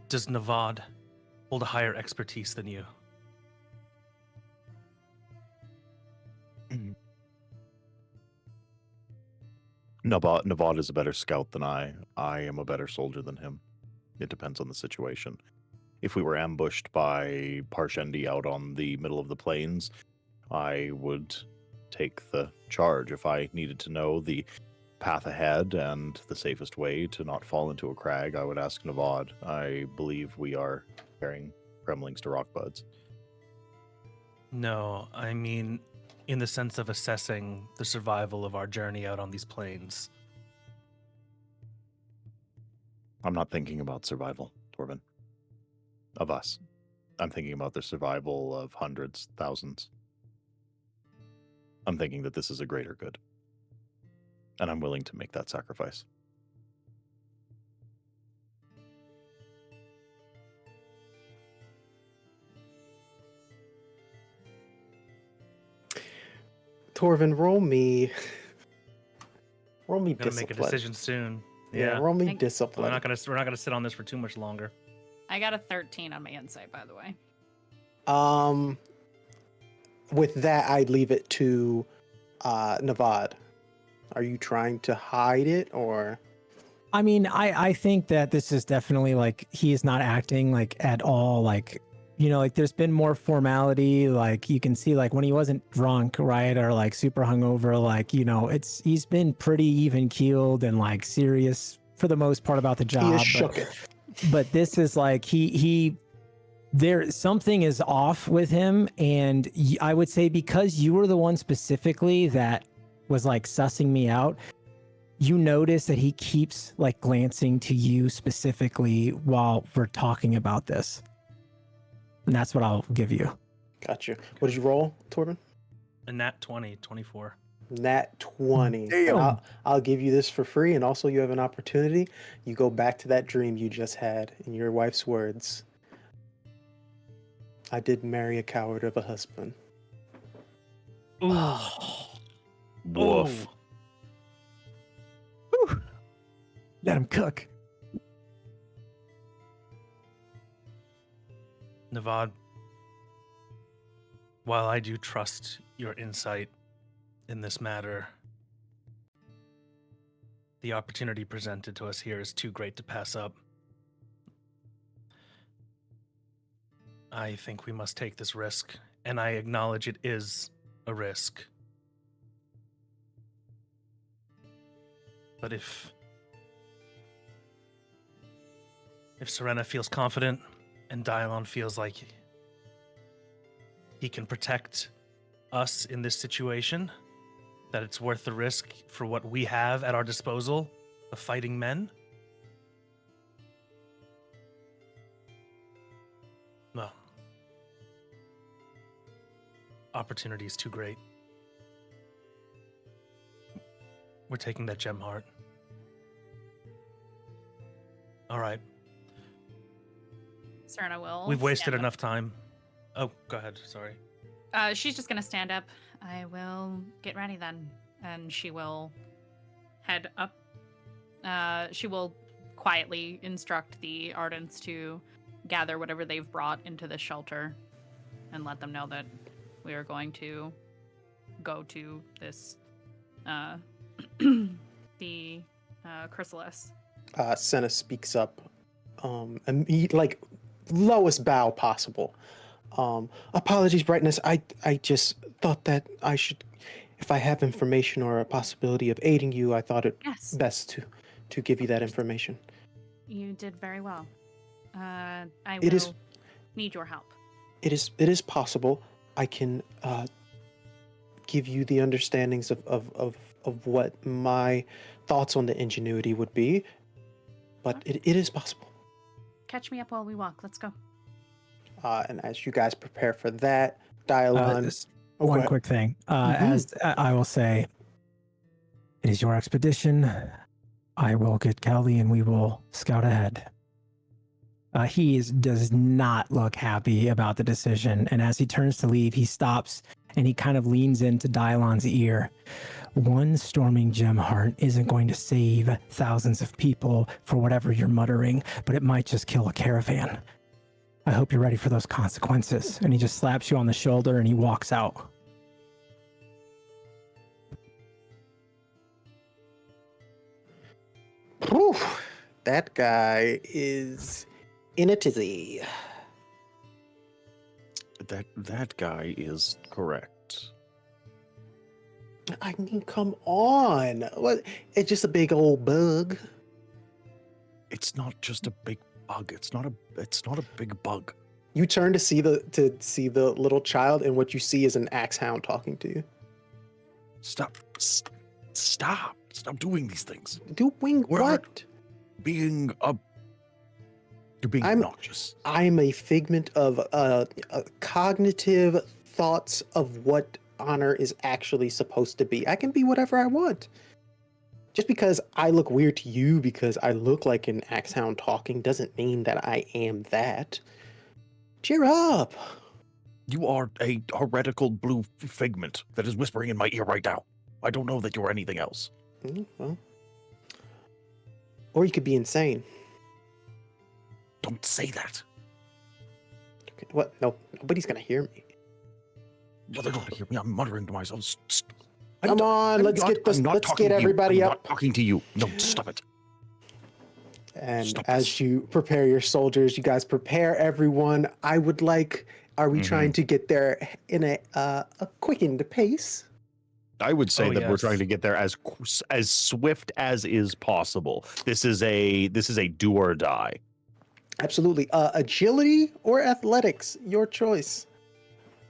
[SPEAKER 2] does Nevod hold a higher expertise than you?
[SPEAKER 3] Nevod is a better scout than I. I am a better soldier than him. It depends on the situation. If we were ambushed by Parshendi out on the middle of the plains, I would take the charge. If I needed to know the path ahead and the safest way to not fall into a crag, I would ask Nevod. I believe we are carrying Kremlings to Rockbuds.
[SPEAKER 2] No, I mean in the sense of assessing the survival of our journey out on these plains.
[SPEAKER 3] I'm not thinking about survival, Torvin. Of us. I'm thinking about the survival of hundreds, thousands. I'm thinking that this is a greater good. And I'm willing to make that sacrifice.
[SPEAKER 1] Torvin, roll me
[SPEAKER 2] We're gonna
[SPEAKER 1] discipline.
[SPEAKER 2] make a decision soon.
[SPEAKER 1] Yeah, roll me
[SPEAKER 4] Thank-
[SPEAKER 1] discipline.
[SPEAKER 2] We're not gonna sit on this for too much longer.
[SPEAKER 4] I got a 13 on my insight, by the way.
[SPEAKER 1] With that, I'd leave it to Nevod. Are you trying to hide it, or?
[SPEAKER 5] I mean, I think that this is definitely like he is not acting like at all like, you know, like there's been more formality. Like you can see like when he wasn't drunk, right, or like super hungover, like, you know, he's been pretty even keeled and like serious for the most part about the job.
[SPEAKER 1] He is shooketh.
[SPEAKER 5] But this is like there something is off with him, and I would say because you were the one specifically that was like sussing me out, you notice that he keeps like glancing to you specifically while we're talking about this. And that's what I'll give you.
[SPEAKER 1] Gotcha. What did you roll, Torvin?
[SPEAKER 2] A nat 20, 24.
[SPEAKER 1] Nat 20.
[SPEAKER 5] Damn.
[SPEAKER 1] And I'll give you this for free, and also you have an opportunity. You go back to that dream you just had in your wife's words. I did marry a coward of a husband.
[SPEAKER 2] Ooh.
[SPEAKER 3] Woof.
[SPEAKER 5] Whew. Let him cook.
[SPEAKER 2] Nevod, while I do trust your insight in this matter, the opportunity presented to us here is too great to pass up. I think we must take this risk, and I acknowledge it is a risk. But if Cierna feels confident and Dialan feels like he can protect us in this situation, that it's worth the risk for what we have at our disposal of fighting men, well, opportunity is too great. We're taking that gem heart. All right.
[SPEAKER 4] Cierna will.
[SPEAKER 2] We've wasted
[SPEAKER 4] stand up.
[SPEAKER 2] enough time. Oh, go ahead. Sorry.
[SPEAKER 4] She's just gonna stand up. I will get ready then, and she will head up. She will quietly instruct the Ardents to gather whatever they've brought into the shelter, and let them know that we are going to go to this, the chrysalis.
[SPEAKER 1] Senna speaks up, and he, like, lowest bow possible. Apologies, Brightness. I just thought that I should, if I have information or a possibility of aiding you, I thought it
[SPEAKER 4] Yes,
[SPEAKER 1] best to give you that information.
[SPEAKER 4] you did very well. I
[SPEAKER 1] It is-
[SPEAKER 4] will need your help.
[SPEAKER 1] It is possible. I can give you the understandings of what my thoughts on the ingenuity would be, but it is possible.
[SPEAKER 4] Catch me up while we walk. Let's go.
[SPEAKER 1] And as you guys prepare for that, Dialan.
[SPEAKER 5] Just
[SPEAKER 1] Oh, go
[SPEAKER 5] one
[SPEAKER 1] ahead.
[SPEAKER 5] quick thing.
[SPEAKER 1] Mhm.
[SPEAKER 5] As I will say, it is your expedition. I will get Kelly and we will scout ahead. He does not look happy about the decision. And as he turns to leave, he stops and he kind of leans into Dialan's ear. One storming gem heart isn't going to save thousands of people for whatever you're muttering, but it might just kill a caravan. I hope you're ready for those consequences. And he just slaps you on the shoulder and he walks out.
[SPEAKER 1] Whew, that guy is in a tizzy.
[SPEAKER 3] That guy is correct.
[SPEAKER 1] I mean, come on. What? It's just a big old bug.
[SPEAKER 3] It's not just a big bug. It's not a big bug.
[SPEAKER 1] You turn to see the little child, and what you see is an axe hound talking to you.
[SPEAKER 3] Stop doing these things.
[SPEAKER 1] Doing
[SPEAKER 3] We're
[SPEAKER 1] what?
[SPEAKER 3] You're being
[SPEAKER 1] I'm-
[SPEAKER 3] obnoxious.
[SPEAKER 1] I'm a figment of cognitive thoughts of what honor is actually supposed to be. I can be whatever I want. Just because I look weird to you because I look like an axe hound talking doesn't mean that I am that. Cheer up.
[SPEAKER 3] You are a heretical blue figment that is whispering in my ear right now. I don't know that you're anything else.
[SPEAKER 1] Well, or you could be insane.
[SPEAKER 3] Don't say that.
[SPEAKER 1] Okay, what? No, nobody's gonna hear me.
[SPEAKER 3] Well, they're going to hear me. I'm muttering to myself.
[SPEAKER 1] Come on, let's get everybody
[SPEAKER 3] I'm
[SPEAKER 1] up.
[SPEAKER 3] not talking to you. No, stop it.
[SPEAKER 1] And
[SPEAKER 3] Stop
[SPEAKER 1] as
[SPEAKER 3] this.
[SPEAKER 1] you prepare your soldiers, you guys prepare everyone. I would like. Are we trying to get there in a quickened pace?
[SPEAKER 3] I would say
[SPEAKER 2] Oh,
[SPEAKER 3] that we're
[SPEAKER 2] yes.
[SPEAKER 3] trying to get there as swift as is possible. This is a do or die.
[SPEAKER 1] Absolutely. Agility or athletics, your choice.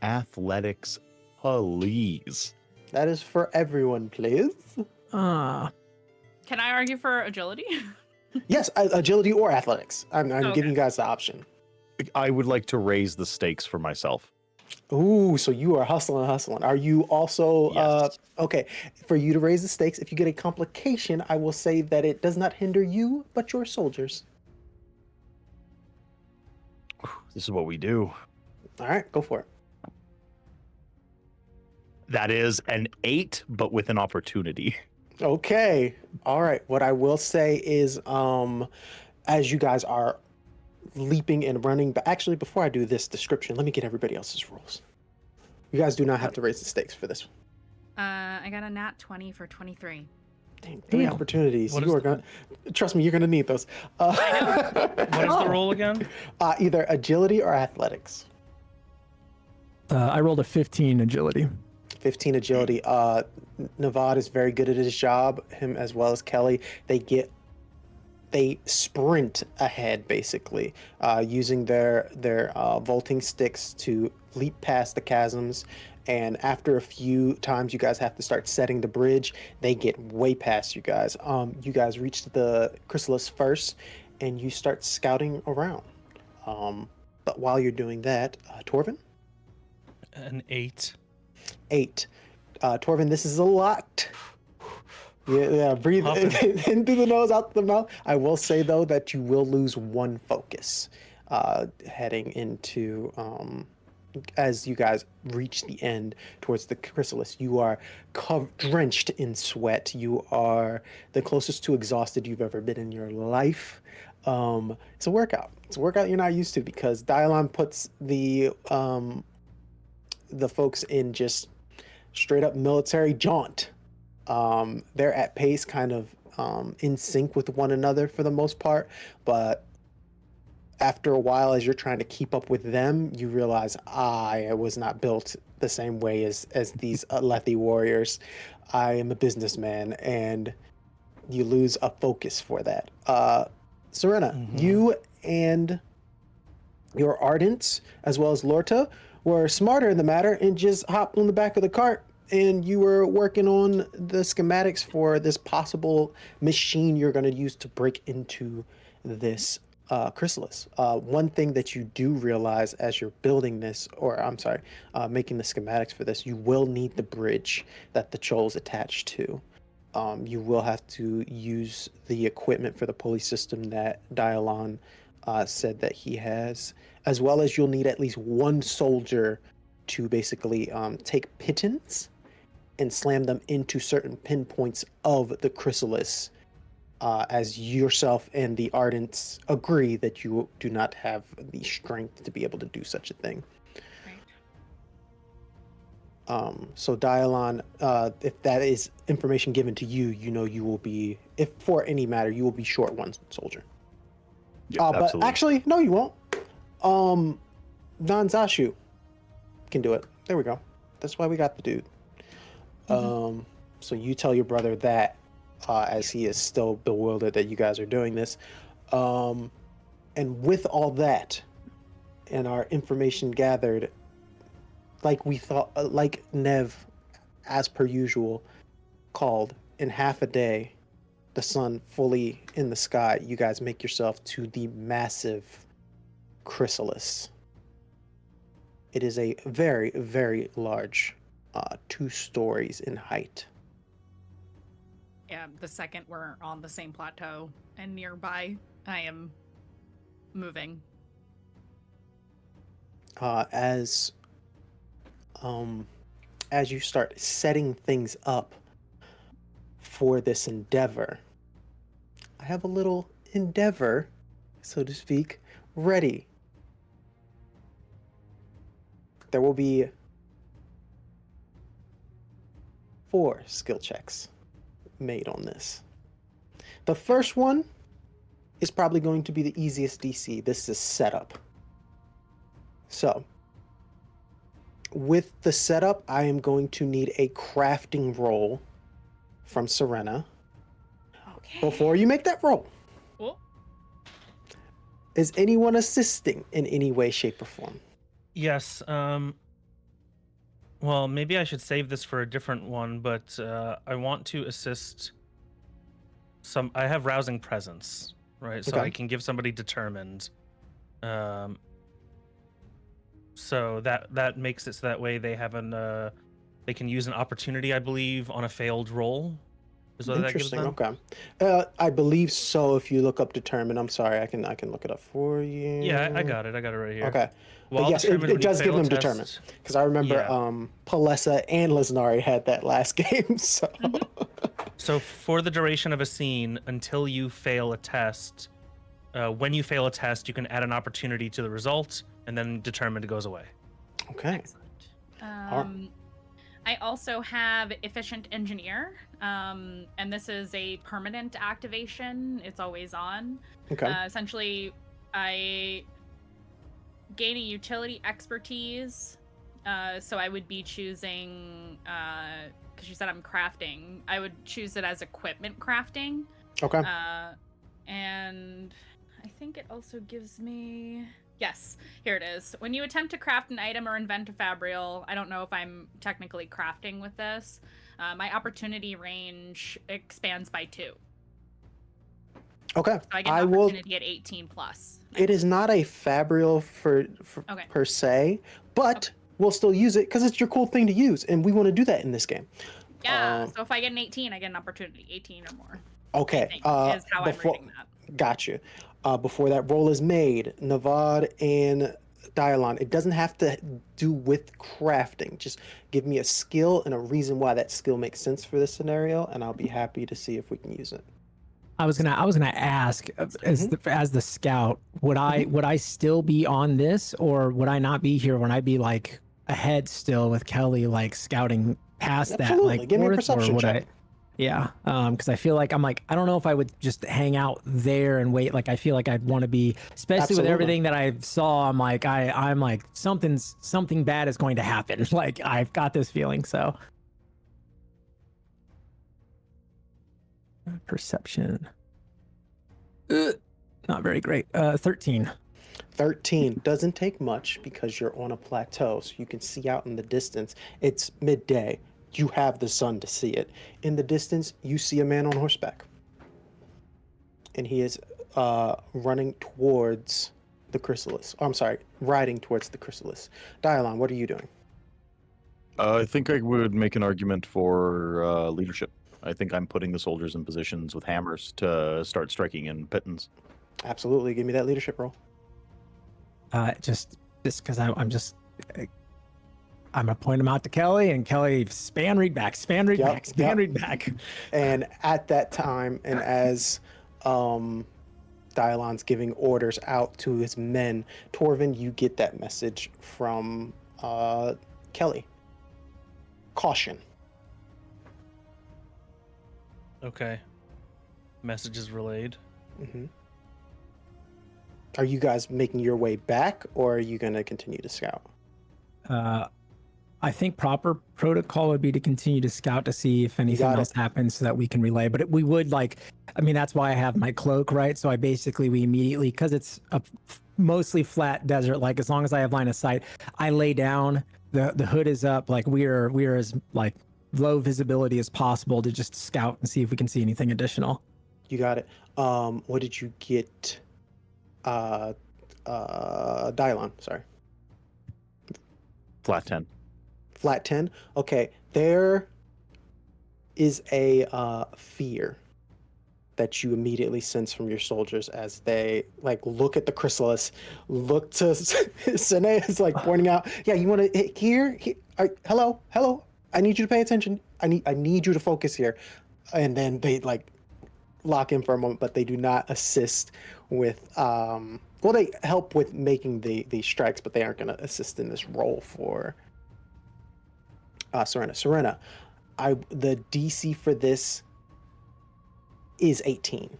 [SPEAKER 3] Athletics, please.
[SPEAKER 1] That is for everyone, please.
[SPEAKER 5] Ah,
[SPEAKER 4] Can I argue for agility?
[SPEAKER 1] Yes, agility or athletics. I'm
[SPEAKER 4] Okay.
[SPEAKER 1] giving you guys the option.
[SPEAKER 3] I would like to raise the stakes for myself.
[SPEAKER 1] Ooh, so you are hustling. Are you also
[SPEAKER 3] Yes.
[SPEAKER 1] okay? For you to raise the stakes, if you get a complication, I will say that it does not hinder you, but your soldiers.
[SPEAKER 3] This is what we do.
[SPEAKER 1] All right, go for it.
[SPEAKER 3] That is an 8, but with an opportunity.
[SPEAKER 1] Okay. All right. What I will say is, as you guys are leaping and running, but actually, before I do this description, let me get everybody else's rules. You guys do not have to raise the stakes for this.
[SPEAKER 4] I got a nat 20 for 23.
[SPEAKER 1] Dang, 3
[SPEAKER 5] Damn.
[SPEAKER 1] opportunities.
[SPEAKER 2] What
[SPEAKER 1] You
[SPEAKER 2] is
[SPEAKER 1] are going to trust me. You're going to need those.
[SPEAKER 2] What is the roll again?
[SPEAKER 1] Either agility or athletics.
[SPEAKER 5] I rolled a 15 agility.
[SPEAKER 1] 15 agility. Nevod is very good at his job. Him as well as Kelly. They sprint ahead, basically, using their vaulting sticks to leap past the chasms. And after a few times, you guys have to start setting the bridge. They get way past you guys. You guys reach the chrysalis first, and you start scouting around. But while you're doing that, Torvin?
[SPEAKER 2] An 8.
[SPEAKER 1] 8. Torvin, this is a lot. Yeah, breathe in through the nose, out the mouth. I will say, though, that you will lose 1 focus heading into, as you guys reach the end towards the chrysalis. You are drenched in sweat. You are the closest to exhausted you've ever been in your life. It's a workout. It's a workout you're not used to, because Dialan puts the folks in just straight up military jaunt. They're at pace, kind of in sync with one another for the most part, but after a while, as you're trying to keep up with them, you realize I was not built the same way as these Alethi warriors. I am a businessman, and you lose a focus for that. Cierna, you and your Ardents, as well as Lorta, were smarter in the matter and just hopped on the back of the cart, and you were working on the schematics for this possible machine you're going to use to break into this chrysalis. One thing that you do realize as you're building this, or I'm sorry, making the schematics for this, you will need the bridge that the Choll's attached to. You will have to use the equipment for the pulley system that Dialan said that he has, as well as you'll need at least 1 soldier to basically take pitons and slam them into certain pinpoints of the chrysalis, as yourself and the Ardents agree that you do not have the strength to be able to do such a thing. So Dialan, if that is information given to you, you know you will be, if for any matter, you will be short 1 soldier.
[SPEAKER 3] Yeah,
[SPEAKER 1] But
[SPEAKER 3] absolutely.
[SPEAKER 1] actually, no, you won't. Zashu can do it. There we go. That's why we got the dude. So you tell your brother that, as he is still bewildered that you guys are doing this. And with all that and our information gathered, like we thought, like Nev, as per usual, called, in half a day, the sun fully in the sky, you guys make yourself to the massive chrysalis. It is a very, very large, 2 stories in height.
[SPEAKER 4] Yeah, the second we're on the same plateau and nearby, I am moving.
[SPEAKER 1] As you start setting things up for this endeavor, I have a little endeavor, so to speak, ready. There will be 4 skill checks made on this. The first one is probably going to be the easiest DC. This is setup. So, with the setup, I am going to need a crafting roll from Cierna.
[SPEAKER 4] Okay.
[SPEAKER 1] Before you make that roll,
[SPEAKER 4] Oh,
[SPEAKER 1] is anyone assisting in any way, shape, or form?
[SPEAKER 2] Yes. Well, maybe I should save this for a different one, but I want to assist some. I have rousing presence, right? So
[SPEAKER 1] Okay.
[SPEAKER 2] I can give somebody determined. So that makes it so that way they have they can use an opportunity, I believe, on a failed roll. Is what that gives
[SPEAKER 1] Interesting.
[SPEAKER 2] them.
[SPEAKER 1] Okay. I believe so. If you look up determine, I'm sorry, I can look it up for you.
[SPEAKER 2] Yeah, I got it. I got it right here.
[SPEAKER 1] Okay.
[SPEAKER 2] While
[SPEAKER 1] But yes, it
[SPEAKER 2] determined, when you
[SPEAKER 1] does give
[SPEAKER 2] fail a
[SPEAKER 1] them
[SPEAKER 2] test-
[SPEAKER 1] determine, because I remember
[SPEAKER 2] Yeah.
[SPEAKER 1] Palessa and Liznari had that last game. So
[SPEAKER 2] So for the duration of a scene, until you fail a test, when you fail a test, you can add an opportunity to the result, and then determined goes away.
[SPEAKER 1] okay.
[SPEAKER 4] excellent. I also have Efficient Engineer, and this is a permanent activation. It's always on.
[SPEAKER 1] Okay.
[SPEAKER 4] Essentially, I gain a utility expertise So I would be choosing, because you said I'm crafting, I would choose it as equipment crafting.
[SPEAKER 1] Okay.
[SPEAKER 4] And I think it also gives me... Yes, here it is. When you attempt to craft an item or invent a fabrial, I don't know if I'm technically crafting with this, my opportunity range expands by 2.
[SPEAKER 1] Okay.
[SPEAKER 4] So I get an opportunity at 18 plus.
[SPEAKER 1] It is not a fabrial per se, but we'll still use it because it's your cool thing to use, and we want to do that in this game.
[SPEAKER 4] Yeah, so if I get an 18, I get an opportunity. 18 or more.
[SPEAKER 1] Okay.
[SPEAKER 4] Is how I'm reading that.
[SPEAKER 1] Gotcha. Before that roll is made, Nevod and Dialan, it doesn't have to do with crafting. Just give me a skill and a reason why that skill makes sense for this scenario, and I'll be happy to see if we can use it.
[SPEAKER 5] I was gonna ask, as the scout, would I still be on this, or would I not be here? Would I be like ahead still with Kelly, like scouting past
[SPEAKER 1] Absolutely.
[SPEAKER 5] that, like
[SPEAKER 1] Give me a
[SPEAKER 5] north,
[SPEAKER 1] perception
[SPEAKER 5] or would
[SPEAKER 1] check.
[SPEAKER 5] Yeah, because I feel like I don't know if I would just hang out there and wait. Like I feel like I'd want to be, especially
[SPEAKER 1] Absolutely.
[SPEAKER 5] with everything that I saw. I'm like something bad is going to happen. Like I've got this feeling. So perception, not very great. 13.
[SPEAKER 1] 13 doesn't take much because you're on a plateau, so you can see out in the distance. It's midday. You have the sun to see it. In the distance, you see a man on horseback. And he is running towards the chrysalis. Oh, I'm sorry, riding towards the chrysalis. Dialan, what are you doing?
[SPEAKER 3] I think I would make an argument for leadership. I think I'm putting the soldiers in positions with hammers to start striking in pittance.
[SPEAKER 1] Absolutely. Give me that leadership roll.
[SPEAKER 5] Just because I'm gonna point them out to Kelly, and Kelly read back.
[SPEAKER 1] And at that time, and as Dialan's giving orders out to his men, Torvin, you get that message from Kelly. Caution.
[SPEAKER 2] Okay. Message is relayed.
[SPEAKER 1] Mm-hmm. Are you guys making your way back, or are you going to continue to scout?
[SPEAKER 5] I think proper protocol would be to continue to scout to see if anything else happens so that we can relay. But we would that's why I have my cloak, right? So we immediately, because it's a mostly flat desert, like as long as I have line of sight, I lay down, the hood is up, like we're as like low visibility as possible to just scout and see if we can see anything additional.
[SPEAKER 1] You got it. What did you get? Dialan, sorry.
[SPEAKER 3] Flat 10.
[SPEAKER 1] Flat 10. Okay, there is a fear that you immediately sense from your soldiers as they look at the chrysalis, look to Sine is pointing out, yeah, you want to here, hello, I need you to pay attention. I need you to focus here. And then they lock in for a moment, but they do not assist with they help with making the strikes, but they aren't going to assist in this role for Cierna. The DC for this is 18.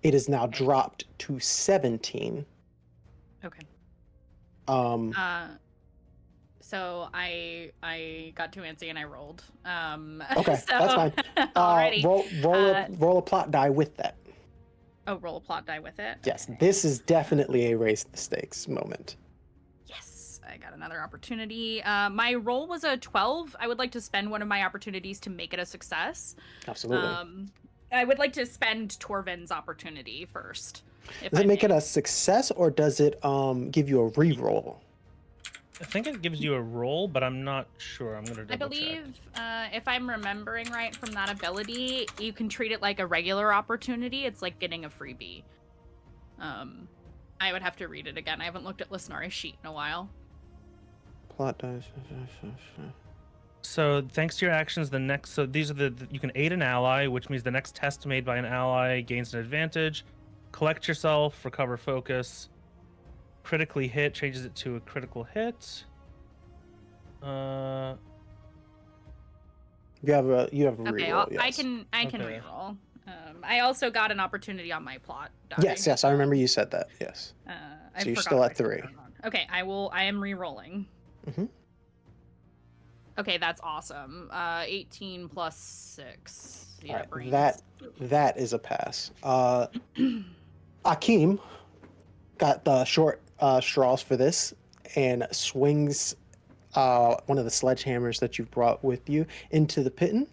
[SPEAKER 1] It is now dropped to 17.
[SPEAKER 4] Okay. So I got too antsy and I rolled.
[SPEAKER 1] Okay,
[SPEAKER 4] so,
[SPEAKER 1] that's fine.
[SPEAKER 4] Alrighty.
[SPEAKER 1] Roll a plot die with that.
[SPEAKER 4] Oh, roll a plot die with it?
[SPEAKER 1] Yes, this is definitely a raise the stakes moment.
[SPEAKER 4] Yes, I got another opportunity. My roll was a 12. I would like to spend one of my opportunities to make it a success.
[SPEAKER 1] Absolutely.
[SPEAKER 4] I would like to spend Torvin's opportunity first.
[SPEAKER 1] Does it make it a success, or does it give you a re-roll?
[SPEAKER 2] I think it gives you a roll, but I'm not sure. I'm gonna double
[SPEAKER 4] I believe, if I'm remembering right from that ability, you can treat it like a regular opportunity. It's like getting a freebie. I would have to read it again. I haven't looked at Lisnari's sheet in a while.
[SPEAKER 1] Plot dice.
[SPEAKER 2] So thanks to your actions, these are you can aid an ally, which means the next test made by an ally gains an advantage. Collect yourself, recover focus. Critically hit changes it to a critical hit.
[SPEAKER 1] You have a
[SPEAKER 4] Okay,
[SPEAKER 1] reroll. Yes.
[SPEAKER 4] I can
[SPEAKER 2] Okay.
[SPEAKER 4] reroll. I also got an opportunity on my plot die.
[SPEAKER 1] Yes, I remember you said that. Yes.
[SPEAKER 4] I
[SPEAKER 1] So you're
[SPEAKER 4] forgot
[SPEAKER 1] still
[SPEAKER 4] what
[SPEAKER 1] at
[SPEAKER 4] I said
[SPEAKER 1] 3.
[SPEAKER 4] that one. Okay, I am re-rolling.
[SPEAKER 1] Mhm.
[SPEAKER 4] Okay, that's awesome. 18 plus 6. Yeah,
[SPEAKER 1] Alright,
[SPEAKER 4] brains.
[SPEAKER 1] that is a pass. Akeem got the short straws for this and swings one of the sledgehammers that you've brought with you into the pitten.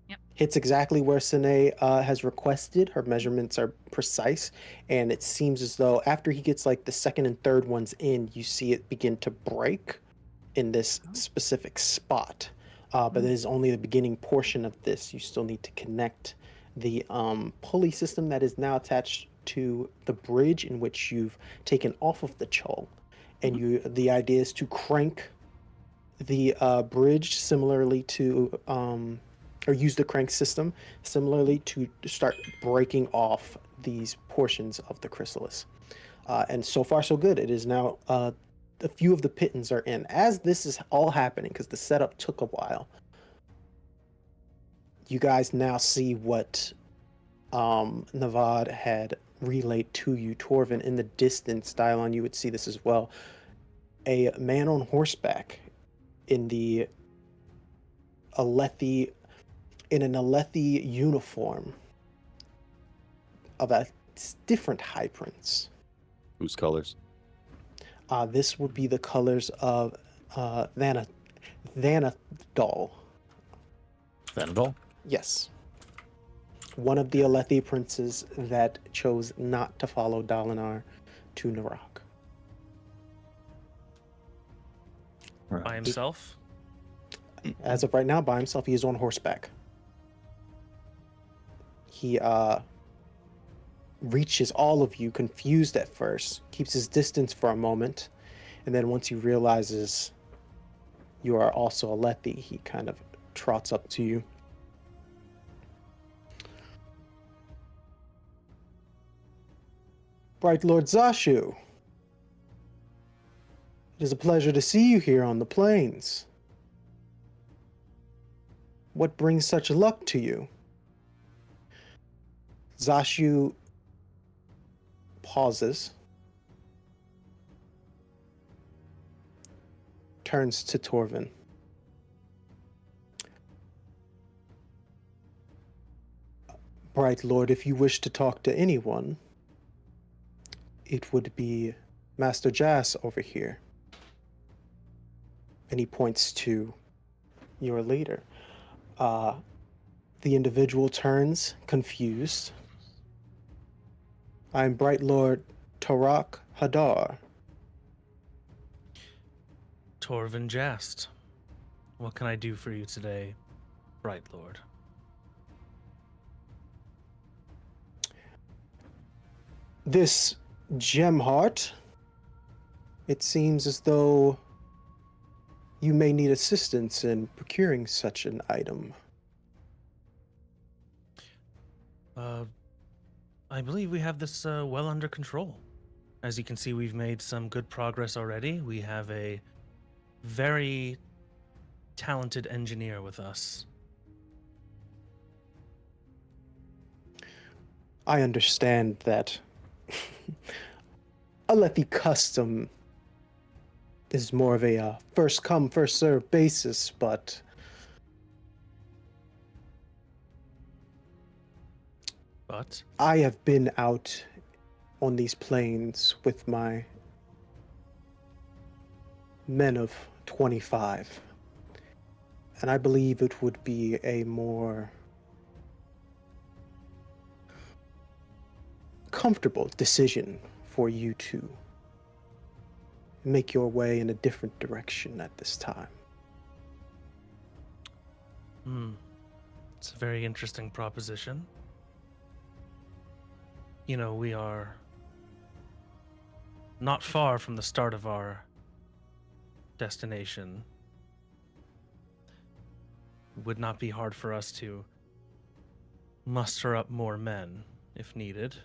[SPEAKER 4] Yep.
[SPEAKER 1] Hits exactly where Sine has requested. Her measurements are precise, and it seems as though after he gets like the second and third ones in, you see it begin to break in this specific spot. But it is only the beginning portion of this. You still need to connect the pulley system that is now attached to the bridge in which you've taken off of the Chol. And the idea is to crank the bridge similarly to, or use the crank system similarly to start breaking off these portions of the chrysalis. And so far, so good. It is now, a few of the pittons are in. As this is all happening, because the setup took a while, you guys now see what Nevod had relayed to you. Torvin, in the distance, Dialan, you would see this as well. A man on horseback in an Alethi uniform of a different high prince.
[SPEAKER 3] Whose colors?
[SPEAKER 1] This would be the colors of Vanadol.
[SPEAKER 3] Vanadol?
[SPEAKER 1] Yes. One of the Alethi princes that chose not to follow Dalinar to Narak.
[SPEAKER 2] By himself?
[SPEAKER 1] As of right now, by himself, he is on horseback. He reaches all of you, confused at first, keeps his distance for a moment, and then once he realizes you are also Alethi, he kind of trots up to you. Bright Lord Zashu, it is a pleasure to see you here on the plains. What brings such luck to you? Zashu pauses, turns to Torvin. Bright Lord, if you wish to talk to anyone, it would be Master Jas over here. And he points to your leader. The individual turns, confused. I'm Bright Lord Tarak Hadar.
[SPEAKER 2] Torvin Jast. What can I do for you today, Bright Lord?
[SPEAKER 1] This gem heart, it seems as though you may need assistance in procuring such an item.
[SPEAKER 2] I believe we have this well under control. As you can see, we've made some good progress already. We have a very talented engineer with us.
[SPEAKER 1] I understand that Alethi custom is more of a first come, first serve basis, but I have been out on these plains with my men of 25, and I believe it would be a more comfortable decision for you to make your way in a different direction at this time.
[SPEAKER 2] It's a very interesting proposition. You know, we are not far from the start of our destination. It would not be hard for us to muster up more men if needed.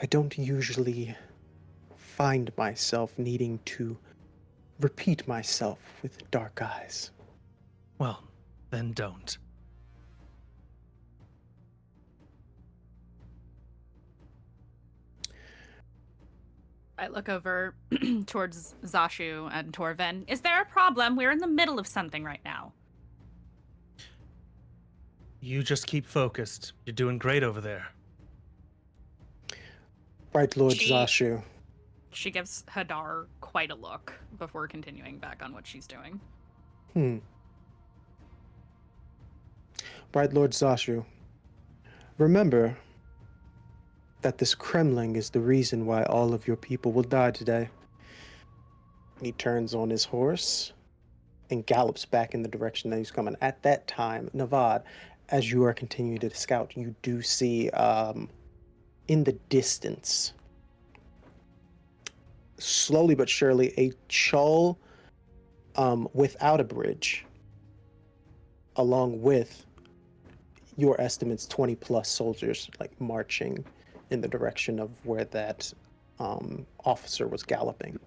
[SPEAKER 1] I don't usually find myself needing to repeat myself with dark eyes.
[SPEAKER 2] Well, then don't.
[SPEAKER 4] I look over towards Zashu and Torvin. Is there a problem? We're in the middle of something right now.
[SPEAKER 2] You just keep focused. You're doing great over there.
[SPEAKER 1] Bright Lord
[SPEAKER 4] She-
[SPEAKER 1] Zashu.
[SPEAKER 4] She gives Hadar quite a look before continuing back on what she's doing.
[SPEAKER 1] Bright Lord Zashu. Remember that this Kremling is the reason why all of your people will die today. He turns on his horse and gallops back in the direction that he's coming. At that time, Nevod, as you are continuing to scout, you do see in the distance, slowly but surely, a chul without a bridge, along with your estimates 20 plus soldiers like marching in the direction of where that officer was galloping.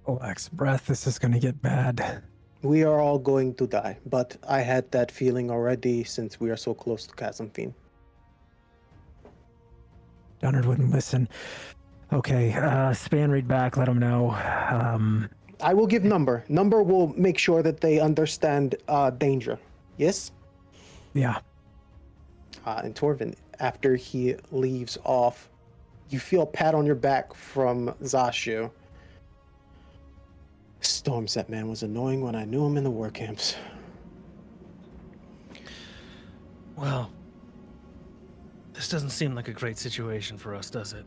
[SPEAKER 5] Relax, breath. This is going to get bad.
[SPEAKER 1] We are all going to die, but I had that feeling already since we are so close to Chasmfiend.
[SPEAKER 5] Donard wouldn't listen. Okay, Span read back, let him know.
[SPEAKER 1] I will give number. Number will make sure that they understand danger. Yes?
[SPEAKER 5] Yeah.
[SPEAKER 1] And Torvin, after he leaves off, you feel a pat on your back from Zashu. Storms, that man was annoying when I knew him in the war camps.
[SPEAKER 2] Well, this doesn't seem like a great situation for us, does it?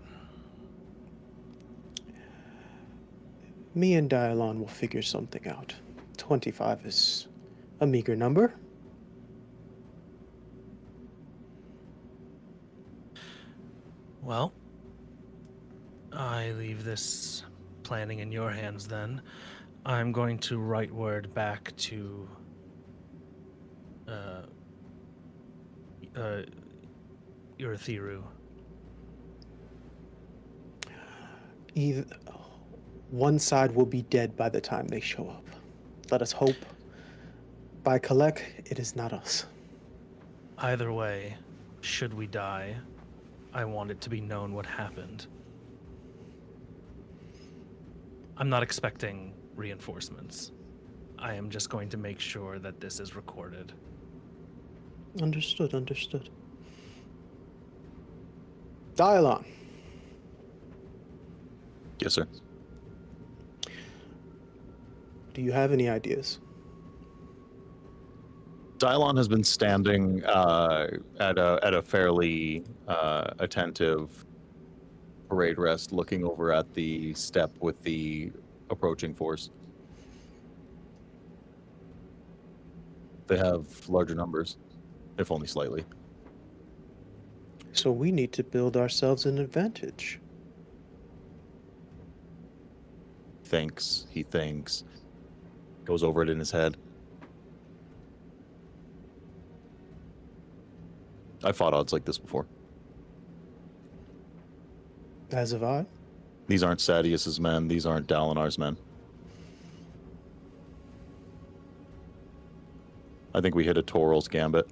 [SPEAKER 1] Me and Dialan will figure something out. 25 is a meager number.
[SPEAKER 2] Well, I leave this planning in your hands then. I'm going to write word back to Urithiru.
[SPEAKER 1] Either one side will be dead by the time they show up. Let us hope. By Kalek, it is not us.
[SPEAKER 2] Either way, should we die, I want it to be known what happened. I'm not expecting reinforcements. I am just going to make sure that this is recorded.
[SPEAKER 1] Understood, understood. Dialan.
[SPEAKER 3] Yes, sir.
[SPEAKER 1] Do you have any ideas?
[SPEAKER 3] Dialan has been standing at a fairly attentive parade rest, looking over at the step with the approaching force. They have larger numbers, if only slightly.
[SPEAKER 1] So we need to build ourselves an advantage.
[SPEAKER 3] He thinks, goes over it in his head. I fought odds like this before.
[SPEAKER 1] As have I.
[SPEAKER 3] These aren't Sadius's men. These aren't Dalinar's men. I think we hit a Toral's gambit.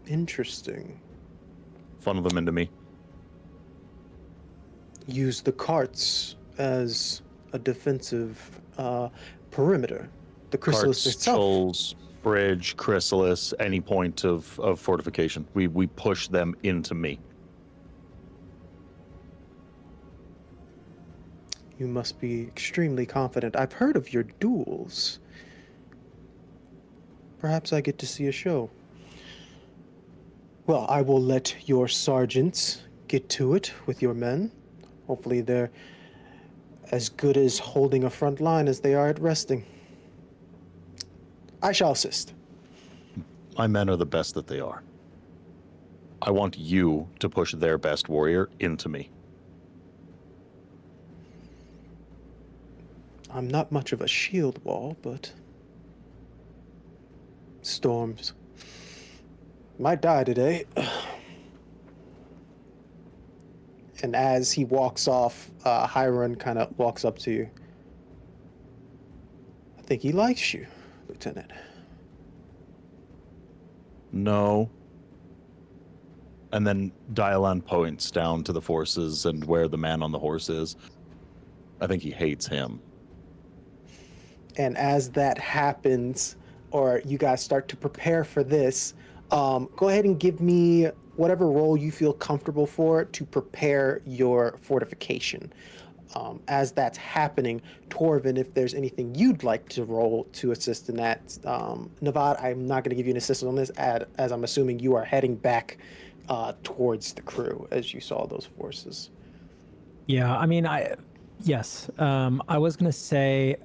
[SPEAKER 1] Interesting.
[SPEAKER 3] Funnel them into me.
[SPEAKER 1] Use the carts as a defensive perimeter. The chrysalis
[SPEAKER 3] Carts,
[SPEAKER 1] itself.
[SPEAKER 3] Chul's, bridge, chrysalis, any point of fortification. We push them into me.
[SPEAKER 1] You must be extremely confident. I've heard of your duels. Perhaps I get to see a show. Well, I will let your sergeants get to it with your men. Hopefully they're as good as holding a front line as they are at resting. I shall assist.
[SPEAKER 3] My men are the best that they are. I want you to push their best warrior into me.
[SPEAKER 1] I'm not much of a shield wall, but Storms might die today. And as he walks off, Hiron kind of walks up to you. I think he likes you, Lieutenant.
[SPEAKER 3] No. And then Dialan points down to the forces and where the man on the horse is. I think he hates him.
[SPEAKER 1] And as that happens, or you guys start to prepare for this, go ahead and give me whatever role you feel comfortable for to prepare your fortification. As that's happening, Torvin, if there's anything you'd like to roll to assist in that, Nevod, I'm not going to give you an assistance on this, as I'm assuming you are heading back towards the crew as you saw those forces.
[SPEAKER 5] Yeah, I mean, yes. I was gonna say,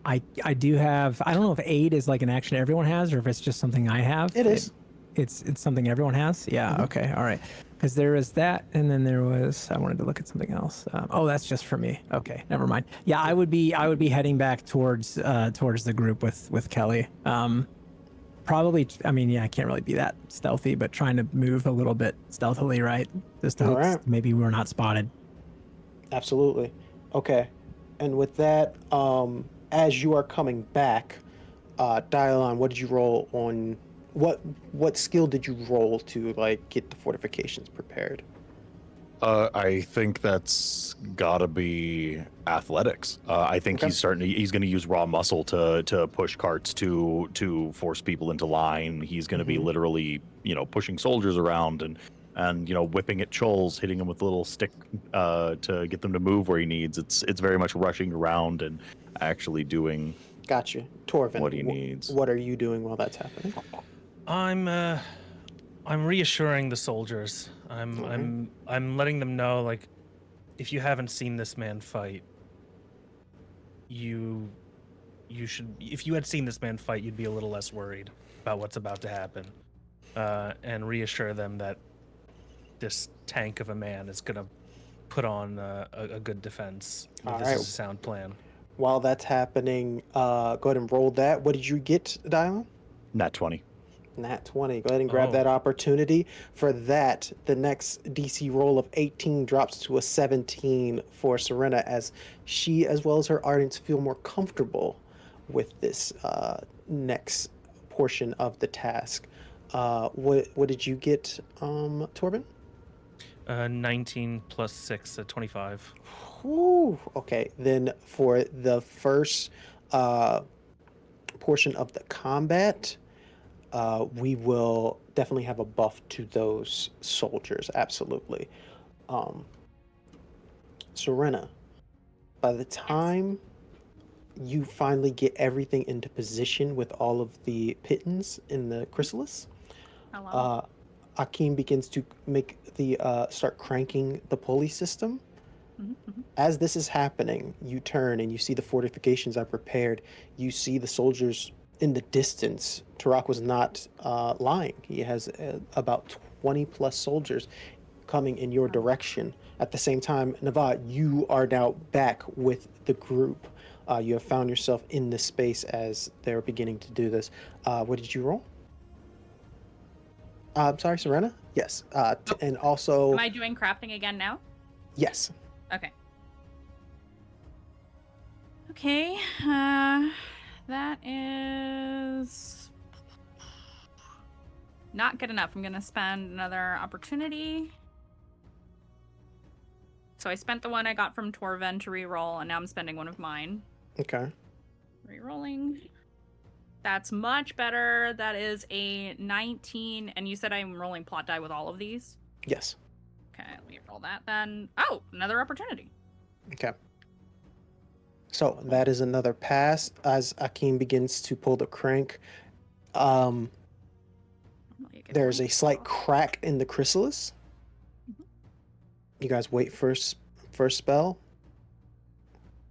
[SPEAKER 5] I do have. I don't know if aid is like an action everyone has, or if it's just something I have.
[SPEAKER 1] It is.
[SPEAKER 5] It's something everyone has. Yeah.
[SPEAKER 1] Mhm.
[SPEAKER 5] Okay. All right. Because there was that, and then there was. I wanted to look at something else. Oh, that's just for me. Okay. Never mind. Yeah, I would be heading back towards the group with Kelly. Probably. I mean, yeah, I can't really be that stealthy, but trying to move a little bit stealthily, right? Just to
[SPEAKER 1] All
[SPEAKER 5] hope
[SPEAKER 1] right.
[SPEAKER 5] maybe we're not spotted.
[SPEAKER 1] Absolutely. Okay. And with that, as you are coming back, Dialan, what did you roll on? What skill did you roll to like get the fortifications prepared?
[SPEAKER 3] I think that's gotta be athletics. I think
[SPEAKER 1] Okay.
[SPEAKER 3] he's gonna use raw muscle to push carts to force people into line. He's gonna be
[SPEAKER 1] Mhm.
[SPEAKER 3] literally, pushing soldiers around and whipping at trolls, hitting them with a little stick to get them to move where he needs. It's very much rushing around and actually doing
[SPEAKER 1] Gotcha. Torvin,
[SPEAKER 3] what he needs.
[SPEAKER 1] What are you doing while that's happening?
[SPEAKER 2] I'm reassuring the soldiers. I'm letting them know, like, if you haven't seen this man fight, you should. If you had seen this man fight, you'd be a little less worried about what's about to happen, and reassure them that this tank of a man is gonna put on a good defense. That
[SPEAKER 1] All
[SPEAKER 2] this
[SPEAKER 1] right.
[SPEAKER 2] is a sound plan.
[SPEAKER 1] While that's happening, go ahead and roll that. What did you get, Dialan?
[SPEAKER 3] Nat 20.
[SPEAKER 1] Nat 20. Go ahead and grab
[SPEAKER 2] Oh.
[SPEAKER 1] that opportunity. For that, the next DC roll of 18 drops to a 17 for Cierna, as she, as well as her Ardents, feel more comfortable with this next portion of the task. What did you get, Torvin?
[SPEAKER 2] 19 plus 6 at 25.
[SPEAKER 1] Whew. Okay, then for the first portion of the combat, we will definitely have a buff to those soldiers. Absolutely. Cierna, by the time you finally get everything into position with all of the pittons in the chrysalis,
[SPEAKER 4] Hello.
[SPEAKER 1] Akeem begins to make the start cranking the pulley system.
[SPEAKER 4] Mhm, mhm.
[SPEAKER 1] As this is happening, you turn and you see the fortifications are prepared. You see the soldiers in the distance. Turok was not lying. He has about 20 plus soldiers coming in your direction. At the same time, Nevod, you are now back with the group. You have found yourself in this space as they're beginning to do this. What did you roll? I'm sorry, Cierna? Yes. And also,
[SPEAKER 4] Am I doing crafting again now?
[SPEAKER 1] yes.
[SPEAKER 4] Okay. Okay. That is not good enough. I'm gonna spend another opportunity. So I spent the one I got from Torvin to reroll, and now I'm spending one of mine.
[SPEAKER 1] Okay.
[SPEAKER 4] Rerolling. That's much better. That is a 19. And you said I'm rolling plot die with all of these?
[SPEAKER 1] Yes.
[SPEAKER 4] Okay, let me roll that then. Oh, another opportunity.
[SPEAKER 1] Okay. So that is another pass as Akeem begins to pull the crank.
[SPEAKER 4] Normally it gets
[SPEAKER 1] There's a
[SPEAKER 4] light.
[SPEAKER 1] slight crack in the chrysalis.
[SPEAKER 4] Mhm.
[SPEAKER 1] You guys wait for first spell.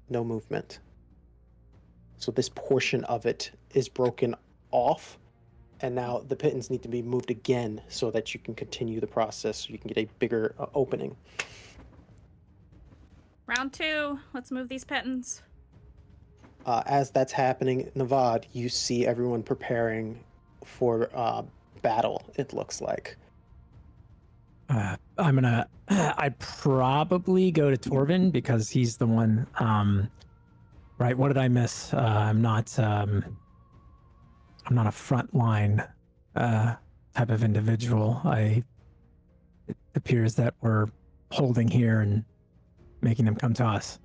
[SPEAKER 1] No movement. So this portion of it is broken off, and now the pittons need to be moved again so that you can continue the process, so you can get a bigger opening.
[SPEAKER 4] Round 2. Let's move these pittons.
[SPEAKER 1] As that's happening, Nevod, you see everyone preparing for battle, it looks like.
[SPEAKER 5] I'd probably go to Torvin because he's the one. Right? What did I miss? I'm not a front line type of individual. It appears that we're holding here and making them come to us.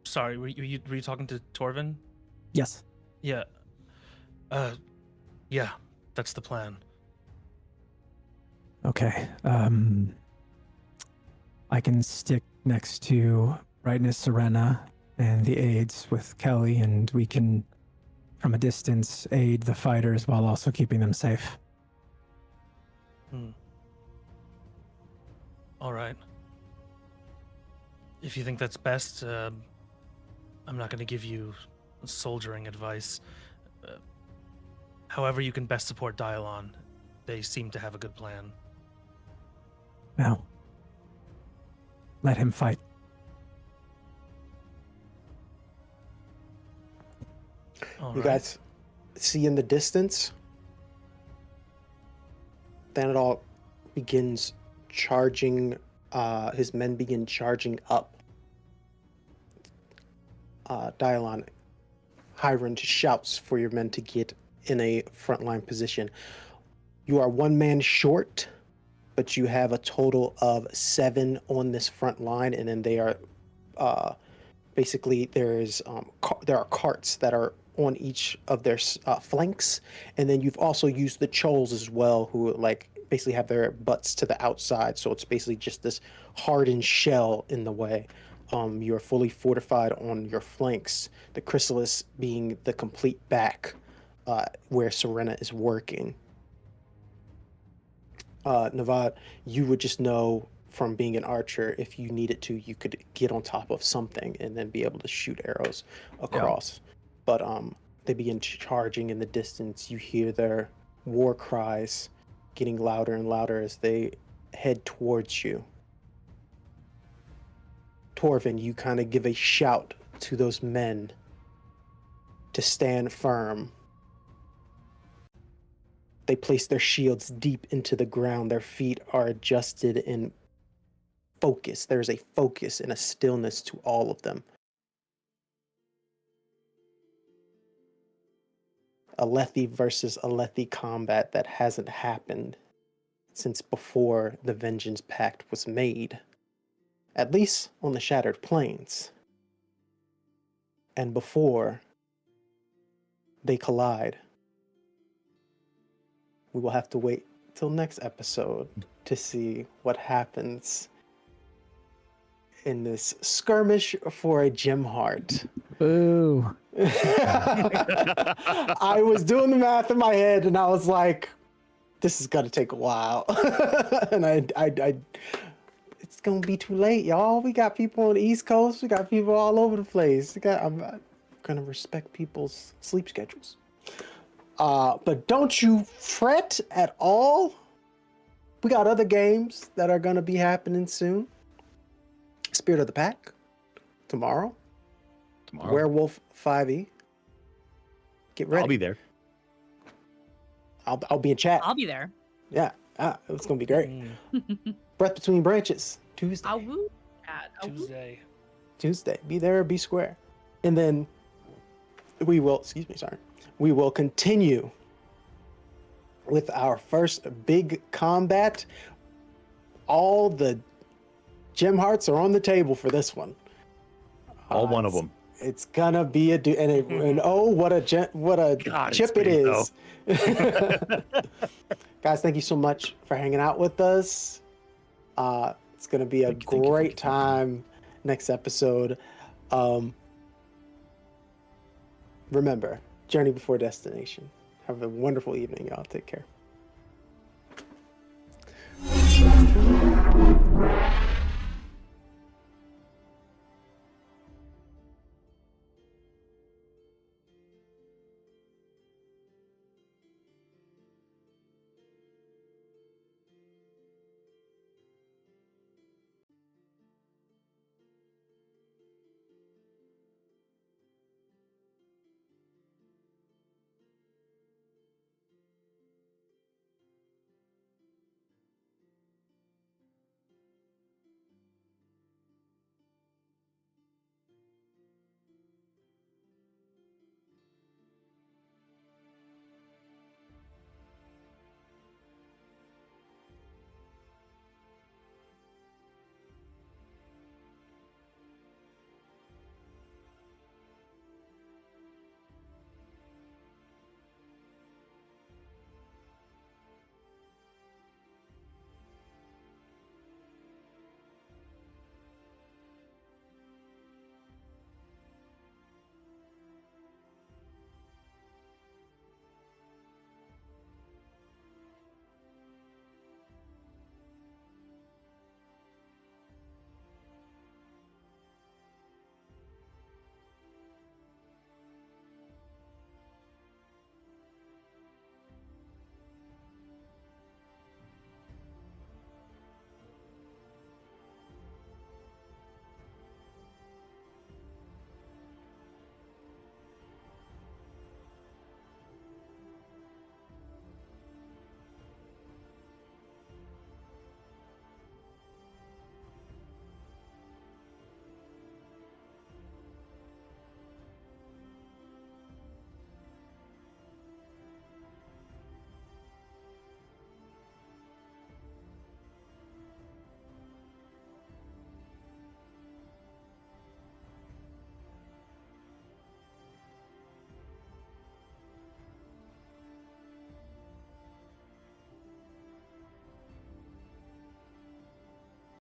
[SPEAKER 2] Sorry, were you talking to Torvin?
[SPEAKER 5] Yes.
[SPEAKER 2] Yeah. Yeah, that's the plan.
[SPEAKER 5] Okay. I can stick next to Brightness, Cierna, and the aides with Kelly, and we can, from a distance, aid the fighters while also keeping them safe.
[SPEAKER 2] All right. If you think that's best, I'm not going to give you soldiering advice. However you can best support Dialan, they seem to have a good plan.
[SPEAKER 5] Now, let him fight.
[SPEAKER 2] All
[SPEAKER 1] You
[SPEAKER 2] right.
[SPEAKER 1] guys see in the distance, Thanadal begins charging, his men begin charging up. Dialan, Hiron shouts for your men to get in a frontline position. You are one man short, but you have a total of 7 on this front line, and then they are basically there are carts that are on each of their flanks, and then you've also used the Chols as well, who like basically have their butts to the outside, so it's basically just this hardened shell in the way. You're fully fortified on your flanks, the Chrysalis being the complete back where Cierna is working. Nevod, you would just know from being an archer, if you needed to, you could get on top of something and then be able to shoot arrows across. But they begin charging in the distance. You hear their war cries getting louder and louder as they head towards you. Torvin, you kind of give a shout to those men to stand firm. They place their shields deep into the ground. Their feet are adjusted in focus. There's a focus and a stillness to all of them. Alethi versus Alethi combat that hasn't happened since before the Vengeance Pact was made. At least on the Shattered Plains. And before they collide. We will have to wait till next episode to see what happens in this skirmish for a gem heart.
[SPEAKER 5] Boo.
[SPEAKER 1] I was doing the math in my head and I was like, this is gonna take a while. And I it's gonna be too late, y'all. We got people on the East Coast, we got people all over the place. I'm gonna respect people's sleep schedules. But don't you fret at all. We got other games that are gonna be happening soon. Spirit of the Pack tomorrow. Werewolf 5e. Get ready.
[SPEAKER 3] I'll be there.
[SPEAKER 1] I'll be in chat.
[SPEAKER 4] I'll be there.
[SPEAKER 1] Yeah, it's gonna be great. Breath Between Branches Tuesday.
[SPEAKER 4] I'll woo.
[SPEAKER 2] Tuesday.
[SPEAKER 1] Be there, be square, and then we will. We will continue with our first big combat. All the gem hearts are on the table for this one.
[SPEAKER 3] All one of them.
[SPEAKER 1] It's gonna be and oh, what a
[SPEAKER 3] God,
[SPEAKER 1] chip it
[SPEAKER 3] big,
[SPEAKER 1] is. Guys, thank you so much for hanging out with us. It's gonna be a great time next episode. Remember, journey before destination. Have a wonderful evening, y'all. Take care.